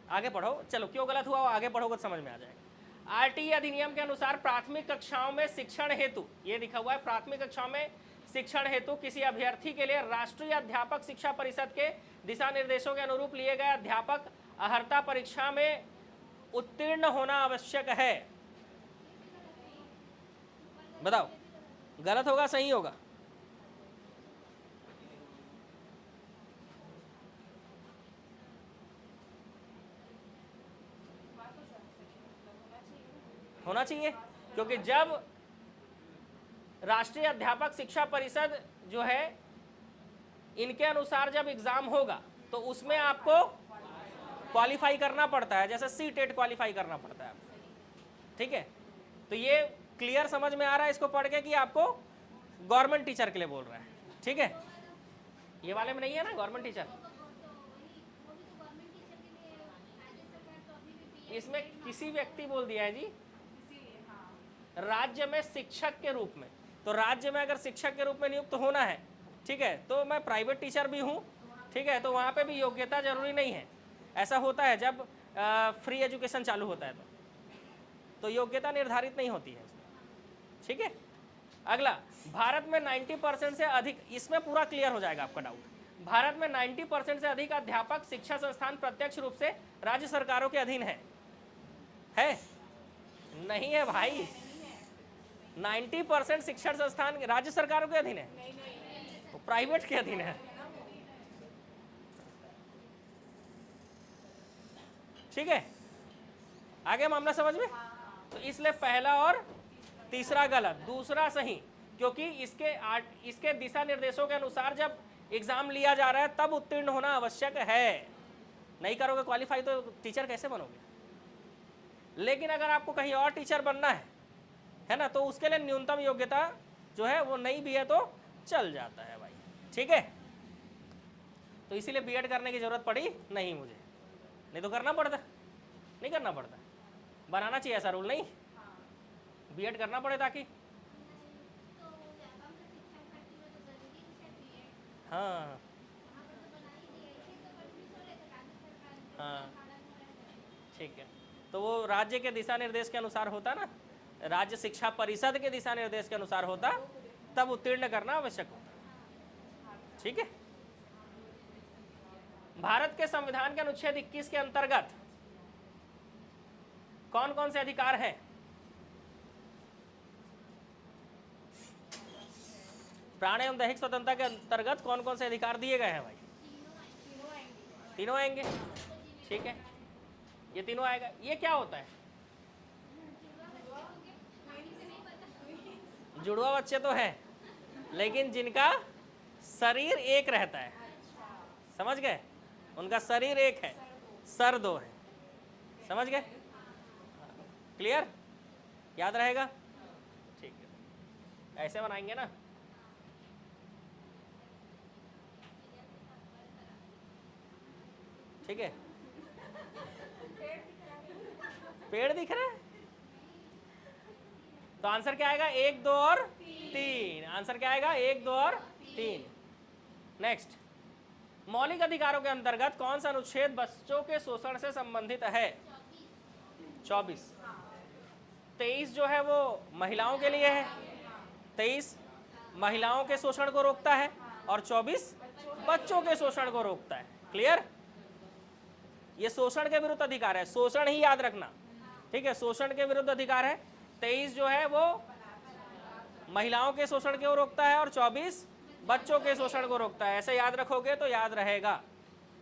[SPEAKER 1] आगे पढ़ो। चलो, क्यों गलत हुआ वो आगे पढ़ोगे तो समझ में आ जाएगा। आरटीई अधिनियम के अनुसार प्राथमिक कक्षाओं में शिक्षण हेतु, ये लिखा हुआ है, प्राथमिक कक्षाओं में शिक्षण हेतु किसी अभ्यर्थी के लिए राष्ट्रीय अध्यापक शिक्षा परिषद के दिशा निर्देशों के अनुरूप लिए गए अध्यापक अर्हता परीक्षा में उत्तीर्ण होना आवश्यक है। बताओ, गलत होगा सही होगा? होना चाहिए, क्योंकि जब राष्ट्रीय अध्यापक शिक्षा परिषद जो है, इनके अनुसार जब एग्जाम होगा तो उसमें आपको क्वालिफाई करना पड़ता है, जैसे सी टेट क्वालिफाई करना पड़ता है आपको, ठीक है। तो ये क्लियर समझ में आ रहा है इसको पढ़ के कि आपको गवर्नमेंट टीचर के लिए बोल रहा है, ठीक है। ये वाले में नहीं है ना गवर्नमेंट टीचर, इसमें किसी व्यक्ति बोल दिया है जी, राज्य में शिक्षक के रूप में। तो राज्य में अगर शिक्षक के रूप में नियुक्त होना है, ठीक है, तो मैं प्राइवेट टीचर भी हूँ, ठीक है, तो वहाँ पे भी योग्यता जरूरी नहीं है। ऐसा होता है जब फ्री एजुकेशन चालू होता है तो योग्यता निर्धारित नहीं होती है, ठीक है। अगला, भारत में 90% से अधिक, इसमें पूरा क्लियर हो जाएगा आपका डाउट। भारत में 90% से अधिक अध्यापक शिक्षा संस्थान प्रत्यक्ष रूप से राज्य सरकारों के अधीन है? नहीं है भाई, 90% शिक्षण संस्थान राज्य सरकारों के अधीन है, तो प्राइवेट के अधीन है, ठीक है। आगे मामला समझ में? तो इसलिए पहला और तीसरा गलत, दूसरा सही, क्योंकि इसके दिशा निर्देशों के अनुसार जब एग्जाम लिया जा रहा है तब उत्तीर्ण होना आवश्यक है। नहीं करोगे क्वालिफाई तो टीचर कैसे बनोगे? लेकिन अगर आपको कहीं और टीचर बनना है ना, तो उसके लिए न्यूनतम योग्यता जो है वो नहीं भी है तो चल जाता है भाई, ठीक है। तो इसीलिए बीएड करने की जरूरत पड़ी नहीं मुझे, नहीं तो करना पड़ता, नहीं करना पड़ता, बनाना चाहिए ऐसा रूल, नहीं बीएड करना पड़े ताकि, हाँ हाँ ठीक है। तो वो राज्य के दिशा निर्देश के अनुसार होता ना, राज्य शिक्षा परिषद के दिशा निर्देश के अनुसार होता, तब उत्तीर्ण करना आवश्यक होता, ठीक है। भारत के संविधान के अनुच्छेद 21 के अंतर्गत कौन कौन से अधिकार हैं? प्राण एवं दैहिक स्वतंत्रता के अंतर्गत कौन कौन से अधिकार दिए गए हैं भाई? तीनों आएंगे, ठीक है, ये तीनों आएगा। ये क्या होता है? जुड़वा बच्चे तो है, लेकिन जिनका शरीर एक रहता है, समझ गए, उनका शरीर एक है, सर दो है, समझ गए, क्लियर, याद रहेगा, ठीक है। ऐसे बनाएंगे ना, ठीक है। पेड़ दिख रहा है, तो आंसर क्या आएगा? 1 2 और 3। आंसर क्या आएगा? 1 2 और 3। नेक्स्ट, मौलिक अधिकारों के अंतर्गत कौन सा अनुच्छेद बच्चों के शोषण से संबंधित है? 24। 23 जो है वो महिलाओं के लिए है, 23 महिलाओं के शोषण को रोकता है और 24 बच्चों के शोषण को रोकता है, क्लियर। ये शोषण के विरुद्ध अधिकार है, शोषण ही याद रखना, ठीक है, शोषण के विरुद्ध अधिकार है। 23 जो है वो महिलाओं के शोषण को रोकता है और 24 बच्चों के शोषण को रोकता है। ऐसे याद रखोगे तो याद रहेगा।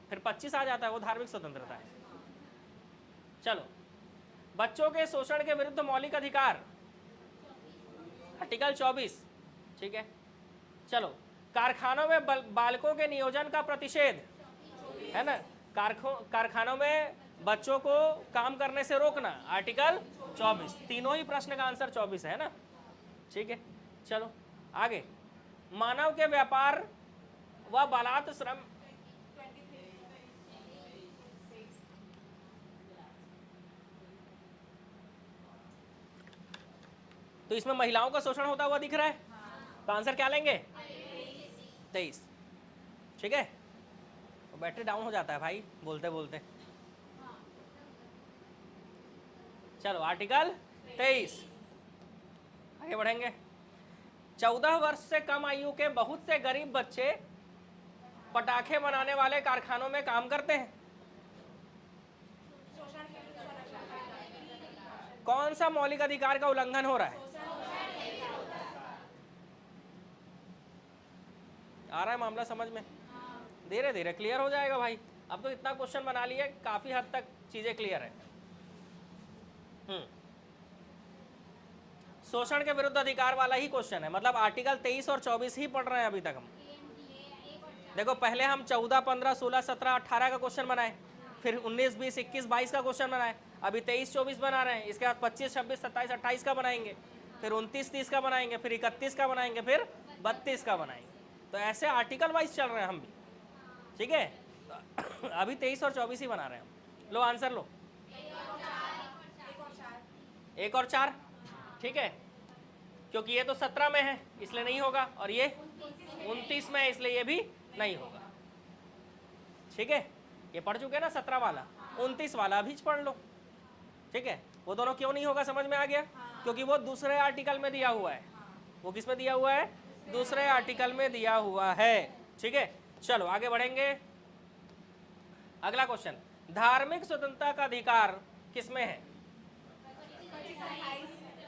[SPEAKER 1] फिर 25 आ जाता है, वो धार्मिक स्वतंत्रता है। चलो, बच्चों के शोषण के विरुद्ध मौलिक अधिकार, आर्टिकल 24, ठीक है। चलो, कारखानों में बालकों के नियोजन का प्रतिषेध है ना, कारखानों में बच्चों को काम करने से रोकना, आर्टिकल 24। तीनों ही प्रश्न का आंसर 24 है ना, ठीक है। चलो आगे, मानव के व्यापार व बालात श्रम, तो इसमें महिलाओं का शोषण होता हुआ दिख रहा है, तो आंसर क्या लेंगे? 23, ठीक है। तो बैटरी डाउन हो जाता है भाई बोलते बोलते। चलो, आर्टिकल 23, आगे बढ़ेंगे। 14 वर्ष से कम आयु के बहुत से गरीब बच्चे पटाखे बनाने वाले कारखानों में काम करते हैं। कौन सा मौलिक अधिकार का उल्लंघन हो रहा है? आ रहा है मामला समझ में? धीरे धीरे क्लियर हो जाएगा भाई। अब तो इतना क्वेश्चन बना लिए, काफी हद तक चीजें क्लियर है। शोषण के विरुद्ध अधिकार वाला ही क्वेश्चन है, मतलब आर्टिकल 23 और 24 ही पढ़ रहे हैं अभी तक हम। देखो पहले हम 14, 15, 16, 17, 18 का क्वेश्चन बनाए, फिर 19, 20, 21, 22 का क्वेश्चन बनाए, अभी 23, 24 बना रहे हैं, इसके बाद 25, 26, 27, 28 का बनाएंगे, फिर 29, 30 का बनाएंगे, फिर 31 का बनाएंगे, फिर 32 का बनाएंगे। तो ऐसे आर्टिकल वाइज चल रहे हैं हम भी, ठीक है। तो अभी 23 और 24 ही बना रहे हैं हम। लो आंसर लो, 1 और 4, ठीक है, क्योंकि ये तो 17 में है इसलिए नहीं होगा, और ये 29 में है इसलिए ये भी नहीं होगा, ठीक है। ये पढ़ चुके हैं ना 17 वाला, 29 वाला अभी पढ़ लो, ठीक है। वो दोनों क्यों नहीं होगा समझ में आ गया, क्योंकि वो दूसरे आर्टिकल में दिया हुआ है। वो किस में दिया हुआ है, दूसरे आर्टिकल में दिया हुआ है, ठीक है। चलो आगे बढ़ेंगे। अगला क्वेश्चन, धार्मिक स्वतंत्रता का अधिकार किसमें है।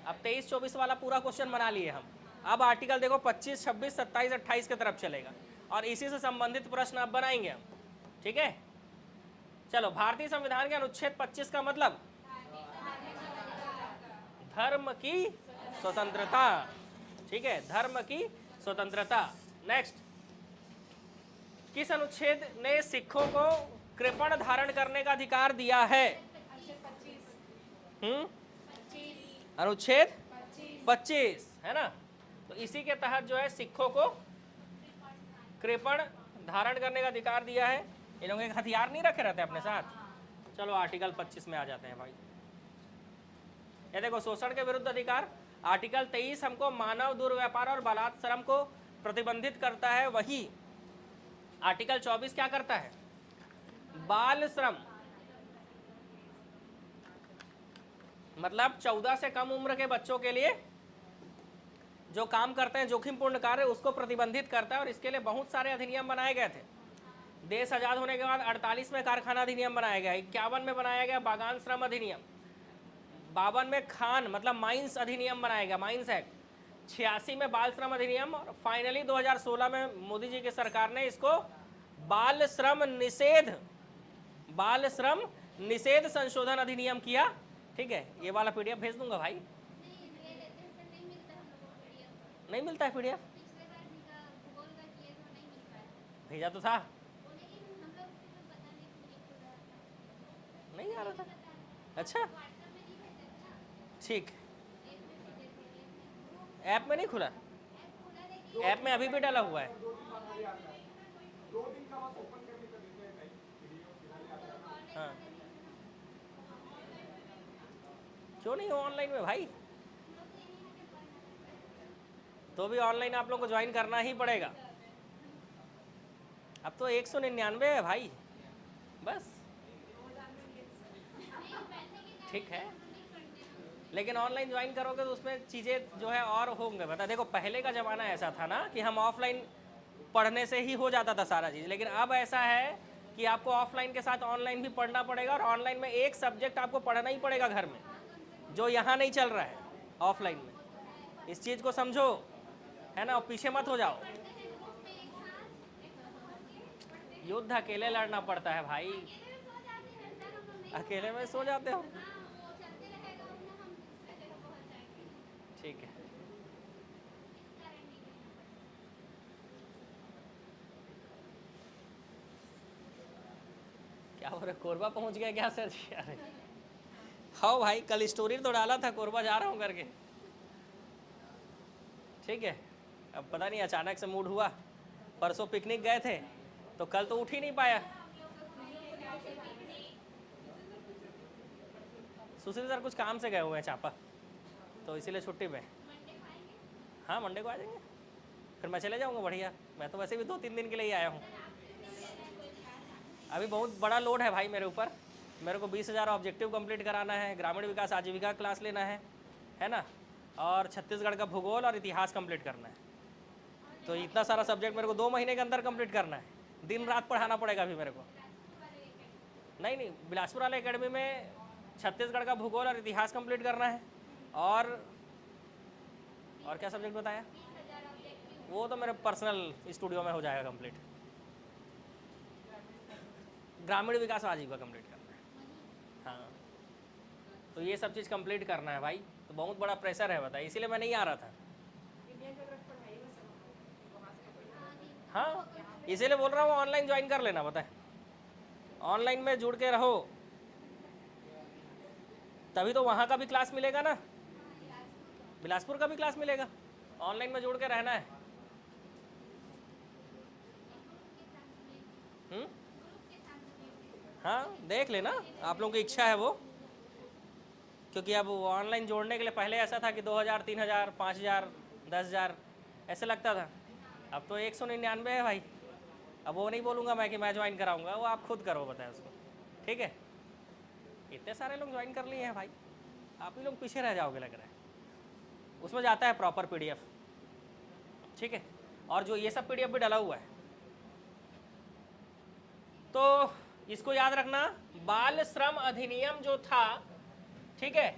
[SPEAKER 1] अब 23, 24 वाला पूरा क्वेश्चन बना लिए हम। अब आर्टिकल देखो 25, 26, 27, 28 की तरफ चलेगा, और इसी से संबंधित प्रश्न अब बनाएंगे हम, ठीक है। चलो, भारतीय संविधान के अनुच्छेद 25 का मतलब धर्म की स्वतंत्रता, ठीक है, धर्म की स्वतंत्रता। नेक्स्ट, किस अनुच्छेद ने सिखों को कृपण धारण करने का अधिकार दिया है। अनुच्छेद 25 है ना। तो इसी के तहत जो है सिखों को कृपण धारण करने का अधिकार दिया है। इन लोगों के हथियार नहीं रखे रहते अपने साथ। चलो आर्टिकल 25 में आ जाते हैं भाई। ये देखो, शोषण के विरुद्ध अधिकार, आर्टिकल 23 हमको मानव दुर्व्यापार और बालात श्रम को प्रतिबंधित करता है, वही आर्टिकल 24 क्या करता है, बाल श्रम, मतलब 14 से कम उम्र के बच्चों के लिए जो काम करते हैं जोखिमपूर्ण कार्य, उसको प्रतिबंधित करता है। और इसके लिए बहुत सारे अधिनियम बनाए गए थे। देश आजाद होने के बाद 48 में कारखाना अधिनियम बनाया गया, 51 में बनाया गया बागान श्रम अधिनियम, 52 में खान मतलब माइंस अधिनियम बनाया गया, माइंस एक्ट, 86 में बाल श्रम अधिनियम, और फाइनली 2016 में मोदी जी की सरकार ने इसको बाल श्रम निषेध संशोधन अधिनियम किया, ठीक है। ये वाला पीडीएफ भेज दूंगा भाई। नहीं मिलता है पीडीएफ, भेजा तो था, नहीं आ रहा था। अच्छा ठीक, ऐप में नहीं खुला, ऐप में अभी भी डाला हुआ है। हाँ, क्यों नहीं हो ऑनलाइन में भाई, तो भी ऑनलाइन आप लोग को ज्वाइन करना ही पड़ेगा। अब तो 199 है भाई, बस ठीक है, लेकिन ऑनलाइन ज्वाइन करोगे तो उसमें चीज़ें जो है और होंगे। बता, देखो पहले का ज़माना ऐसा था ना कि हम ऑफलाइन पढ़ने से ही हो जाता था सारा चीज़, लेकिन अब ऐसा है कि आपको ऑफलाइन के साथ ऑनलाइन भी पढ़ना पड़ेगा, और ऑनलाइन में एक सब्जेक्ट आपको पढ़ना ही पड़ेगा घर में, जो यहाँ नहीं चल रहा है ऑफलाइन में। इस चीज़ को समझो, है ना, और पीछे मत हो जाओ। युद्ध अकेले लड़ना पड़ता है भाई, अकेले में सो जाते हो, ठीक है। क्या हो रहा है, कोरबा पहुंच गया क्या सर जी? अरे हाँ भाई, कल स्टोरी तो डाला था कोरबा जा रहा हूँ करके, ठीक है। अब पता नहीं अचानक से मूड हुआ, परसों पिकनिक गए थे तो कल तो उठ ही नहीं पाया। सुशील सर कुछ काम से गए हुए हैं चापा, तो इसीलिए छुट्टी पे। हाँ मंडे को आ जाएंगे, फिर मैं चले जाऊँगा। बढ़िया, मैं तो वैसे भी 2-3 दिन के लिए ही आया हूँ। अभी बहुत बड़ा लोड है भाई मेरे ऊपर, मेरे को 20,000 ऑब्जेक्टिव कंप्लीट कराना है, ग्रामीण विकास आजीविका क्लास लेना है ना, और छत्तीसगढ़ का भूगोल और इतिहास कंप्लीट करना है। तो इतना सारा सब्जेक्ट मेरे को 2 महीने के अंदर कंप्लीट करना है, दिन रात पढ़ाना पड़ेगा अभी मेरे को। नहीं, बिलासपुर वाले एकेडमी में छत्तीसगढ़ का भूगोल और इतिहास कंप्लीट करना है, और क्या सब्जेक्ट बताया, वो तो मेरे पर्सनल स्टूडियो में हो जाएगा कंप्लीट। ग्रामीण विकास आजीविका कंप्लीट करना है, हाँ। तो ये सब चीज़ कंप्लीट करना है भाई, तो बहुत बड़ा प्रेशर है बताइए, इसीलिए मैं नहीं आ रहा था। हाँ इसीलिए बोल रहा हूँ ऑनलाइन ज्वाइन कर लेना, पता है ऑनलाइन में जुड़ के रहो, तभी तो वहाँ का भी क्लास मिलेगा ना, बिलासपुर का भी क्लास मिलेगा। ऑनलाइन में जुड़ के रहना है। हाँ देख लेना, आप लोगों की इच्छा है वो, क्योंकि अब ऑनलाइन जोड़ने के लिए पहले ऐसा था कि 2000, 3000, 5000, 10,000 ऐसे लगता था। अब तो 199 है भाई। अब वो नहीं बोलूँगा मैं कि मैं ज्वाइन कराऊंगा, वो आप खुद करो, बताए उसको, ठीक है। इतने सारे लोग ज्वाइन कर लिए हैं भाई, आप ही लोग पीछे रह जाओगे लग रहा है। उसमें जाता है प्रॉपर PDF, ठीक है, और जो ये सब PDF भी डाला हुआ है। तो इसको याद रखना, बाल श्रम अधिनियम जो था, ठीक है,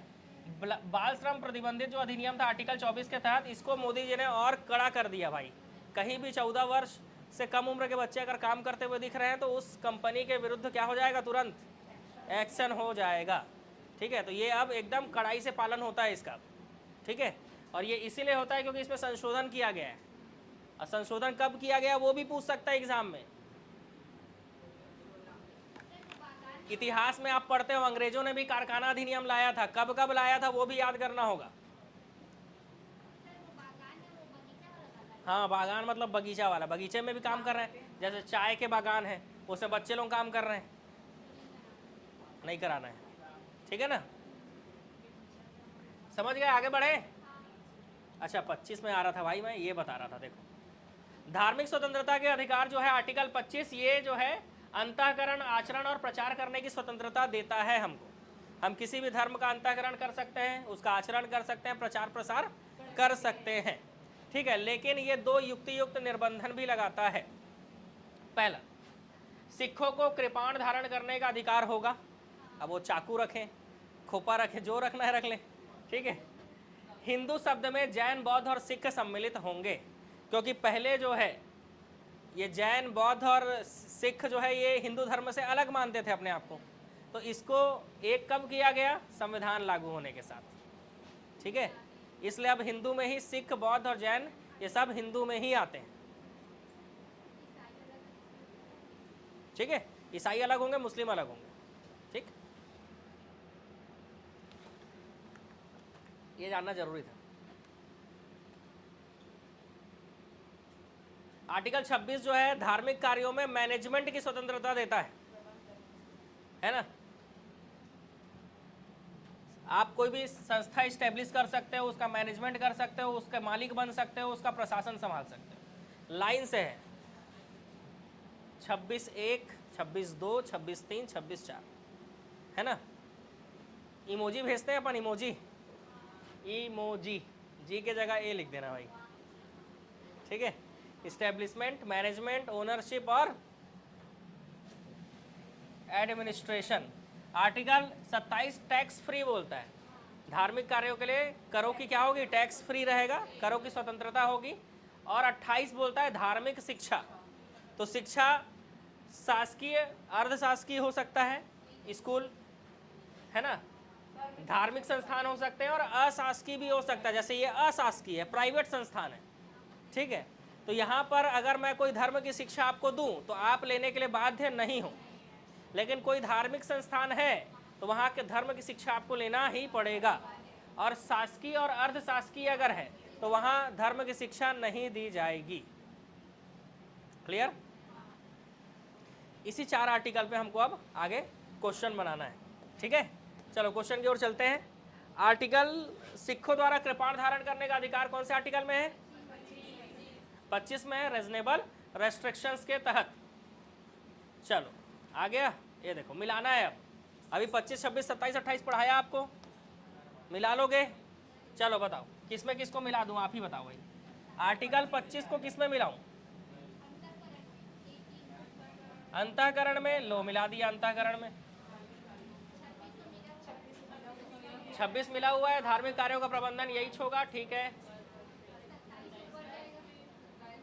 [SPEAKER 1] बाल श्रम प्रतिबंधित जो अधिनियम था आर्टिकल 24 के तहत, इसको मोदी जी ने और कड़ा कर दिया भाई। कहीं भी 14 वर्ष से कम उम्र के बच्चे अगर काम करते हुए दिख रहे हैं तो उस कंपनी के विरुद्ध क्या हो जाएगा, तुरंत एक्शन हो जाएगा, ठीक है। तो ये अब एकदम कड़ाई से पालन होता है इसका, ठीक है। और ये इसीलिए होता है क्योंकि इसमें संशोधन किया गया है, और संशोधन कब किया गया वो भी पूछ सकता है एग्जाम में। इतिहास में आप पढ़ते हो अंग्रेजों ने भी कारखाना अधिनियम लाया था, कब कब लाया था वो भी याद करना होगा। हाँ बागान मतलब बगीचा वाला, बगीचे में भी काम कर रहे हैं, जैसे चाय के बागान है उसमें बच्चे लोग काम कर रहे हैं, नहीं कराना है, ठीक है ना, समझ गए, आगे बढ़े। अच्छा 25 में आ रहा था भाई, मैं ये बता रहा था, देखो धार्मिक स्वतंत्रता के अधिकार जो है आर्टिकल 25, ये जो है अंतःकरण, आचरण और प्रचार करने की स्वतंत्रता देता है हमको। हम किसी भी धर्म का अंतःकरण कर सकते हैं, उसका आचरण कर सकते हैं, प्रचार प्रसार कर सकते हैं, ठीक है। लेकिन ये दो युक्त निर्बंधन भी लगाता है। पहला, सिखों को कृपाण धारण करने का अधिकार होगा। अब वो चाकू रखें, खोपा रखें, जो रखना है रख लें, ठीक है। हिंदू शब्द में जैन, बौद्ध और सिख सम्मिलित होंगे, क्योंकि पहले जो है ये जैन, बौद्ध और सिख जो है ये हिंदू धर्म से अलग मानते थे अपने आप को। तो इसको एक कब किया गया, संविधान लागू होने के साथ, ठीक है। इसलिए अब हिंदू में ही सिख, बौद्ध और जैन ये सब हिंदू में ही आते हैं, ठीक है। ईसाई अलग होंगे, मुस्लिम अलग होंगे, ठीक। ये जानना जरूरी था। आर्टिकल 26 जो है धार्मिक कार्यों में मैनेजमेंट की स्वतंत्रता देता है ना। आप कोई भी संस्था इस्टेब्लिश कर सकते हो, उसका मैनेजमेंट कर सकते हो, उसके मालिक बन सकते हो, उसका प्रशासन संभाल सकते हो। लाइन से है 26(1), 26(2), 26(3), 26(4 है ना। इमोजी भेजते हैं अपन, इमोजी, इमोजी, जी के जगह ए लिख देना भाई, ठीक है। इस्टेब्लिशमेंट, मैनेजमेंट, ओनरशिप और एडमिनिस्ट्रेशन। आर्टिकल 27 टैक्स फ्री बोलता है, धार्मिक कार्यों के लिए करों की क्या होगी, टैक्स फ्री रहेगा, करों की स्वतंत्रता होगी। और 28 बोलता है धार्मिक शिक्षा। तो शिक्षा शासकीय, अर्धशासकीय हो सकता है, स्कूल है ना, धार्मिक संस्थान हो सकते हैं, और अशासकीय भी हो सकता है, जैसे ये अशासकीय है, प्राइवेट संस्थान है, ठीक है। तो यहाँ पर अगर मैं कोई धर्म की शिक्षा आपको दूं तो आप लेने के लिए बाध्य नहीं हो, लेकिन कोई धार्मिक संस्थान है तो वहाँ के धर्म की शिक्षा आपको लेना ही पड़ेगा। और शासकीय और अर्धशासकीय अगर है तो वहाँ धर्म की शिक्षा नहीं दी जाएगी। क्लियर। इसी 4 आर्टिकल पे हमको अब आगे क्वेश्चन बनाना है, ठीक है। चलो क्वेश्चन की ओर चलते हैं। आर्टिकल सिखों द्वारा कृपाण धारण करने का अधिकार कौन से आर्टिकल में है, 25 में है, रीजनेबल रेस्ट्रिक्शंस के तहत। चलो आ गया, ये देखो मिलाना है। अब अभी 25, 26, 27, 28 पढ़ाया आपको, मिला लोगे। चलो बताओ किसमें किसको मिला दूं, आप ही बताओ भाई। आर्टिकल 25 को किसमें मिलाऊं, अंतःकरण में, लो मिला दिया अंतःकरण में। 26 मिला हुआ है, धार्मिक कार्यों का प्रबंधन यही होगा, ठीक है।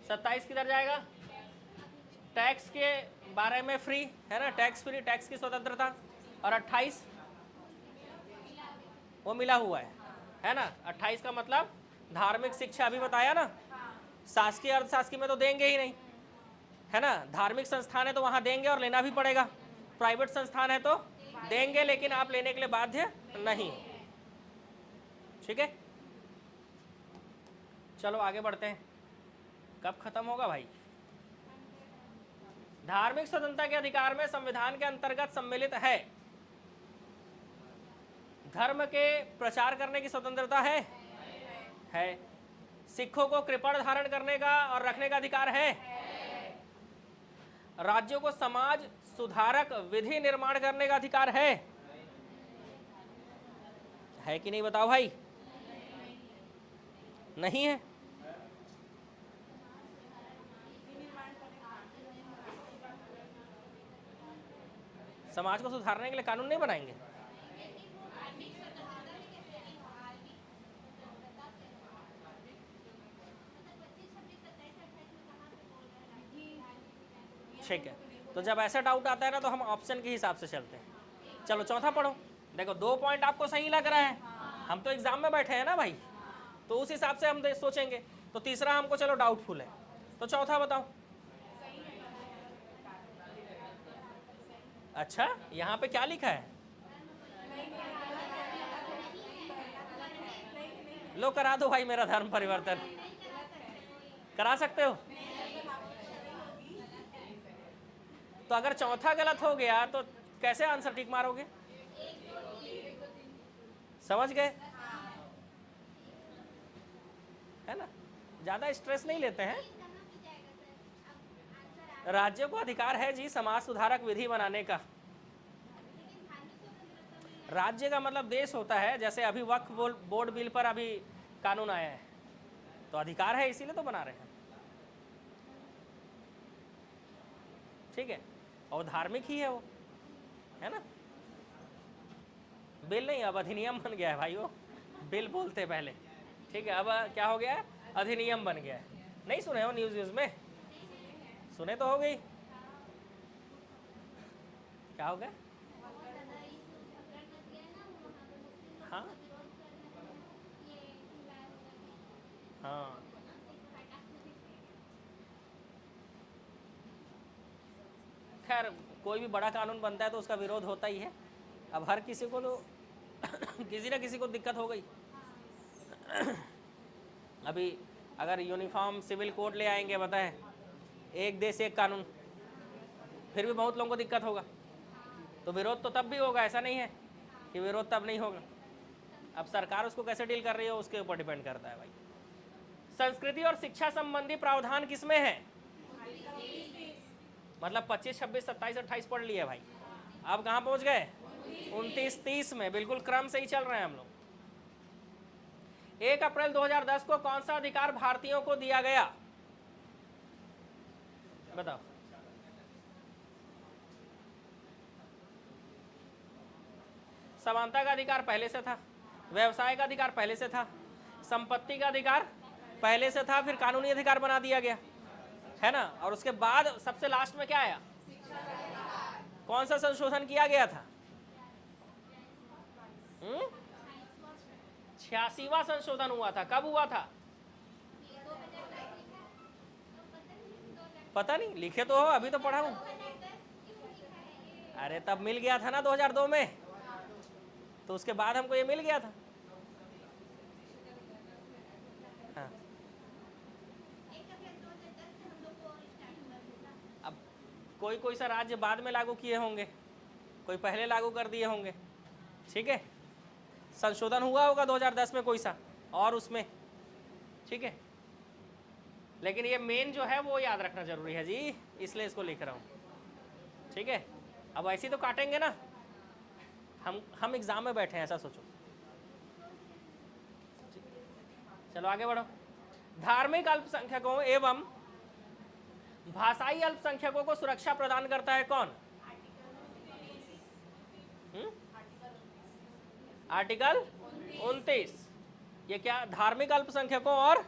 [SPEAKER 1] 27 किधर जाएगा, टैक्स के बारे में फ्री है ना, टैक्स फ्री, टैक्स की स्वतंत्रता। और 28 वो मिला हुआ है ना। 28 का मतलब धार्मिक शिक्षा, अभी बताया ना, शासकीय अर्धशासकीय में तो देंगे ही नहीं, है ना। धार्मिक संस्थान है तो वहां देंगे और लेना भी पड़ेगा, प्राइवेट संस्थान है तो देंगे लेकिन आप लेने के लिए बाध्य नहीं। ठीक है, चलो आगे बढ़ते हैं। कब खत्म होगा भाई? धार्मिक स्वतंत्रता के अधिकार में संविधान के अंतर्गत सम्मिलित है धर्म के प्रचार करने की स्वतंत्रता है। सिखों को कृपाण धारण करने का और रखने का अधिकार है। राज्यों को समाज सुधारक विधि निर्माण करने का अधिकार है कि नहीं बताओ भाई? नहीं है। समाज को सुधारने के लिए कानून नहीं बनाएंगे? ठीक है, तो जब ऐसा डाउट आता है ना तो हम ऑप्शन के हिसाब से चलते हैं। चलो चौथा पढ़ो। देखो 2 पॉइंट आपको सही लग रहा है, हम तो एग्जाम में बैठे हैं ना भाई, तो उस हिसाब से हम सोचेंगे। तो तीसरा हमको चलो डाउटफुल है, तो चौथा बताओ। अच्छा, यहाँ पे क्या लिखा है? लो करा दो भाई मेरा धर्म परिवर्तन, करा सकते हो। तो अगर चौथा गलत हो गया तो कैसे आंसर ठीक मारोगे? समझ गए? है ना, ज्यादा स्ट्रेस नहीं लेते हैं। राज्यों को अधिकार है जी समाज सुधारक विधि बनाने का। राज्य का मतलब देश होता है, जैसे अभी वक्फ बोर्ड बिल पर अभी कानून आया है, तो अधिकार है इसीलिए तो बना रहे हैं। ठीक है, और धार्मिक ही है वो, है ना। बिल नहीं, अब अधिनियम बन गया है भाई, वो बिल बोलते पहले। ठीक है, अब क्या हो गया है? अधिनियम बन गया है। नहीं सुने हो न्यूज़ में? सुने तो हो गई। क्या हो गया? हाँ हाँ, खैर कोई भी बड़ा कानून बनता है तो उसका विरोध होता ही है। अब हर किसी को तो किसी ना किसी को दिक्कत हो गई। अभी अगर यूनिफॉर्म सिविल कोड ले आएंगे, बताएं, एक देश एक कानून, फिर भी बहुत लोगों को दिक्कत होगा। तो विरोध तो तब भी होगा, ऐसा नहीं है कि विरोध तब नहीं होगा। अब सरकार उसको कैसे डील कर रही है उसके ऊपर डिपेंड करता है भाई। संस्कृति और शिक्षा संबंधी प्रावधान किसमें है? मतलब 25, 26, 27, 28 पढ़ लिए भाई, अब कहाँ पहुँच गए? 29, 30 में। बिल्कुल क्रम से ही चल रहे हैं हम लोग। 1 अप्रैल 2010 को कौन सा अधिकार भारतीयों को दिया गया? बताओ। समानता का अधिकार पहले से था, व्यवसाय का अधिकार पहले से था, संपत्ति का अधिकार पहले से था, फिर कानूनी अधिकार बना दिया गया, है ना। और उसके बाद सबसे लास्ट में क्या आया? कौन सा संशोधन किया गया था? 86वां संशोधन हुआ था। कब हुआ था? पता नहीं, लिखे तो हो, अभी तो पढ़ा हूं। अरे तब मिल गया था ना 2002 में, तो उसके बाद हमको ये मिल गया था। हाँ, अब कोई सा राज्य बाद में लागू किए होंगे, कोई पहले लागू कर दिए होंगे। ठीक है, संशोधन हुआ होगा 2010 में कोई सा और उसमें। ठीक है, लेकिन ये मेन जो है वो याद रखना जरूरी है जी, इसलिए इसको लिख रहा हूँ। ठीक है, अब ऐसे तो काटेंगे ना, हम एग्जाम में बैठे हैं, ऐसा सोचो। चलो आगे बढ़ो। धार्मिक अल्पसंख्यकों एवं भाषाई अल्पसंख्यकों को सुरक्षा प्रदान करता है कौन? आर्टिकल 29। ये क्या? धार्मिक अल्पसंख्यकों और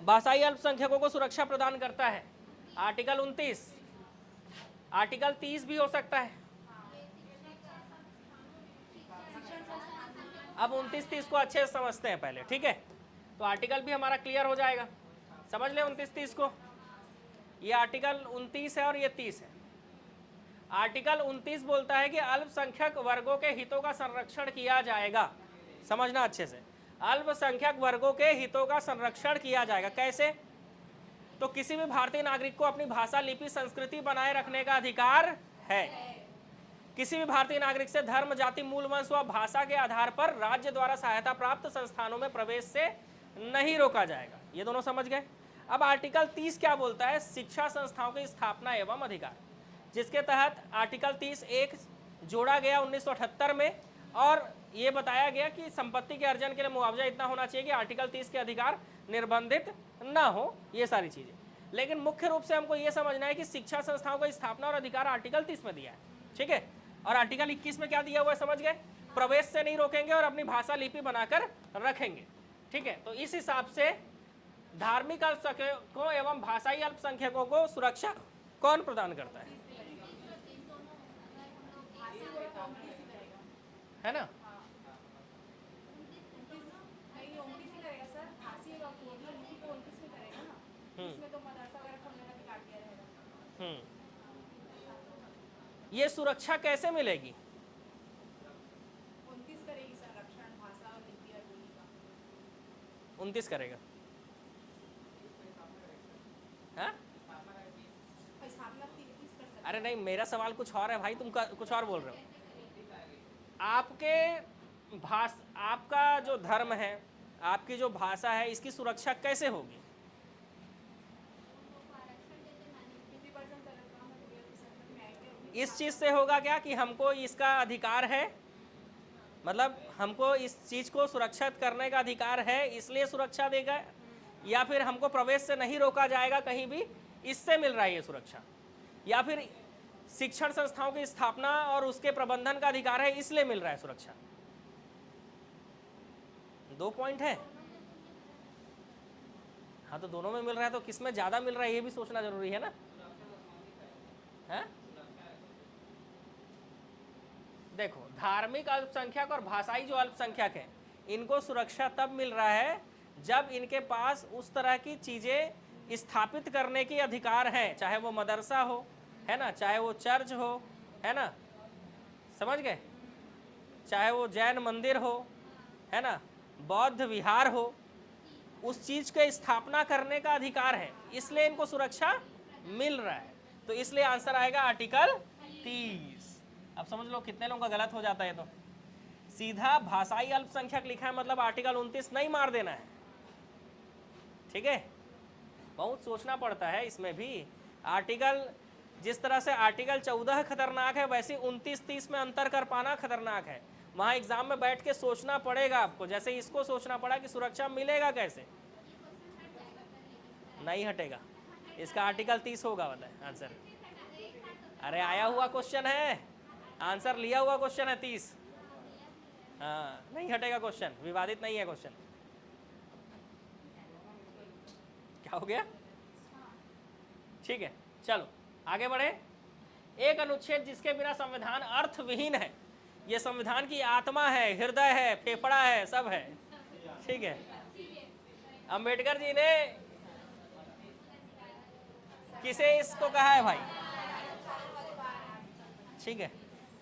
[SPEAKER 1] भाषाई अल्पसंख्यकों को सुरक्षा प्रदान करता है। आर्टिकल 29। आर्टिकल 30 भी हो सकता है। अब 29, 30 को अच्छे से समझते हैं पहले। ठीक है, तो आर्टिकल भी हमारा क्लियर हो जाएगा। समझ ले 29-30 को। ये आर्टिकल 29 है और ये 30 है। आर्टिकल 29 बोलता है कि अल्पसंख्यक वर्गों के हितों का संरक्षण किया जाएगा। समझना अच्छे से, अल्पसंख्यक वर्गों के हितों का संरक्षण किया जाएगा। कैसे? तो किसी भी भारतीय नागरिक को अपनी भाषा, लिपि, संस्कृति बनाए रखने का अधिकार है। किसी भी भारतीय नागरिक से धर्म, जाति, मूल वंश व भाषा के आधार पर राज्य द्वारा सहायता प्राप्त संस्थानों में प्रवेश से नहीं रोका जाएगा। ये दोनों समझ गए। अब आर्टिकल 30 क्या बोलता है? शिक्षा संस्थाओं की स्थापना एवं अधिकार, जिसके तहत आर्टिकल 30(1) जोड़ा गया 1978 में, और ये बताया गया कि संपत्ति के अर्जन के लिए मुआवजा इतना होना चाहिए कि आर्टिकल 30 के अधिकार निर्बंधित ना हो, ये सारी चीजें। लेकिन मुख्य रूप से हमको ये समझना है कि शिक्षा संस्थाओं का स्थापना और अधिकार आर्टिकल 30 में दिया है, ठीक है। और आर्टिकल 21 में क्या दिया हुआ है समझ गए? प्रवेश से नहीं रोकेंगे और अपनी भाषा, लिपि बनाकर रखेंगे, ठीक है। तो इस हिसाब से धार्मिक अल्पसंख्यकों एवं भाषाई अल्पसंख्यकों को सुरक्षा कौन प्रदान करता है ना? ये सुरक्षा कैसे मिलेगी?
[SPEAKER 2] 29 करेगी संरक्षण भाषा और लिपि और बोली का।
[SPEAKER 1] 29 करेगा। हाँ?
[SPEAKER 2] स्थापना 30 कर सकते।
[SPEAKER 1] अरे नहीं, मेरा सवाल कुछ और है भाई, तुम कुछ और बोल रहे हो। आपका जो धर्म है, आपकी जो भाषा है, इसकी सुरक्षा कैसे होगी? इस चीज से होगा क्या कि हमको इसका अधिकार है, मतलब हमको इस चीज को सुरक्षित करने का अधिकार है इसलिए सुरक्षा देगा, या फिर हमको प्रवेश से नहीं रोका जाएगा कहीं भी, इससे मिल रहा है ये सुरक्षा, या फिर शिक्षण संस्थाओं की स्थापना और उसके प्रबंधन का अधिकार है इसलिए मिल रहा है सुरक्षा? 2 पॉइंट है। हाँ, तो दोनों में मिल रहा है तो किसमें ज्यादा मिल रहा है ये भी सोचना जरूरी है ना, है? देखो, धार्मिक अल्पसंख्यक और भाषाई जो अल्पसंख्यक हैं, इनको सुरक्षा तब मिल रहा है जब इनके पास उस तरह की चीजें स्थापित करने की अधिकार है, चाहे वो मदरसा हो, है ना, चाहे वो चर्च हो, है ना, समझ गए, चाहे वो जैन मंदिर हो, है ना, बौद्ध विहार हो, उस चीज के स्थापना करने का अधिकार है, इसलिए इनको सुरक्षा मिल रहा है। तो इसलिए आंसर आएगा आर्टिकल 30। अब समझ लो कितने लोगों का गलत हो जाता है। तो सीधा भाषाई अल्पसंख्यक लिखा है मतलब आर्टिकल 29 नहीं मार देना है, ठीक है। बहुत सोचना पड़ता है इसमें भी। आर्टिकल, जिस तरह से आर्टिकल 14 खतरनाक है, वैसे 29-30 में अंतर कर पाना खतरनाक है। वहां एग्जाम में बैठ के सोचना पड़ेगा आपको, जैसे इसको सोचना पड़ा कि सुरक्षा मिलेगा कैसे। नहीं हटेगा, इसका आर्टिकल 30 होगा, बताए आंसर। अरे आया हुआ क्वेश्चन है, आंसर लिया हुआ क्वेश्चन है 30। हाँ, नहीं हटेगा क्वेश्चन, विवादित नहीं है क्वेश्चन। क्या हो गया? ठीक है, चलो आगे बढ़े। एक अनुच्छेद जिसके बिना संविधान अर्थविहीन है। ये संविधान की आत्मा है, हृदय है, फेफड़ा है, सब है, ठीक है। अंबेडकर जी ने किसे इसको कहा है भाई? ठीक है,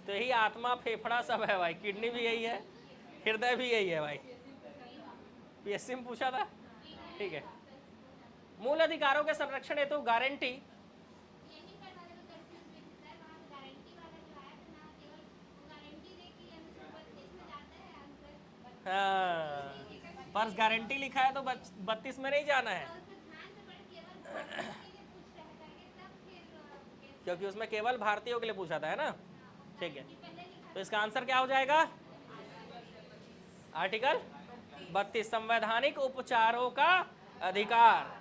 [SPEAKER 1] तो यही आत्मा, फेफड़ा सब है भाई, किडनी भी यही है, हृदय भी यही है भाई। पीएससी में पूछा था, ठीक है। मूल अधिकारों के संरक्षण हेतु गारंटी, हाँ, पर गारंटी लिखा है तो 32 में नहीं जाना है, क्योंकि उसमें केवल भारतीयों के लिए पूछा था, है ना, ठीक है। तो इसका आंसर क्या हो जाएगा? आर्टिकल 32, संवैधानिक उपचारों का अधिकार,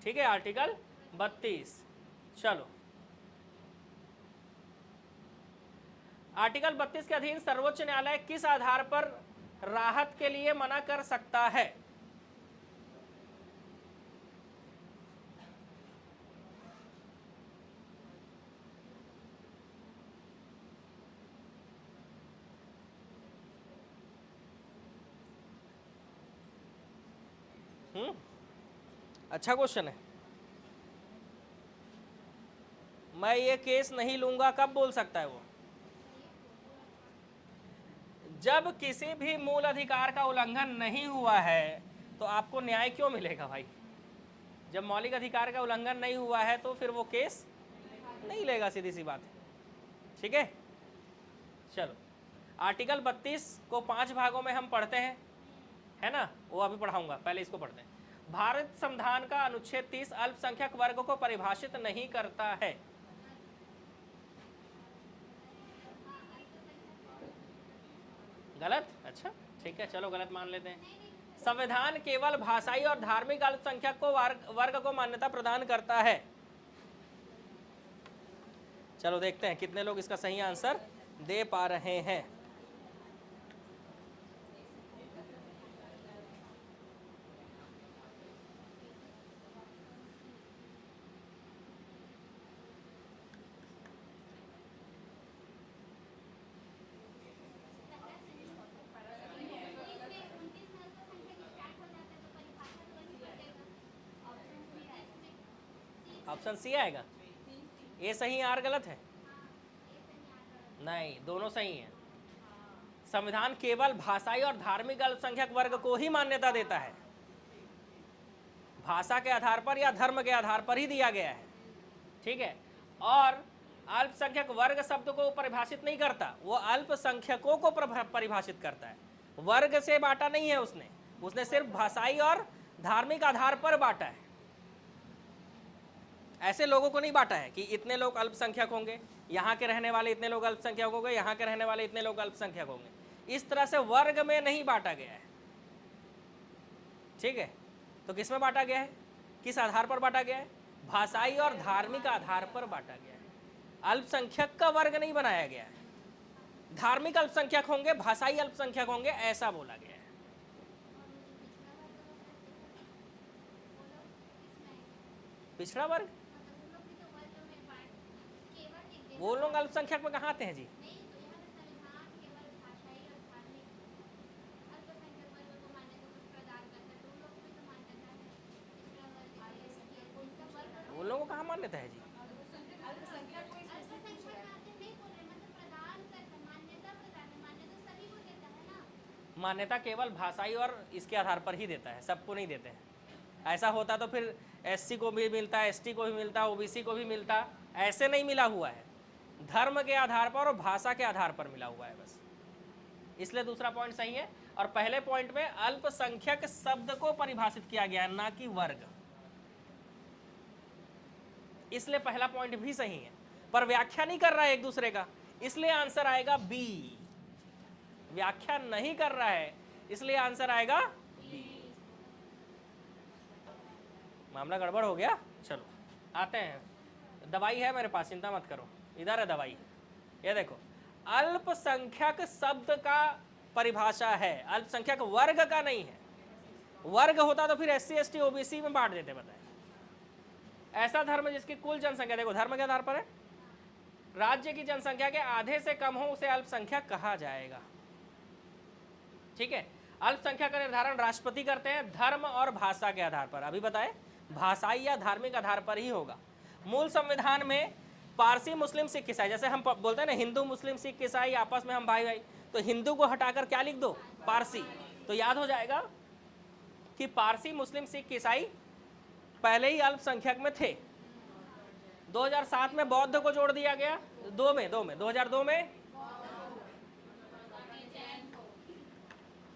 [SPEAKER 1] ठीक है, आर्टिकल 32। चलो, आर्टिकल 32 के अधीन सर्वोच्च न्यायालय किस आधार पर राहत के लिए मना कर सकता है? अच्छा क्वेश्चन है। मैं ये केस नहीं लूंगा कब बोल सकता है वो? जब किसी भी मूल अधिकार का उल्लंघन नहीं हुआ है तो आपको न्याय क्यों मिलेगा भाई? जब मौलिक अधिकार का उल्लंघन नहीं हुआ है तो फिर वो केस नहीं लेगा, सीधी सी बात है। ठीक है, चलो आर्टिकल 32 को 5 भागों में हम पढ़ते हैं, है ना, वो अभी पढ़ाऊंगा, पहले इसको पढ़ते हैं। भारत संविधान का अनुच्छेद 30 अल्पसंख्यक वर्ग को परिभाषित नहीं करता है। गलत? अच्छा ठीक है, चलो गलत मान लेते हैं। संविधान केवल भाषाई और धार्मिक अल्पसंख्यक को वर्ग को मान्यता प्रदान करता है। चलो देखते हैं कितने लोग इसका सही आंसर दे पा रहे हैं। ऑप्शन सी आएगा। ए सही है, आर गलत है? नहीं, दोनों सही हैं। संविधान केवल भाषाई और धार्मिक अल्पसंख्यक वर्ग को ही मान्यता देता है। भाषा के आधार पर या धर्म के आधार पर ही दिया गया है। ठीक है, और अल्पसंख्यक वर्ग शब्द को परिभाषित नहीं करता, वो अल्पसंख्यकों को परिभाषित करता है। वर्ग से बांटा नहीं है उसने सिर्फ भाषाई और धार्मिक आधार पर बांटा है। ऐसे लोगों को नहीं बांटा है कि इतने लोग अल्पसंख्यक होंगे, यहाँ के रहने वाले इतने लोग अल्पसंख्यक होंगे, यहाँ के रहने वाले इतने लोग अल्पसंख्यक होंगे। इस तरह से वर्ग में नहीं बांटा गया है। ठीक है, तो किस में बांटा गया है, किस आधार पर बांटा गया है? भाषाई और धार्मिक आधार पर बांटा गया है। अल्पसंख्यक का वर्ग नहीं बनाया गया है। धार्मिक अल्पसंख्यक होंगे, भाषाई अल्पसंख्यक होंगे, ऐसा बोला गया है। पिछड़ा वर्ग वो लोग अल्पसंख्यक में कहाँ आते हैं जी? वो लोगों को कहाँ मान्यता है जी? मान्यता केवल भाषाई और इसके आधार पर ही देता है, सबको नहीं देते हैं। ऐसा होता तो फिर एससी को भी मिलता, एसटी को भी मिलता, ओबीसी को भी मिलता, ऐसे नहीं मिला हुआ है। धर्म के आधार पर और भाषा के आधार पर मिला हुआ है बस, इसलिए दूसरा पॉइंट सही है। और पहले पॉइंट में अल्पसंख्यक शब्द को परिभाषित किया गया है, ना कि वर्ग, इसलिए पहला पॉइंट भी सही है। पर व्याख्या नहीं कर रहा है एक दूसरे का, इसलिए आंसर आएगा बी। व्याख्या नहीं कर रहा है इसलिए आंसर आएगा बी। मामला गड़बड़ हो गया। चलो आते हैं, दवाई है मेरे पास, चिंता मत करो, इधर है दवाई। ये देखो, अल्पसंख्यक शब्द का परिभाषा है, अल्पसंख्यक वर्ग का नहीं है। वर्ग होता तो फिर एससी एसटी ओबीसी में बांट देते, बताए। ऐसा धर्म जिसकी कुल जनसंख्या, देखो धर्म के आधार पर है, राज्य की जनसंख्या के आधे से कम हो उसे अल्पसंख्यक कहा जाएगा। ठीक है, अल्पसंख्यक का निर्धारण राष्ट्रपति करते हैं धर्म और भाषा के आधार पर। अभी बताए भाषाई या धार्मिक आधार पर ही होगा। मूल संविधान में पारसी मुस्लिम सिख ईसाई, जैसे हम बोलते हैं ना हिंदू मुस्लिम सिख ईसाई आपस में हम भाई भाई, तो हिंदू को हटाकर क्या लिख दो, पारसी, तो याद हो जाएगा कि पारसी मुस्लिम सिख ईसाई पहले ही अल्पसंख्यक में थे। 2007 में बौद्ध को जोड़ दिया गया, 2002 में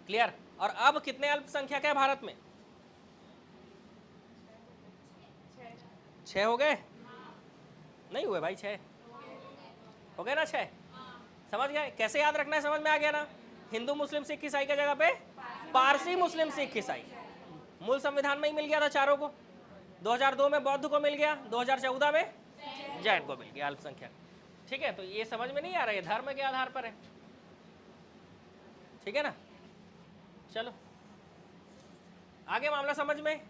[SPEAKER 1] क्लियर। और अब कितने अल्पसंख्यक है भारत में? 6 हो गए? नहीं हुए भाई, 6 हो गए ना, 6 समझ गए? कैसे याद रखना है, समझ में आ गया ना? हिंदू मुस्लिम सिख ईसाई की जगह पे पारसी मुस्लिम सिख ईसाई। मूल संविधान में ही मिल गया था चारों को। 2002 में बौद्ध को मिल गया, 2014 में जैन को मिल गया अल्पसंख्यक। ठीक है, तो ये समझ में नहीं आ रहा है, धर्म के आधार पर है। ठीक है ना, चलो आगे मामला समझ में।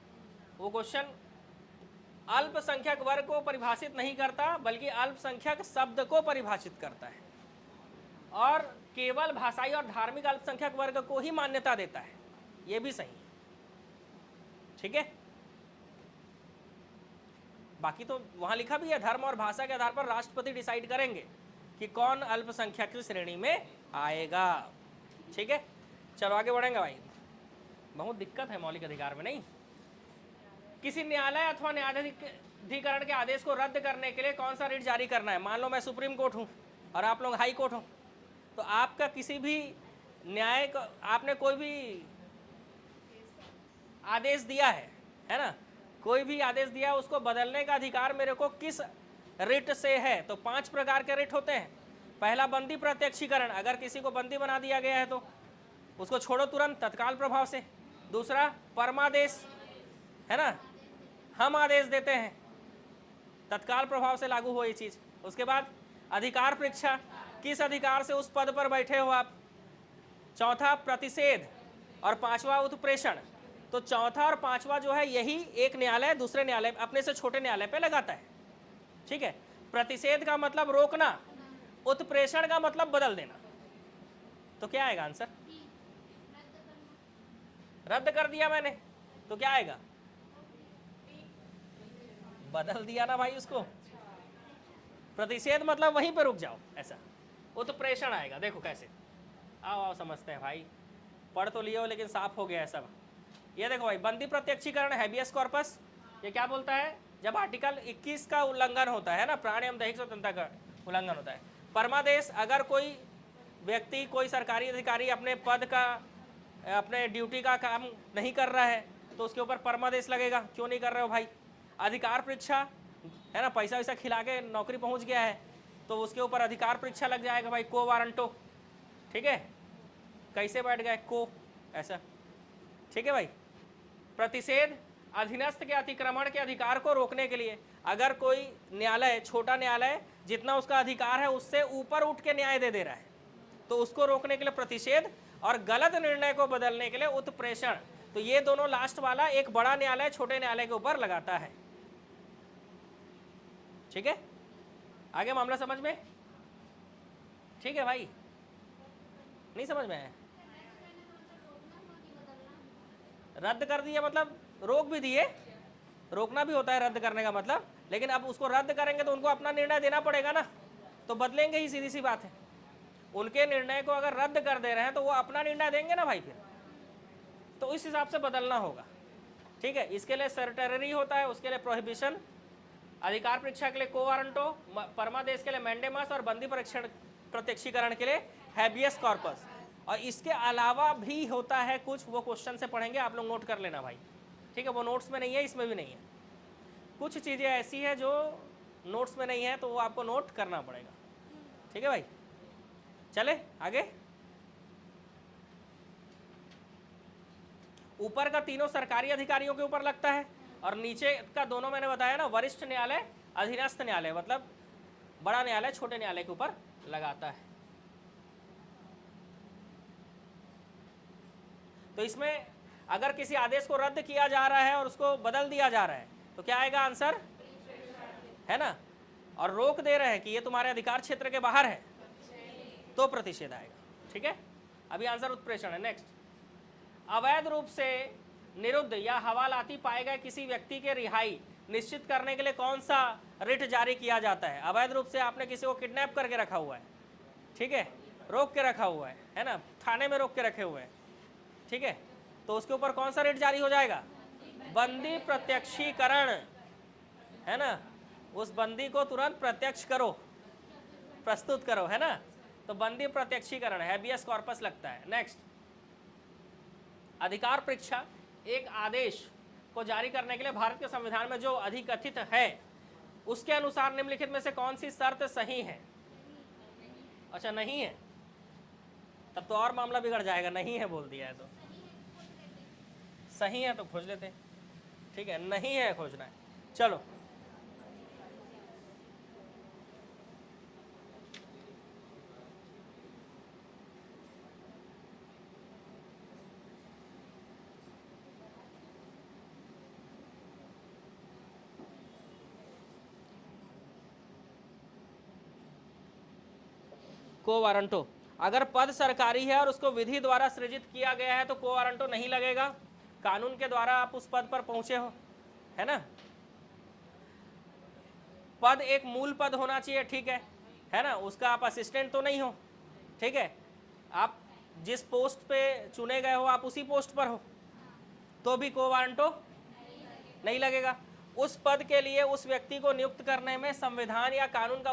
[SPEAKER 1] वो क्वेश्चन अल्पसंख्यक वर्ग को परिभाषित नहीं करता बल्कि अल्पसंख्यक शब्द को परिभाषित करता है, और केवल भाषाई और धार्मिक अल्पसंख्यक वर्ग को ही मान्यता देता है। ये भी सही है। ठीक है, बाकी तो वहाँ लिखा भी है धर्म और भाषा के आधार पर राष्ट्रपति डिसाइड करेंगे कि कौन अल्पसंख्यक की श्रेणी में आएगा। ठीक है, चलो आगे बढ़ेंगे भाई। बहुत दिक्कत है मौलिक अधिकार में, नहीं? किसी न्यायालय अथवा न्यायाधिकरण के आदेश को रद्द करने के लिए कौन सा रिट जारी करना है? मान लो मैं सुप्रीम कोर्ट हूँ और आप लोग हाई कोर्ट हो, तो आपका किसी भी न्याय को आपने कोई भी आदेश दिया है ना, कोई भी आदेश दिया है, उसको बदलने का अधिकार मेरे को किस रिट से है? तो 5 प्रकार के रिट होते हैं। पहला बंदी प्रत्यक्षीकरण, अगर किसी को बंदी बना दिया गया है तो उसको छोड़ो तुरंत तत्काल प्रभाव से। दूसरा परमादेश, है ना, हम आदेश देते हैं, तत्काल प्रभाव से लागू हो ये चीज। उसके बाद अधिकार परीक्षा, किस अधिकार से उस पद पर बैठे हो आप। चौथा प्रतिषेध और 5वां उत्प्रेषण। तो चौथा और 5वां जो है यही एक न्यायालय दूसरे न्यायालय अपने से छोटे न्यायालय पे लगाता है। ठीक है, प्रतिषेध का मतलब रोकना, उत्प्रेषण का मतलब बदल देना। तो क्या आएगा आंसर? रद्द कर दिया मैंने तो क्या आएगा? बदल दिया ना भाई उसको। प्रतिषेध मतलब वहीं पे रुक जाओ, ऐसा। उत्प्रेषण आएगा, देखो कैसे। आओ आओ समझते हैं भाई, पढ़ तो लिए हो लेकिन साफ हो गया है सब। ये देखो भाई, बंदी प्रत्यक्षीकरण हैबियस कॉर्पस, ये क्या बोलता है? जब आर्टिकल 21 का उल्लंघन होता है ना, प्राण एवं दैहिक स्वतंत्रता का उल्लंघन होता है। परमादेश, अगर कोई व्यक्ति कोई सरकारी अधिकारी अपने पद का अपने ड्यूटी का काम नहीं कर रहा है तो उसके ऊपर परमादेश लगेगा। क्यों नहीं कर रहे हो भाई? अधिकार परीक्षा, है ना, पैसा वैसा खिला के नौकरी पहुंच गया है तो उसके ऊपर अधिकार परीक्षा लग जाएगा भाई, को वारंटो। ठीक है, कैसे बैठ गए को, ऐसा। ठीक है भाई। प्रतिषेध, अधीनस्थ के अतिक्रमण के अधिकार को रोकने के लिए, अगर कोई न्यायालय, छोटा न्यायालय जितना उसका अधिकार है उससे ऊपर उठ के न्याय दे रहा है तो उसको रोकने के लिए प्रतिषेध, और गलत निर्णय को बदलने के लिए उत्प्रेषण। तो ये दोनों लास्ट वाला एक बड़ा न्यायालय छोटे न्यायालय के ऊपर लगाता है। ठीक है, आगे मामला समझ में? ठीक है भाई, नहीं समझ में आया? रद्द कर दिया मतलब रोक भी दिए, रोकना भी होता है रद्द करने का मतलब, लेकिन अब उसको रद्द करेंगे तो उनको अपना निर्णय देना पड़ेगा ना, तो बदलेंगे ही, सीधी सी बात है। उनके निर्णय को अगर रद्द कर दे रहे हैं तो वो अपना निर्णय देंगे ना भाई, फिर तो इस हिसाब से बदलना होगा। ठीक है, इसके लिए सर्टेररी होता है, उसके लिए प्रोहिबिशन, अधिकार परीक्षा के लिए को वारंटो, परमादेश के लिए मैंडेमस, और बंदी प्रत्यक्षीकरण के लिए हैबियस कॉर्पस। और इसके अलावा भी होता है कुछ, वो क्वेश्चन से पढ़ेंगे, आप लोग नोट कर लेना भाई। ठीक है, वो नोट्स में नहीं है, इसमें भी नहीं है। कुछ चीज़ें ऐसी है जो नोट्स में नहीं है तो वो आपको नोट करना पड़ेगा। ठीक है भाई, चले आगे। ऊपर का तीनों सरकारी अधिकारियों के ऊपर लगता है और नीचे का दोनों मैंने बताया ना, वरिष्ठ न्यायालय अधीनस्थ न्यायालय, मतलब बड़ा न्यायालय छोटे न्यायालय के ऊपर लगाता है। तो इसमें अगर किसी आदेश को रद्द किया जा रहा है और उसको बदल दिया जा रहा है तो क्या आएगा आंसर? है ना, और रोक दे रहे हैं कि ये तुम्हारे अधिकार क्षेत्र के बाहर है तो प्रतिषेध आएगा। ठीक है, अभी आंसर उत्प्रेषण है। नेक्स्ट, अवैध रूप से निरुद्ध या हवालाती पाए गए किसी व्यक्ति के रिहाई निश्चित करने के लिए कौन सा रिट जारी किया जाता है? अवैध रूप से आपने किसी को किडनैप करके रखा हुआ है, ठीक है, रोक के रखा हुआ है ना, थाने में रोक के रखे हुए हैं, ठीक है, तो उसके ऊपर कौन सा रिट जारी हो जाएगा? बंदी प्रत्यक्षीकरण, है ना, उस बंदी को तुरंत प्रत्यक्ष करो, प्रस्तुत करो, है ना, तो बंदी प्रत्यक्षीकरण हैबियस कॉर्पस लगता है। नेक्स्ट, अधिकार परीक्षा, एक आदेश को जारी करने के लिए भारत के संविधान में जो अधिकथित है उसके अनुसार निम्नलिखित में से कौन सी शर्त सही है? अच्छा नहीं है, तब तो और मामला बिगड़ जाएगा। नहीं है बोल दिया है तो सही है तो खोज लेते हैं। ठीक है, नहीं है खोजना है। चलो को वारंटो, अगर पद सरकारी है और उसको विधि द्वारा सृजित किया गया है तो को वारंटो नहीं लगेगा, कानून के द्वारा आप उस पद पर पहुंचे हो, है ना। पद एक मूल पद होना चाहिए, ठीक है ना, उसका आप असिस्टेंट तो नहीं हो, ठीक है, आप जिस पोस्ट पे चुने गए हो आप उसी पोस्ट पर हो, तो भी को वारंटो नहीं लगेगा। उस पद के लिए उस व्यक्ति को नियुक्त करने में संविधान या कानून का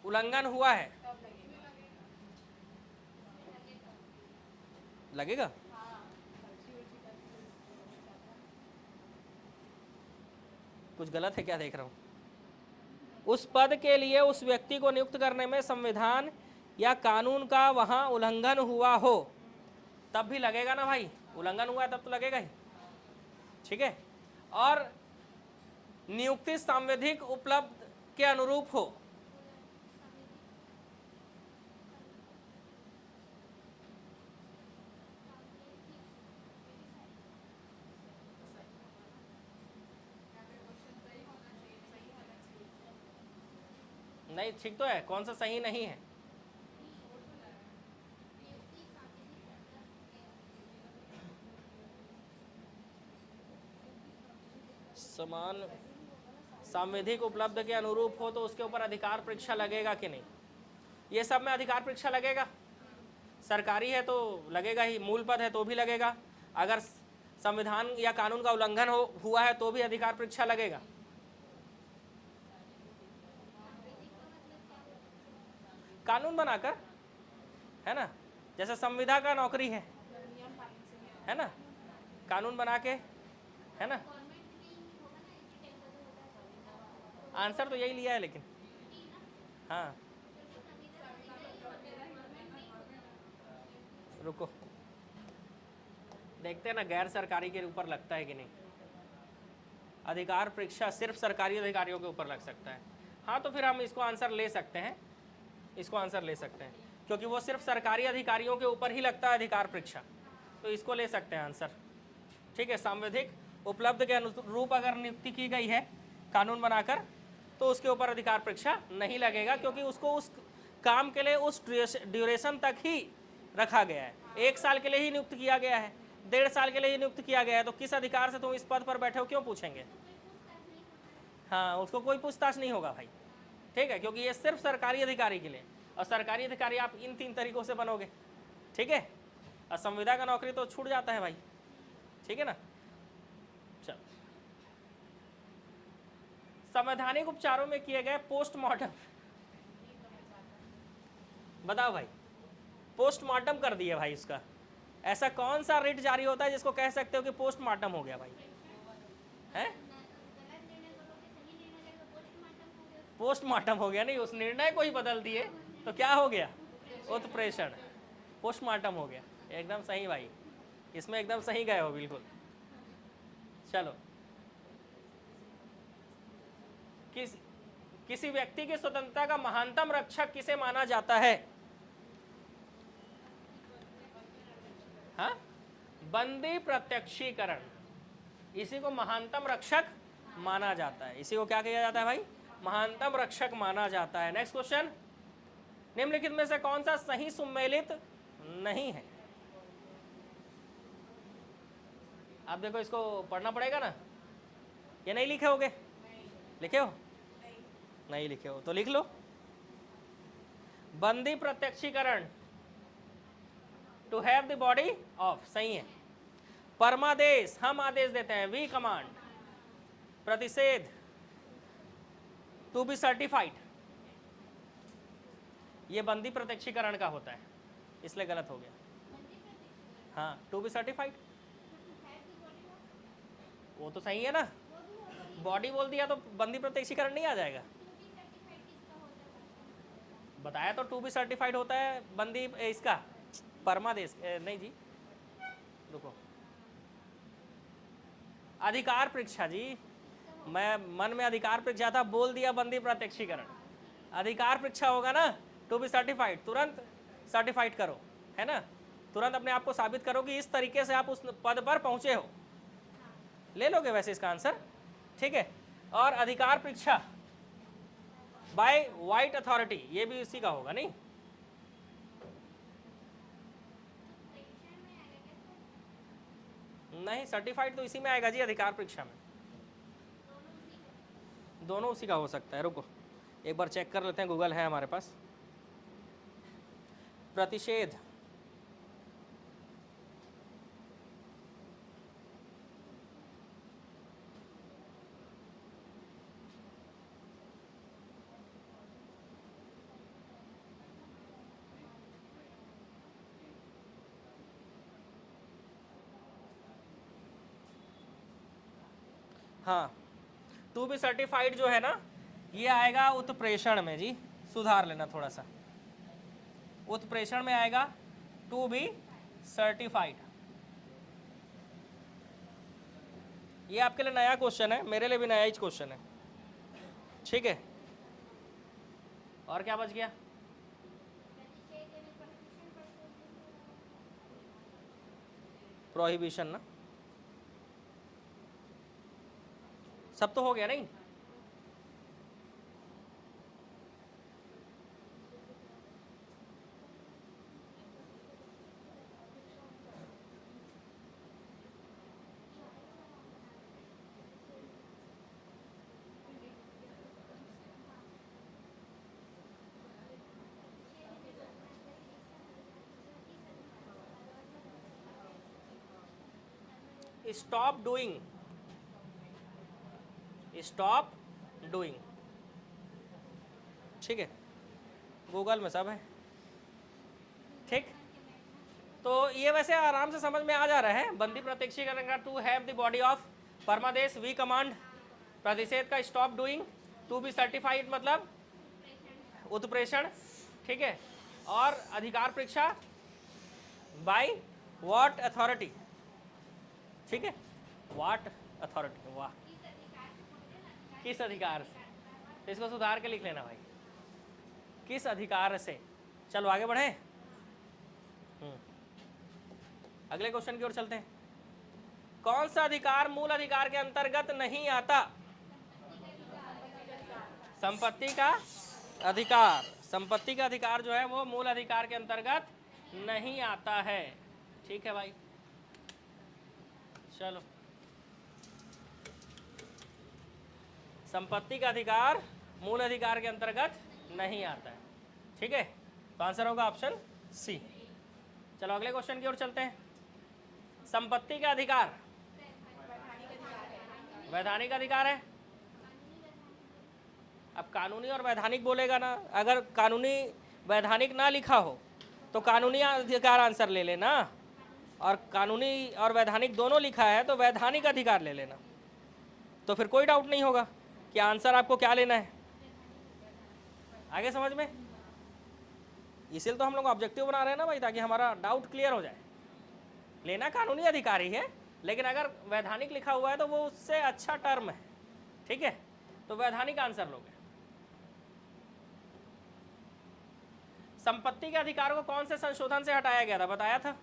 [SPEAKER 1] उल्लंघन हुआ है, लगेगा। कुछ गलत है क्या देख रहा हूं? उस पद के लिए उस व्यक्ति को नियुक्त करने में संविधान या कानून का वहां उल्लंघन हुआ हो, तब भी लगेगा ना भाई, उल्लंघन हुआ है तब तो लगेगा ही, ठीक है। और नियुक्ति संवैधानिक उपलब्ध के अनुरूप हो, नहीं ठीक तो है, कौन सा सही नहीं है? समान संवैधानिक उपलब्ध के अनुरूप हो तो उसके ऊपर अधिकार परीक्षा लगेगा कि नहीं? ये सब में अधिकार परीक्षा लगेगा, सरकारी है तो लगेगा ही, मूल पद है तो भी लगेगा, अगर संविधान या कानून का उल्लंघन हुआ है तो भी अधिकार परीक्षा लगेगा। कानून बनाकर, है ना, जैसे संविदा का नौकरी है ना, कानून बना के, है ना। आंसर तो यही लिया है लेकिन, हाँ रुको देखते हैं ना गैर सरकारी के ऊपर लगता है कि नहीं। अधिकार परीक्षा सिर्फ सरकारी अधिकारियों के ऊपर लग सकता है, हाँ तो फिर हम इसको आंसर ले सकते हैं, इसको आंसर ले सकते हैं, क्योंकि वो सिर्फ सरकारी अधिकारियों के ऊपर ही लगता है अधिकार परीक्षा, तो इसको ले सकते हैं आंसर, ठीक है। संवैधानिक उपलब्ध के अनुरूप अगर नियुक्ति की गई है कानून बनाकर तो उसके ऊपर अधिकार परीक्षा नहीं लगेगा, क्योंकि उसको उस काम के लिए उस ड्यूरेशन तक ही रखा गया है, 1 साल के लिए ही नियुक्त किया गया है, 1.5 साल के लिए ही नियुक्त किया गया है, तो किस अधिकार से तुम इस पद पर बैठे हो क्यों पूछेंगे? हाँ उसको कोई पूछताछ नहीं होगा भाई, ठीक है, क्योंकि ये सिर्फ सरकारी अधिकारी के लिए, और सरकारी अधिकारी आप इन 3 तरीकों से बनोगे, ठीक है। और संविदा का नौकरी तो छूट जाता है भाई, ठीक है ना। चल, संवैधानिक उपचारों में किए गए पोस्टमार्टम, बताओ भाई, पोस्टमार्टम कर दिए भाई उसका, ऐसा कौन सा रिट जारी होता है जिसको कह सकते हो कि पोस्टमार्टम हो गया भाई? है पोस्टमार्टम हो गया, नहीं उस निर्णय को ही बदल दिए तो क्या हो गया? उत्प्रेषण, पोस्टमार्टम हो गया, एकदम सही भाई, इसमें एकदम सही गए हो बिल्कुल। चलो, किसी व्यक्ति की स्वतंत्रता का महानतम रक्षक किसे माना जाता है? हाँ, बंदी प्रत्यक्षीकरण, इसी को महानतम रक्षक माना जाता है, इसी को क्या किया जाता है भाई? महानतम रक्षक माना जाता है। नेक्स्ट क्वेश्चन, निम्नलिखित में से कौन सा सही सुमेलित नहीं है? आप देखो इसको पढ़ना पड़ेगा ना, ये नहीं लिखे होगे? लिखे हो? नहीं लिखे हो तो लिख लो। बंदी प्रत्यक्षीकरण, to have the body of, सही है। परमादेश, हम आदेश देते हैं, वी कमांड। प्रतिषेध, टू बी सर्टिफाइड, ये बंदी प्रत्यक्षीकरण का होता है, इसलिए गलत हो गया। हाँ, टू बी सर्टिफाइड वो तो सही है ना, बॉडी बोल दिया तो बंदी प्रत्यक्षीकरण नहीं आ जाएगा? बताया तो टू बी सर्टिफाइड होता है बंदी इसका परमादेश, नहीं जी रुको, अधिकार परीक्षा जी, मैं मन में अधिकार परीक्षा था, बोल दिया बंदी प्रत्यक्षीकरण, अधिकार परीक्षा होगा ना, टू बी सर्टिफाइड, तुरंत सर्टिफाइड करो, है ना, तुरंत अपने आप को साबित करो कि इस तरीके से आप उस पद पर पहुंचे हो, ले लोगे वैसे इसका आंसर, ठीक है। और अधिकार परीक्षा बाय वाइट अथॉरिटी, ये भी इसी का होगा नहीं? नहीं, सर्टिफाइड तो इसी में आएगा जी, अधिकार परीक्षा में। दोनों उसी का हो सकता है। रुको एक बार चेक कर लेते हैं, गूगल है हमारे पास। प्रतिषेध, हाँ टू बी सर्टिफाइड जो है ना, ये आएगा उत्प्रेषण में जी, सुधार लेना थोड़ा सा, उत्प्रेषण में आएगा टू बी सर्टिफाइड। ये आपके लिए नया क्वेश्चन है, मेरे लिए भी नया ही क्वेश्चन है, ठीक है। और क्या बच गया? प्रोहिबिशन ना, सब तो हो गया नहीं? स्टॉप डूइंग, स्टॉप डूइंग, ठीक है, गूगल में सब है, ठीक। तो ये वैसे आराम से समझ में आ जा रहा है। बंदी प्रत्यक्षीकरण का to have the body of, परमादेश वी कमांड, प्रतिषेध का stop doing, to be certified मतलब उत्प्रेषण, ठीक है, और अधिकार परीक्षा बाय व्हाट अथॉरिटी, ठीक है, व्हाट अथॉरिटी, वाह, किस अधिकार से, तो इसको सुधार के लिख लेना भाई, किस अधिकार से। चलो आगे बढ़े, अगले क्वेश्चन की ओर चलते हैं। कौन सा अधिकार मूल अधिकार के अंतर्गत नहीं आता? संपत्ति का अधिकार, संपत्ति का अधिकार जो है वो मूल अधिकार के अंतर्गत नहीं आता है, ठीक है भाई। चलो, संपत्ति का अधिकार मूल अधिकार के अंतर्गत नहीं आता है, ठीक है, तो आंसर होगा ऑप्शन सी। चलो अगले क्वेश्चन की ओर चलते हैं। संपत्ति का अधिकार वैधानिक अधिकार है। अब कानूनी और वैधानिक बोलेगा ना, अगर कानूनी वैधानिक ना लिखा हो तो कानूनी अधिकार आंसर ले लेना, और कानूनी और वैधानिक दोनों लिखा है तो वैधानिक अधिकार ले लेना, तो फिर कोई डाउट नहीं होगा कि आंसर आपको क्या लेना है। आगे समझ में? इसीलिए तो हम लोग ऑब्जेक्टिव बना रहे हैं ना भाई, ताकि हमारा डाउट क्लियर हो जाए। लेना कानूनी अधिकार ही है, लेकिन अगर वैधानिक लिखा हुआ है तो वो उससे अच्छा टर्म है, ठीक है, तो वैधानिक आंसर लोगे। संपत्ति के अधिकार को कौन से संशोधन से हटाया गया था? बताया था,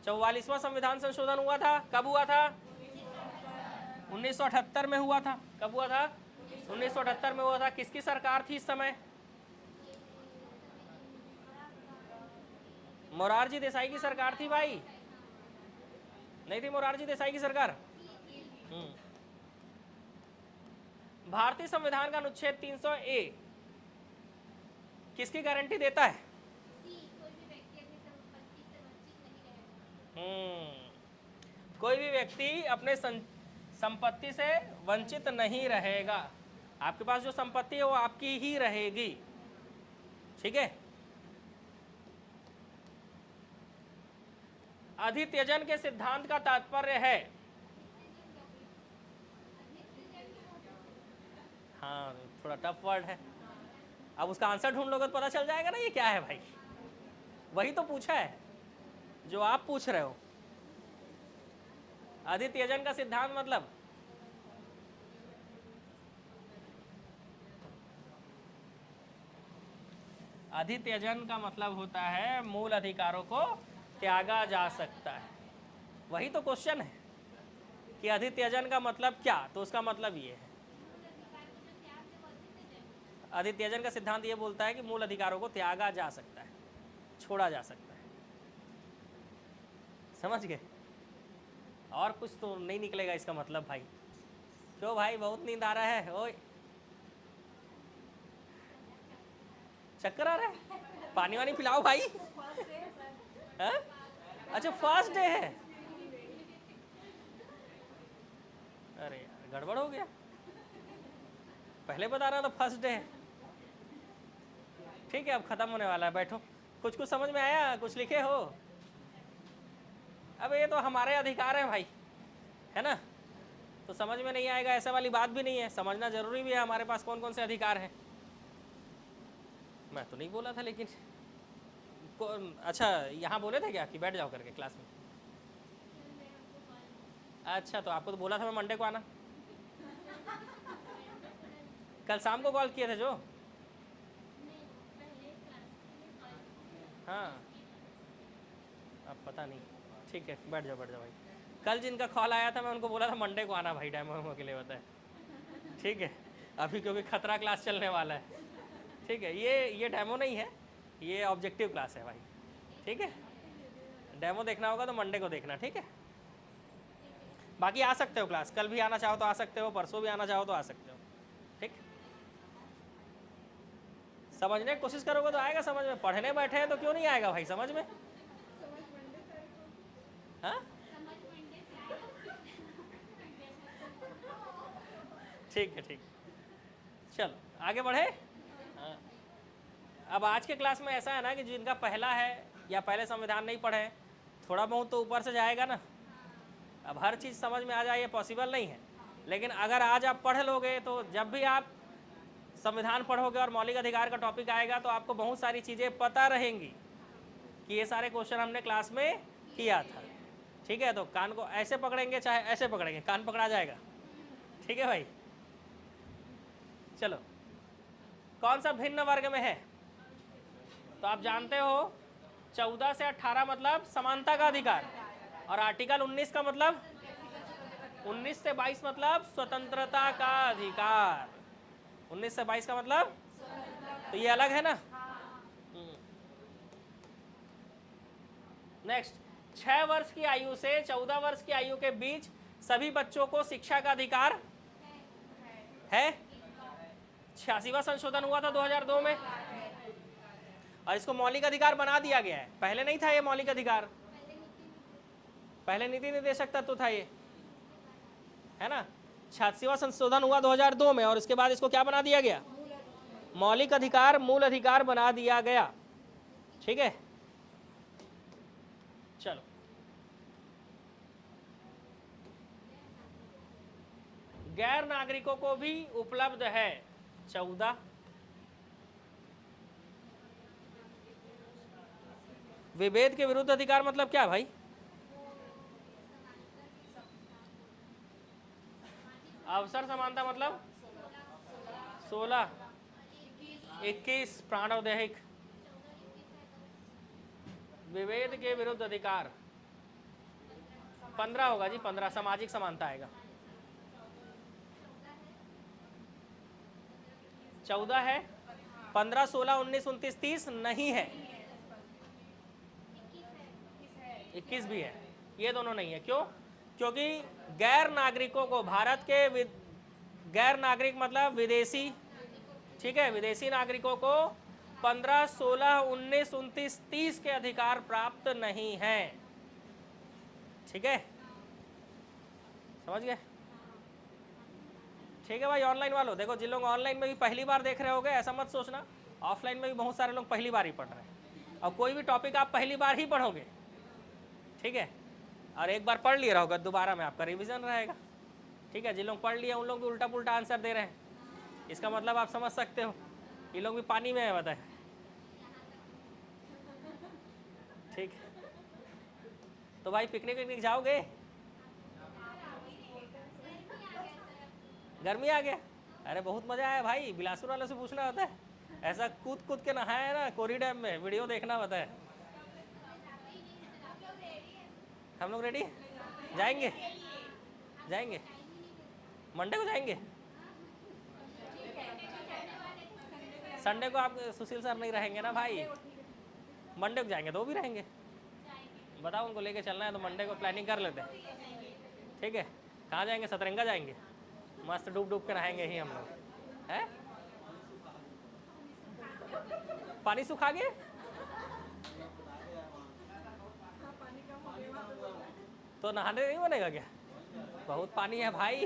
[SPEAKER 1] 44वां संविधान संशोधन हुआ था। कब हुआ था? 1978 में हुआ था। कब हुआ था? 1978 में हुआ था। किसकी सरकार थी इस समय? मोरारजी देसाई की सरकार थी भाई, नहीं थी मोरारजी देसाई की सरकार? भारतीय संविधान का अनुच्छेद 300A किसकी गारंटी देता है? कोई भी व्यक्ति अपने संपत्ति से वंचित नहीं रहेगा। आपके पास जो संपत्ति है वो आपकी ही रहेगी, ठीक है। अधित्यजन के सिद्धांत का तात्पर्य है, हाँ थोड़ा टफ वर्ड है, अब उसका आंसर ढूंढ लोगे तो पता चल जाएगा ना ये क्या है भाई। वही तो पूछा है जो आप पूछ रहे हो। अधित्यजन का सिद्धांत मतलब अधित्यजन का मतलब होता है मूल अधिकारों को त्यागा जा सकता है। वही तो क्वेश्चन है कि अधित्यजन का मतलब क्या, तो उसका मतलब ये है, अधित्यजन का सिद्धांत ये बोलता है कि मूल अधिकारों को त्यागा जा सकता है, छोड़ा जा सकता है। समझ गए? और कुछ तो नहीं निकलेगा इसका मतलब भाई। क्यों भाई, बहुत नींद आ रहा है? ओए, चक्कर आ रहा है? पानी वानी पिलाओ भाई। हाँ? अच्छा, फर्स्ट डे है। अरे यार, गड़बड़ हो गया। पहले बता रहा था फर्स्ट डे है। ठीक है, अब खत्म होने वाला है, बैठो। कुछ कुछ समझ में आया? कुछ लिखे हो? अब ये तो हमारे अधिकार है भाई, है ना? तो समझ में नहीं आएगा ऐसा वाली बात भी नहीं है, समझना जरूरी भी है हमारे पास कौन कौन से अधिकार हैं। मैं तो नहीं बोला था, लेकिन अच्छा, यहाँ बोले थे क्या कि बैठ जाओ करके क्लास में? अच्छा, तो आपको तो बोला था मैं मंडे को आना। कल शाम को कॉल किए थे जो। हाँ, अब पता नहीं। ठीक है, बैठ जाओ भाई। कल जिनका कॉल आया था मैं उनको बोला था मंडे को आना भाई, डेमो के लिए बताए। ठीक है, अभी क्योंकि खतरा क्लास चलने वाला है। ठीक है, ये डेमो नहीं है, ये ऑब्जेक्टिव क्लास है भाई। ठीक है, डेमो देखना होगा तो मंडे को देखना। ठीक है, बाकी आ सकते हो क्लास, कल भी आना चाहो तो आ सकते हो, परसों भी आना चाहो तो आ सकते हो। ठीक, समझने की कोशिश करोगे तो आएगा समझ में। पढ़ने बैठे हैं तो क्यों नहीं आएगा भाई समझ में? हाँ, ठीक है, ठीक, चलो आगे बढ़े। हाँ। अब आज के क्लास में ऐसा है ना कि जिनका पहला है या पहले संविधान नहीं पढ़े, थोड़ा बहुत तो ऊपर से जाएगा ना। अब हर चीज़ समझ में आ जाए ये पॉसिबल नहीं है, लेकिन अगर आज आप पढ़ लोगे तो जब भी आप संविधान पढ़ोगे और मौलिक अधिकार का टॉपिक आएगा तो आपको बहुत सारी चीज़ें पता रहेंगी कि ये सारे क्वेश्चन हमने क्लास में किया था। ठीक है, तो कान को ऐसे पकड़ेंगे चाहे ऐसे पकड़ेंगे, कान पकड़ा जाएगा। ठीक है भाई, चलो, कौन सा भिन्न वर्ग में है? तो आप जानते हो 14 से 18 मतलब समानता का अधिकार, और आर्टिकल 19 का मतलब 19 से 22 मतलब स्वतंत्रता का अधिकार। 19 से 22 का मतलब, तो ये अलग है ना। नेक्स्ट, 6 वर्ष की आयु से 14 वर्ष की आयु के बीच सभी बच्चों को शिक्षा का अधिकार है। 86वां संशोधन हुआ था 2002 में, और इसको मौलिक अधिकार बना दिया गया है। पहले नहीं था ये मौलिक अधिकार, पहले नीति निर्देशक तत्व था ये, है ना। 86वां संशोधन हुआ 2002 में, और इसके बाद इसको क्या बना दिया गया? मौलिक अधिकार, मूल अधिकार बना दिया गया। ठीक है, चलो, गैर नागरिकों को भी उपलब्ध है 14। विभेद के विरुद्ध अधिकार मतलब क्या भाई? अवसर समानता मतलब 16, 21 प्राणौदेहिक। विभेद के विरुद्ध अधिकार 15 होगा जी, 15 सामाजिक समानता आएगा। 14 है, 15, 16, 19, 29, 30 नहीं है, 21 भी है, ये दोनों नहीं है। क्यों? क्योंकि गैर नागरिकों को, भारत के गैर नागरिक मतलब विदेशी, ठीक है, विदेशी नागरिकों को 15, 16, 19, 29, 30 के अधिकार प्राप्त नहीं है। ठीक है, समझ गए? ठीक है भाई, ऑनलाइन वालों देखो, जिन लोग ऑनलाइन में भी पहली बार देख रहे होगे ऐसा मत सोचना, ऑफलाइन में भी बहुत सारे लोग पहली बार ही पढ़ रहे हैं, और कोई भी टॉपिक आप पहली बार ही पढ़ोगे। ठीक है, और एक बार पढ़ लिया होगा, दोबारा में आपका रिवीजन रहेगा। ठीक है, जिन लोग पढ़ लिए उन लोग भी उल्टा पुल्टा आंसर दे रहे हैं, इसका मतलब आप समझ सकते हो ये लोग भी पानी में है, बताए। ठीक, तो भाई पिकनिक विकनिक जाओगे? गर्मी आ गया? अरे बहुत मजा आया भाई, बिलासपुर वालों से पूछना होता है, ऐसा कूद कूद के नहाया है ना कोरी डैम में, वीडियो देखना होता है। हम लोग रेडी जाएंगे? जाएंगे मंडे को जाएंगे। संडे को आप सुशील सर नहीं रहेंगे ना भाई, मंडे को जाएंगे तो वो भी रहेंगे। बताओ उनको लेके चलना है तो मंडे को प्लानिंग कर लेते हैं। ठीक है, कहाँ जाएंगे? सतरंगा जाएंगे। मस्त डूब डूब के नहाएंगे ही हम लोग हैं। पानी सुखा गया, तो नहाने नहीं बनेगा क्या? बहुत पानी है भाई।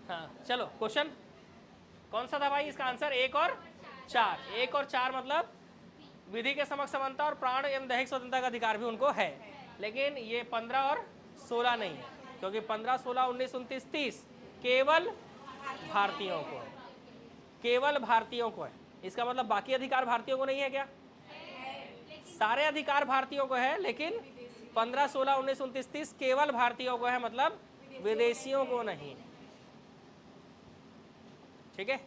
[SPEAKER 1] हाँ चलो, क्वेश्चन कौन सा था भाई? इसका आंसर 1 और 4। 1 और 4 मतलब विधि के समक्ष समानता और प्राण एवं दैहिक स्वतंत्रता का अधिकार भी उनको है, लेकिन ये 15 और 16 नहीं है, क्योंकि 15, 16, 19, 29, 30 केवल भारतीयों को है, केवल भारतीयों को है। इसका मतलब बाकी अधिकार भारतीयों को नहीं है क्या? सारे अधिकार भारतीयों को है, लेकिन 15, 16, 19, 29, 30 केवल भारतीयों को है, मतलब विदेशियों को नहीं। ठीक है,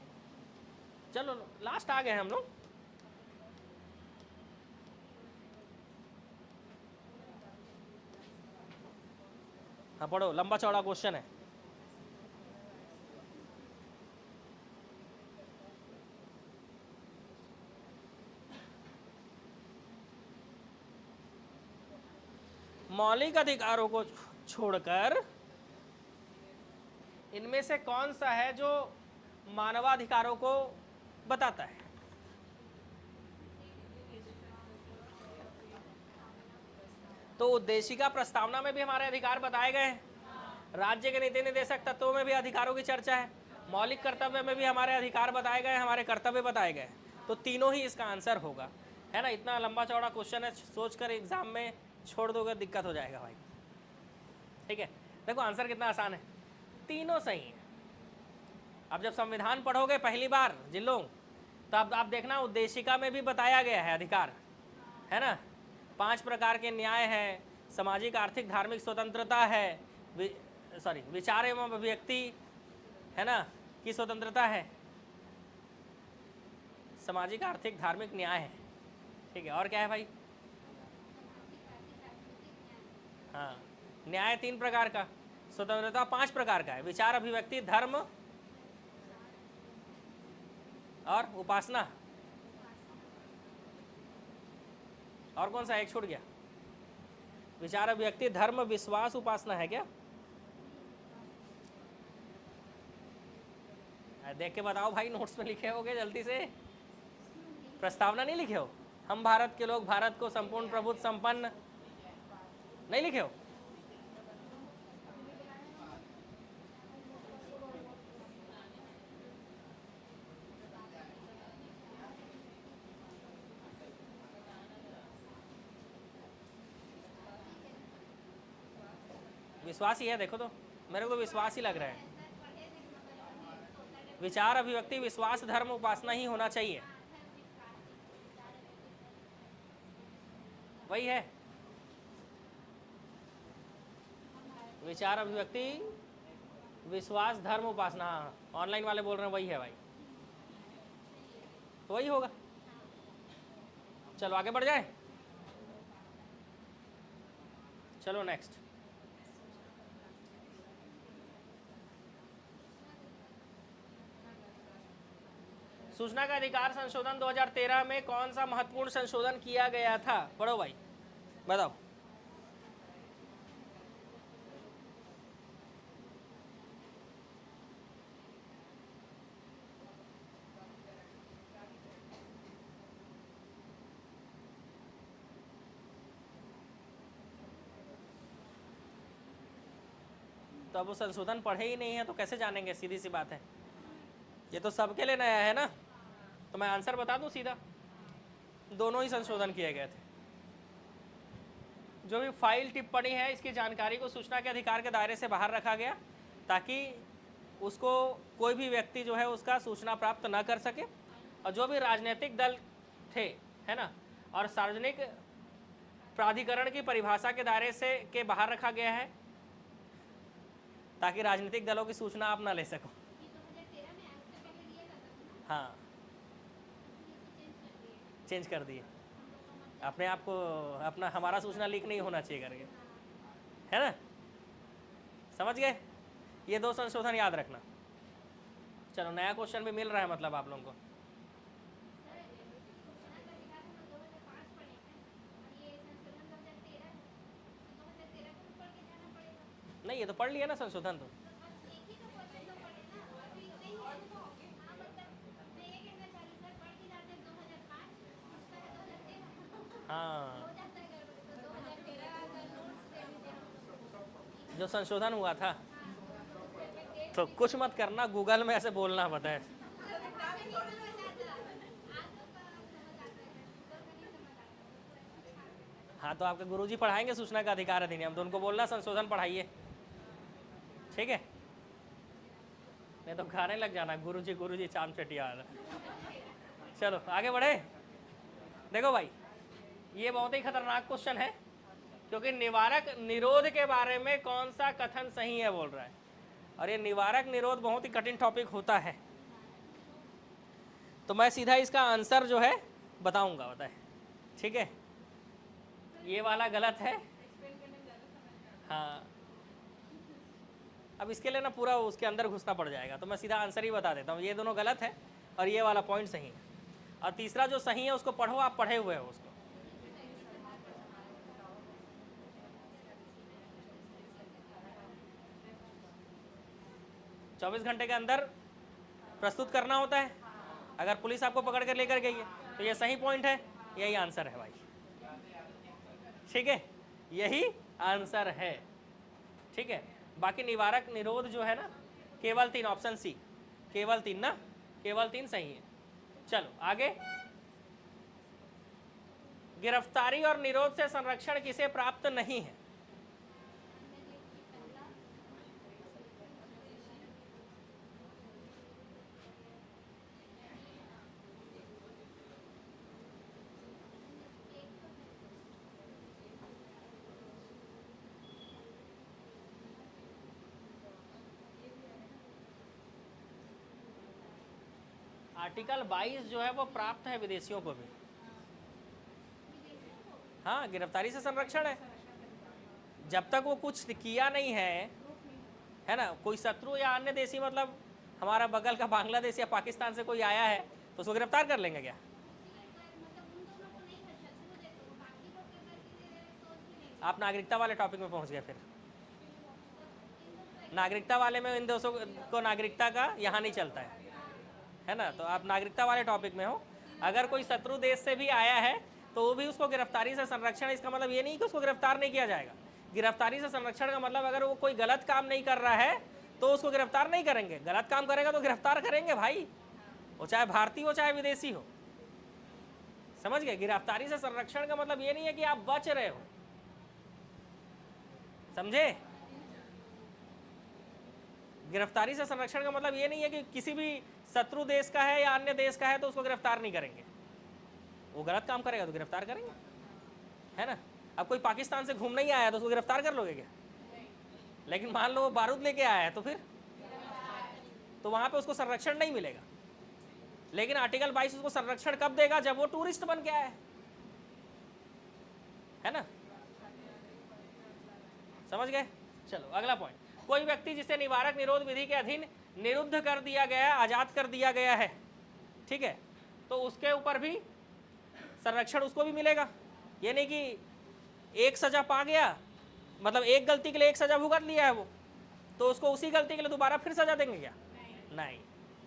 [SPEAKER 1] चलो लास्ट आ गए हम लोग। हाँ पढ़ो, लंबा चौड़ा क्वेश्चन है। मौलिक अधिकारों को छोड़कर इनमें से कौन सा है जो मानवाधिकारों को बताता है? तो उद्देशिका प्रस्तावना में भी हमारे अधिकार बताए गए हैं, राज्य के नीति निर्देशक तत्वों में भी अधिकारों की चर्चा है, मौलिक कर्तव्य में भी हमारे अधिकार बताए गए, हमारे कर्तव्य बताए गए, तो तीनों ही इसका आंसर होगा, है ना। इतना लंबा चौड़ा क्वेश्चन है, सोचकर एग्जाम में छोड़ दोगे दिक्कत हो जाएगा भाई। ठीक है, देखो आंसर कितना आसान है, तीनों सही है। अब जब संविधान पढ़ोगे पहली बार जिन लोग, तो अब आप देखना उद्देशिका में भी बताया गया है अधिकार, है ना। 5 प्रकार के न्याय है, सामाजिक आर्थिक धार्मिक स्वतंत्रता है, विचार एवं अभिव्यक्ति, है ना, की स्वतंत्रता है, सामाजिक आर्थिक धार्मिक न्याय है। ठीक है, और क्या है भाई? हाँ, न्याय 3 प्रकार का, स्वतंत्रता 5 प्रकार का है, विचार अभिव्यक्ति धर्म और उपासना, और कौन सा एक छूट गया? विचार अभिव्यक्ति धर्म विश्वास उपासना है क्या? देख के बताओ भाई, नोट्स में लिखे होगे जल्दी से। प्रस्तावना नहीं लिखे हो? हम भारत के लोग भारत को संपूर्ण प्रभुत्व संपन्न, नहीं लिखे हो? विश्वास ही है, देखो तो मेरे को तो विश्वास ही लग रहा है। विचार अभिव्यक्ति विश्वास धर्म उपासना ही होना चाहिए, वही है। विचार अभिव्यक्ति विश्वास धर्म उपासना, ऑनलाइन वाले बोल रहे हैं वही है भाई, तो वही होगा। चलो आगे बढ़ जाए, चलो नेक्स्ट। सूचना का अधिकार संशोधन 2013 में कौन सा महत्वपूर्ण संशोधन किया गया था? पढ़ो भाई, बताओ। तो अब वो संशोधन पढ़े ही नहीं है तो कैसे जानेंगे? सीधी सी बात है, ये तो सबके लिए नया है ना। तो मैं आंसर बता दूं सीधा, दोनों ही संशोधन किए गए थे। जो भी फाइल टिप्पणी है इसकी जानकारी को सूचना के अधिकार के दायरे से बाहर रखा गया, ताकि उसको कोई भी व्यक्ति जो है उसका सूचना प्राप्त ना कर सके। और जो भी राजनीतिक दल थे, है ना, और सार्वजनिक प्राधिकरण की परिभाषा के दायरे से के बाहर रखा गया है, ताकि राजनीतिक दलों की सूचना आप ना ले सको। हाँ, चेंज कर दिए, अपने आप को अपना हमारा सूचना लीक नहीं होना चाहिए करके, है ना। समझ गए? ये 2 संशोधन याद रखना। चलो नया क्वेश्चन भी मिल रहा है मतलब आप लोगों को। ये तो पढ़ लिया ना संशोधन तो। हाँ, जो संशोधन हुआ था, तो कुछ मत करना, गूगल में ऐसे बोलना पता है। हाँ, तो आपके गुरुजी पढ़ाएंगे सूचना का अधिकार अधिनियम, तो उनको बोलना संशोधन पढ़ाइए, ठीक है। नहीं तो खाने लग जाना गुरुजी चाम चटियार। चलो आगे बढ़े। देखो भाई, ये बहुत ही खतरनाक क्वेश्चन है, क्योंकि निवारक निरोध के बारे में कौन सा कथन सही है बोल रहा है, और ये निवारक निरोध बहुत ही कठिन टॉपिक होता है। तो मैं सीधा इसका आंसर जो है बताऊंगा, बताए, ठीक है। ये वाला गलत है, हाँ। अब इसके लिए ना पूरा उसके अंदर घुसना पड़ जाएगा, तो मैं सीधा आंसर ही बता देता हूँ। ये दोनों गलत है और ये वाला पॉइंट सही है, और तीसरा जो सही है उसको पढ़ो, आप पढ़े हुए हो उसको। चौबीस घंटे के अंदर प्रस्तुत करना होता है। अगर पुलिस आपको पकड़ कर लेकर गई है तो ये सही पॉइंट है, यही आंसर है भाई, ठीक है, यही आंसर है, ठीक है। बाकी निवारक निरोध जो है ना, केवल 3, ऑप्शन सी, केवल 3 ना, केवल 3 सही है। चलो आगे, गिरफ्तारी और निरोध से संरक्षण किसे प्राप्त नहीं है? आर्टिकल 22 जो है वो प्राप्त है विदेशियों को भी। हाँ, गिरफ्तारी से संरक्षण है। जब तक वो कुछ किया नहीं है ना, कोई शत्रु या अन्य देशी, मतलब हमारा बगल का बांग्लादेश या पाकिस्तान से कोई आया है तो उसको गिरफ्तार कर लेंगे क्या? आप नागरिकता वाले टॉपिक में पहुंच गए फिर। नागरिकता वाले में इन देशों को नागरिकता का यहाँ नहीं चलता है ना, तो आप नागरिकता वाले टॉपिक में हो। अगर कोई शत्रु देश से भी आया है तो वो भी उसको गिरफ्तारी से संरक्षण, इसका मतलब ये नहीं कि उसको गिरफ्तार नहीं किया जाएगा। गिरफ्तारी से संरक्षण का मतलब अगर वो कोई गलत काम नहीं कर रहा है तो उसको गिरफ्तार नहीं करेंगे, गलत काम करेगा तो गिरफ्तार करेंगे भाई, वो चाहे भारतीय हो चाहे विदेशी हो, समझ गए। गिरफ्तारी से संरक्षण का मतलब ये नहीं है कि आप बच रहे हो, समझे। गिरफ्तारी से संरक्षण का मतलब ये नहीं है कि किसी भी शत्रु देश का है या अन्य देश का है तो उसको गिरफ्तार नहीं करेंगे, वो गलत काम करेगा तो गिरफ्तार करेंगे, है ना। अब कोई पाकिस्तान से घूमने ही आया तो उसको गिरफ्तार कर लोगे क्या? लेकिन मान लो वो बारूद लेके आया है तो फिर तो वहां पे उसको संरक्षण नहीं मिलेगा। लेकिन आर्टिकल 22 उसको संरक्षण कब देगा? जब वो टूरिस्ट बन के आया है ना, समझ गए। चलो अगला पॉइंट, कोई व्यक्ति जिसे निवारक निरोध विधि के अधीन निरुद्ध कर दिया गया, आजाद कर दिया गया है, ठीक है, तो उसके ऊपर भी संरक्षण उसको भी मिलेगा। ये नहीं कि एक सजा पा गया, मतलब एक गलती के लिए एक सजा भुगत लिया है वो, तो उसको उसी गलती के लिए दोबारा फिर सजा देंगे क्या? नहीं,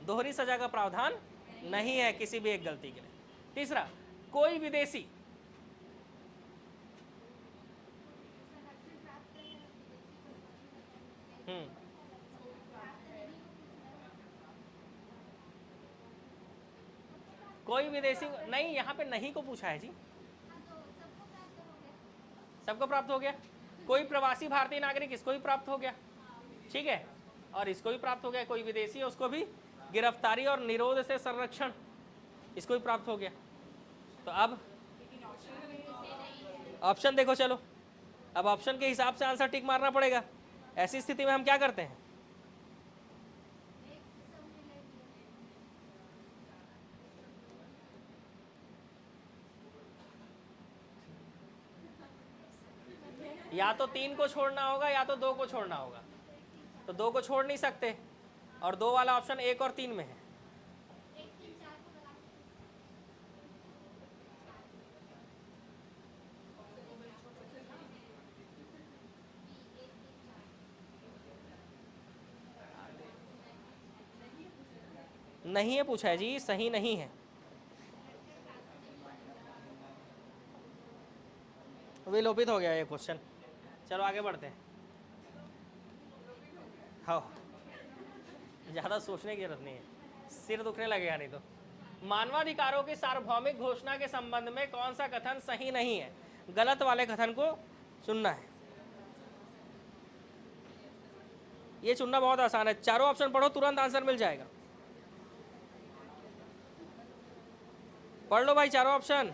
[SPEAKER 1] दोहरी सजा का प्रावधान नहीं है किसी भी एक गलती के लिए। तीसरा, कोई विदेशी कोई विदेशी नहीं, यहाँ पे नहीं को पूछा है जी, सबको प्राप्त हो गया। कोई प्रवासी भारतीय नागरिक, इसको भी प्राप्त हो गया, ठीक है, और इसको भी प्राप्त हो गया। कोई विदेशी है उसको भी गिरफ्तारी और निरोध से संरक्षण, इसको भी प्राप्त हो गया। तो अब ऑप्शन देखो, चलो अब ऑप्शन के हिसाब से आंसर टिक मारना पड़ेगा। ऐसी स्थिति में हम क्या करते हैं, या तो 3 को छोड़ना होगा या तो 2 को छोड़ना होगा। तो 2 को छोड़ नहीं सकते, और 2 वाला ऑप्शन 1 और 3 में है। नहीं है पूछा है जी, सही नहीं है। विलोपित हो गया ये क्वेश्चन। चलो आगे बढ़ते हैं। हाँ, ज़्यादा सोचने की जरूरत नहीं है, सिर दुखने लगेगा नहीं तो। मानवाधिकारों की सार्वभौमिक घोषणा के संबंध में कौन सा कथन सही नहीं है? गलत वाले कथन को चुनना है। ये चुनना बहुत आसान है, चारों ऑप्शन पढ़ो, तुरंत आंसर मिल जाएगा। पढ़ लो भाई चारों ऑप्शन।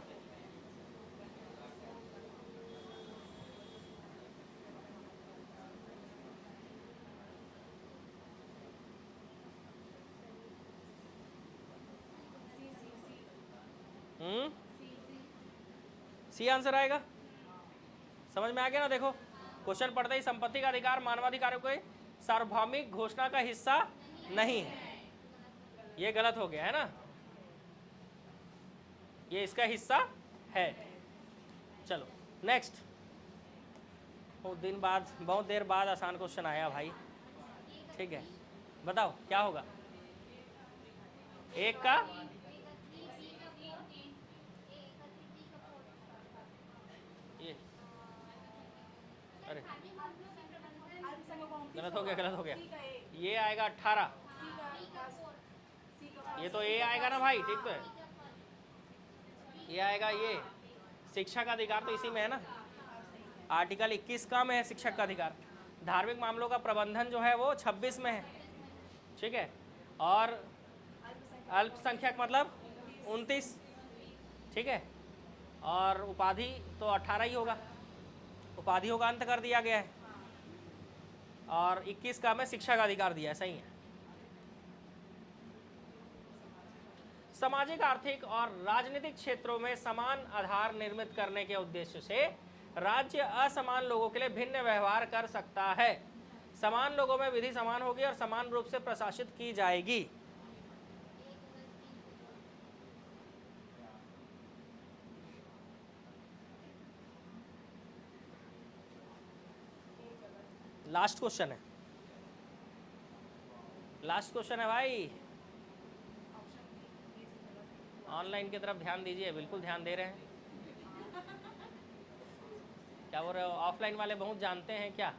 [SPEAKER 1] सी आंसर आएगा। समझ में आ गया ना? देखो क्वेश्चन पढ़ते ही संपत्ति का अधिकार मानवाधिकारों के सार्वभौमिक घोषणा का हिस्सा नहीं है, ये गलत हो गया है ना, ये इसका हिस्सा है। चलो नेक्स्ट। बहुत दिन बाद, बहुत देर बाद आसान क्वेश्चन आया भाई। ठीक है, बताओ क्या होगा? एक का ये, अरे गलत हो गया, गलत हो गया। ये आएगा 18, ये तो ए आएगा ना भाई, ठीक तो है। ये आएगा ये, शिक्षा का अधिकार तो इसी में है ना, आर्टिकल 21 का में है शिक्षक का अधिकार। धार्मिक मामलों का प्रबंधन जो है वो 26 में है, ठीक है। और अल्पसंख्यक मतलब 29, ठीक है। और उपाधि तो 18 ही होगा, उपाधियों का अंत कर दिया गया है। और 21 का में शिक्षा का अधिकार दिया है, सही है। सामाजिक, आर्थिक और राजनीतिक क्षेत्रों में समान आधार निर्मित करने के उद्देश्य से राज्य असमान लोगों के लिए भिन्न व्यवहार कर सकता है। समान लोगों में विधि समान होगी और समान रूप से प्रशासित की जाएगी। लास्ट क्वेश्चन है, लास्ट क्वेश्चन है भाई। ऑनलाइन की तरफ ध्यान दीजिए, बिल्कुल ध्यान दे रहे हैं। क्या बोल रहे हो? ऑफलाइन वाले बहुत जानते हैं क्या?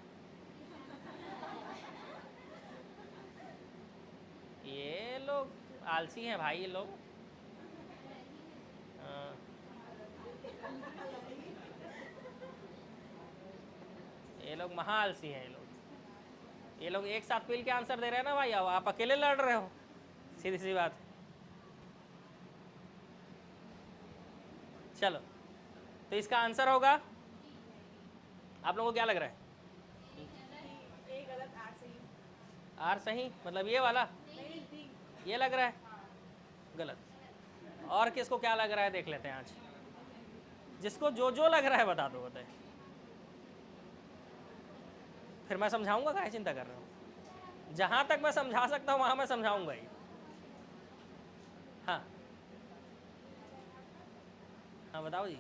[SPEAKER 1] ये लोग आलसी हैं भाई, ये लोग। हाँ। ये लोग महा आलसी हैं, ये लोग एक साथ मिल के आंसर दे रहे हैं ना भाई, अब आप अकेले लड़ रहे हो, सीधी सी बात। चलो, तो इसका आंसर होगा, आप लोगों को क्या लग रहा है?
[SPEAKER 2] ए गलत, आर सही।
[SPEAKER 1] आर सही मतलब ये वाला, ये लग रहा है गलत। और किसको क्या लग रहा है देख लेते हैं आज, जिसको जो जो लग रहा है बता दो, बताए। फिर मैं समझाऊंगा, काहे चिंता कर रहे हो? जहां तक मैं समझा सकता हूं वहां मैं समझाऊंगा ही। हाँ हाँ बताओ जी।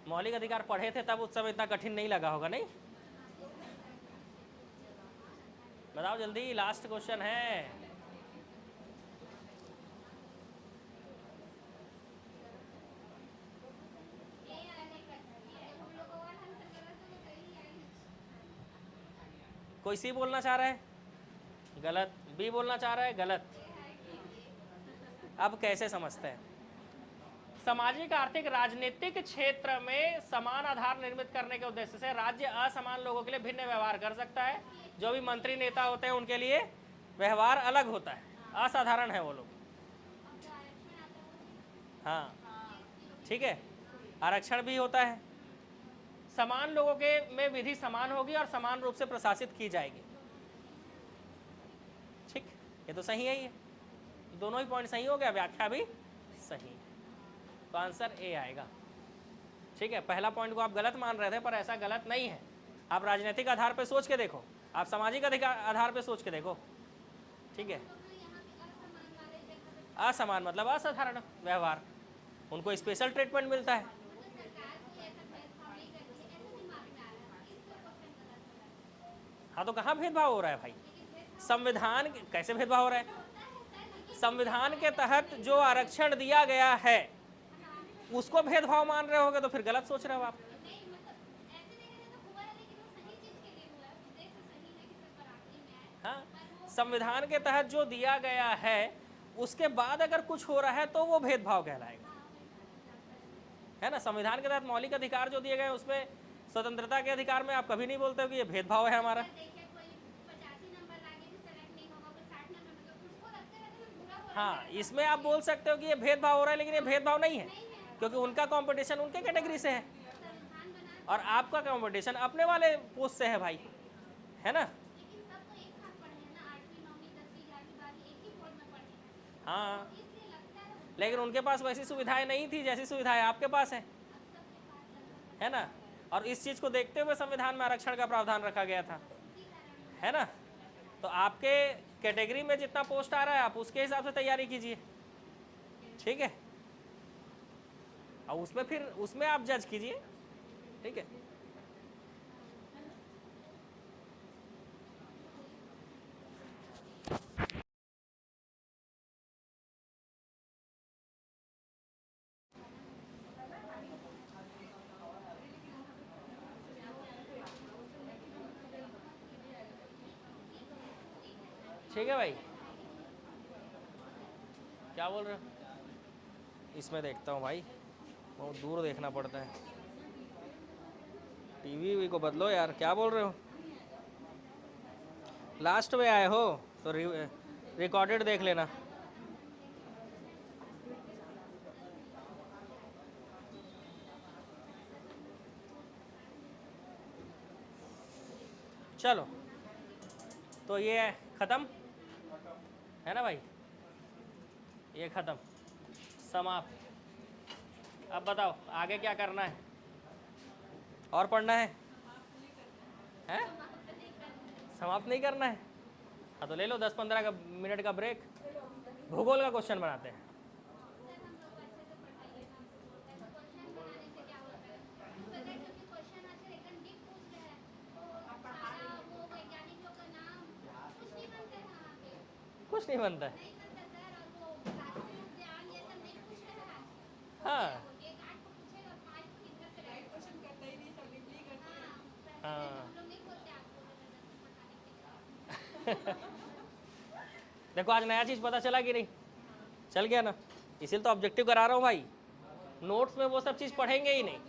[SPEAKER 1] मौलिक अधिकार पढ़े थे तब उस समय इतना कठिन नहीं लगा होगा, नहीं? बताओ जल्दी, लास्ट क्वेश्चन है। कोई सी बोलना चाह रहा है? गलत। बी बोलना चाह रहा है? गलत। अब कैसे समझते हैं? सामाजिक, आर्थिक, राजनीतिक क्षेत्र में समान आधार निर्मित करने के उद्देश्य से राज्य असमान लोगों के लिए भिन्न व्यवहार कर सकता है। जो भी मंत्री नेता होते हैं उनके लिए व्यवहार अलग होता है, असाधारण है वो लोग। हाँ ठीक है, आरक्षण भी होता है। समान लोगों के में विधि समान होगी और समान रूप से प्रशासित की जाएगी। ठीक, ये तो सही है, ये दोनों ही पॉइंट सही हो गया, व्याख्या भी सही, तो आंसर ए आएगा। ठीक है, पहला पॉइंट को आप गलत मान रहे थे पर ऐसा गलत नहीं है। आप राजनीतिक आधार पर सोच के देखो, आप सामाजिक अधिकार आधार पर सोच के देखो। ठीक है, असमान मतलब असाधारण व्यवहार, उनको स्पेशल ट्रीटमेंट मिलता है। हाँ तो कहाँ भेदभाव हो रहा है भाई? संविधान कैसे भेदभाव हो रहा है? संविधान के तहत जो आरक्षण दिया गया है उसको भेदभाव मान रहे होगे तो फिर गलत सोच रहे हो आप। हाँ, संविधान के तहत जो दिया गया है उसके बाद अगर कुछ हो रहा है तो वो भेदभाव कहलाएगा, है ना। संविधान के तहत मौलिक अधिकार जो दिए गए उसमें स्वतंत्रता के अधिकार में आप कभी नहीं बोलते हो कि ये भेदभाव है हमारा। हाँ, इसमें आप बोल सकते हो कि ये भेदभाव हो रहा है, लेकिन ये भेदभाव नहीं है क्योंकि उनका कंपटीशन उनके कैटेगरी से है और आपका कंपटीशन अपने वाले पोस्ट से है भाई, है ना। हाँ, लेकिन उनके पास वैसी सुविधाएं नहीं थी जैसी सुविधाएं आपके पास है ना। और इस चीज़ को देखते हुए संविधान में आरक्षण का प्रावधान रखा गया था, है ना। तो आपके कैटेगरी में जितना पोस्ट आ रहा है आप उसके हिसाब से तैयारी कीजिए, ठीक है। और उसमें फिर उसमें आप जज कीजिए, ठीक है। ठीक है भाई, क्या बोल रहे हो? इसमें देखता हूँ भाई, बहुत दूर देखना पड़ता है। टीवी को बदलो यार, क्या बोल रहे हो? लास्ट में आए हो तो रिकॉर्डेड देख लेना। चलो, तो ये ख़त्म है ना भाई, ये ख़त्म, समाप्त। अब बताओ आगे क्या करना है, और पढ़ना है? हैं? समाप्त नहीं करना है? हाँ तो ले लो 10-15 मिनट का ब्रेक, भूगोल का क्वेश्चन बनाते हैं। कुछ नहीं बनता है। हाँ हाँ देखो आज नया चीज़ पता चला कि नहीं? चल गया ना, इसीलिए तो ऑब्जेक्टिव करा रहा हूँ भाई। नोट्स में वो सब चीज़ पढ़ेंगे ही नहीं।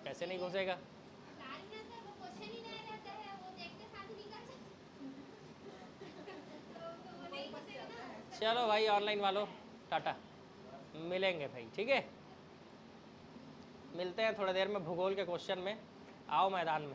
[SPEAKER 1] कैसे नहीं घुसेगा? चलो भाई ऑनलाइन वालों, टाटा, मिलेंगे भाई, ठीक है। मिलते हैं थोड़ी देर में भूगोल के क्वेश्चन में, आओ मैदान में।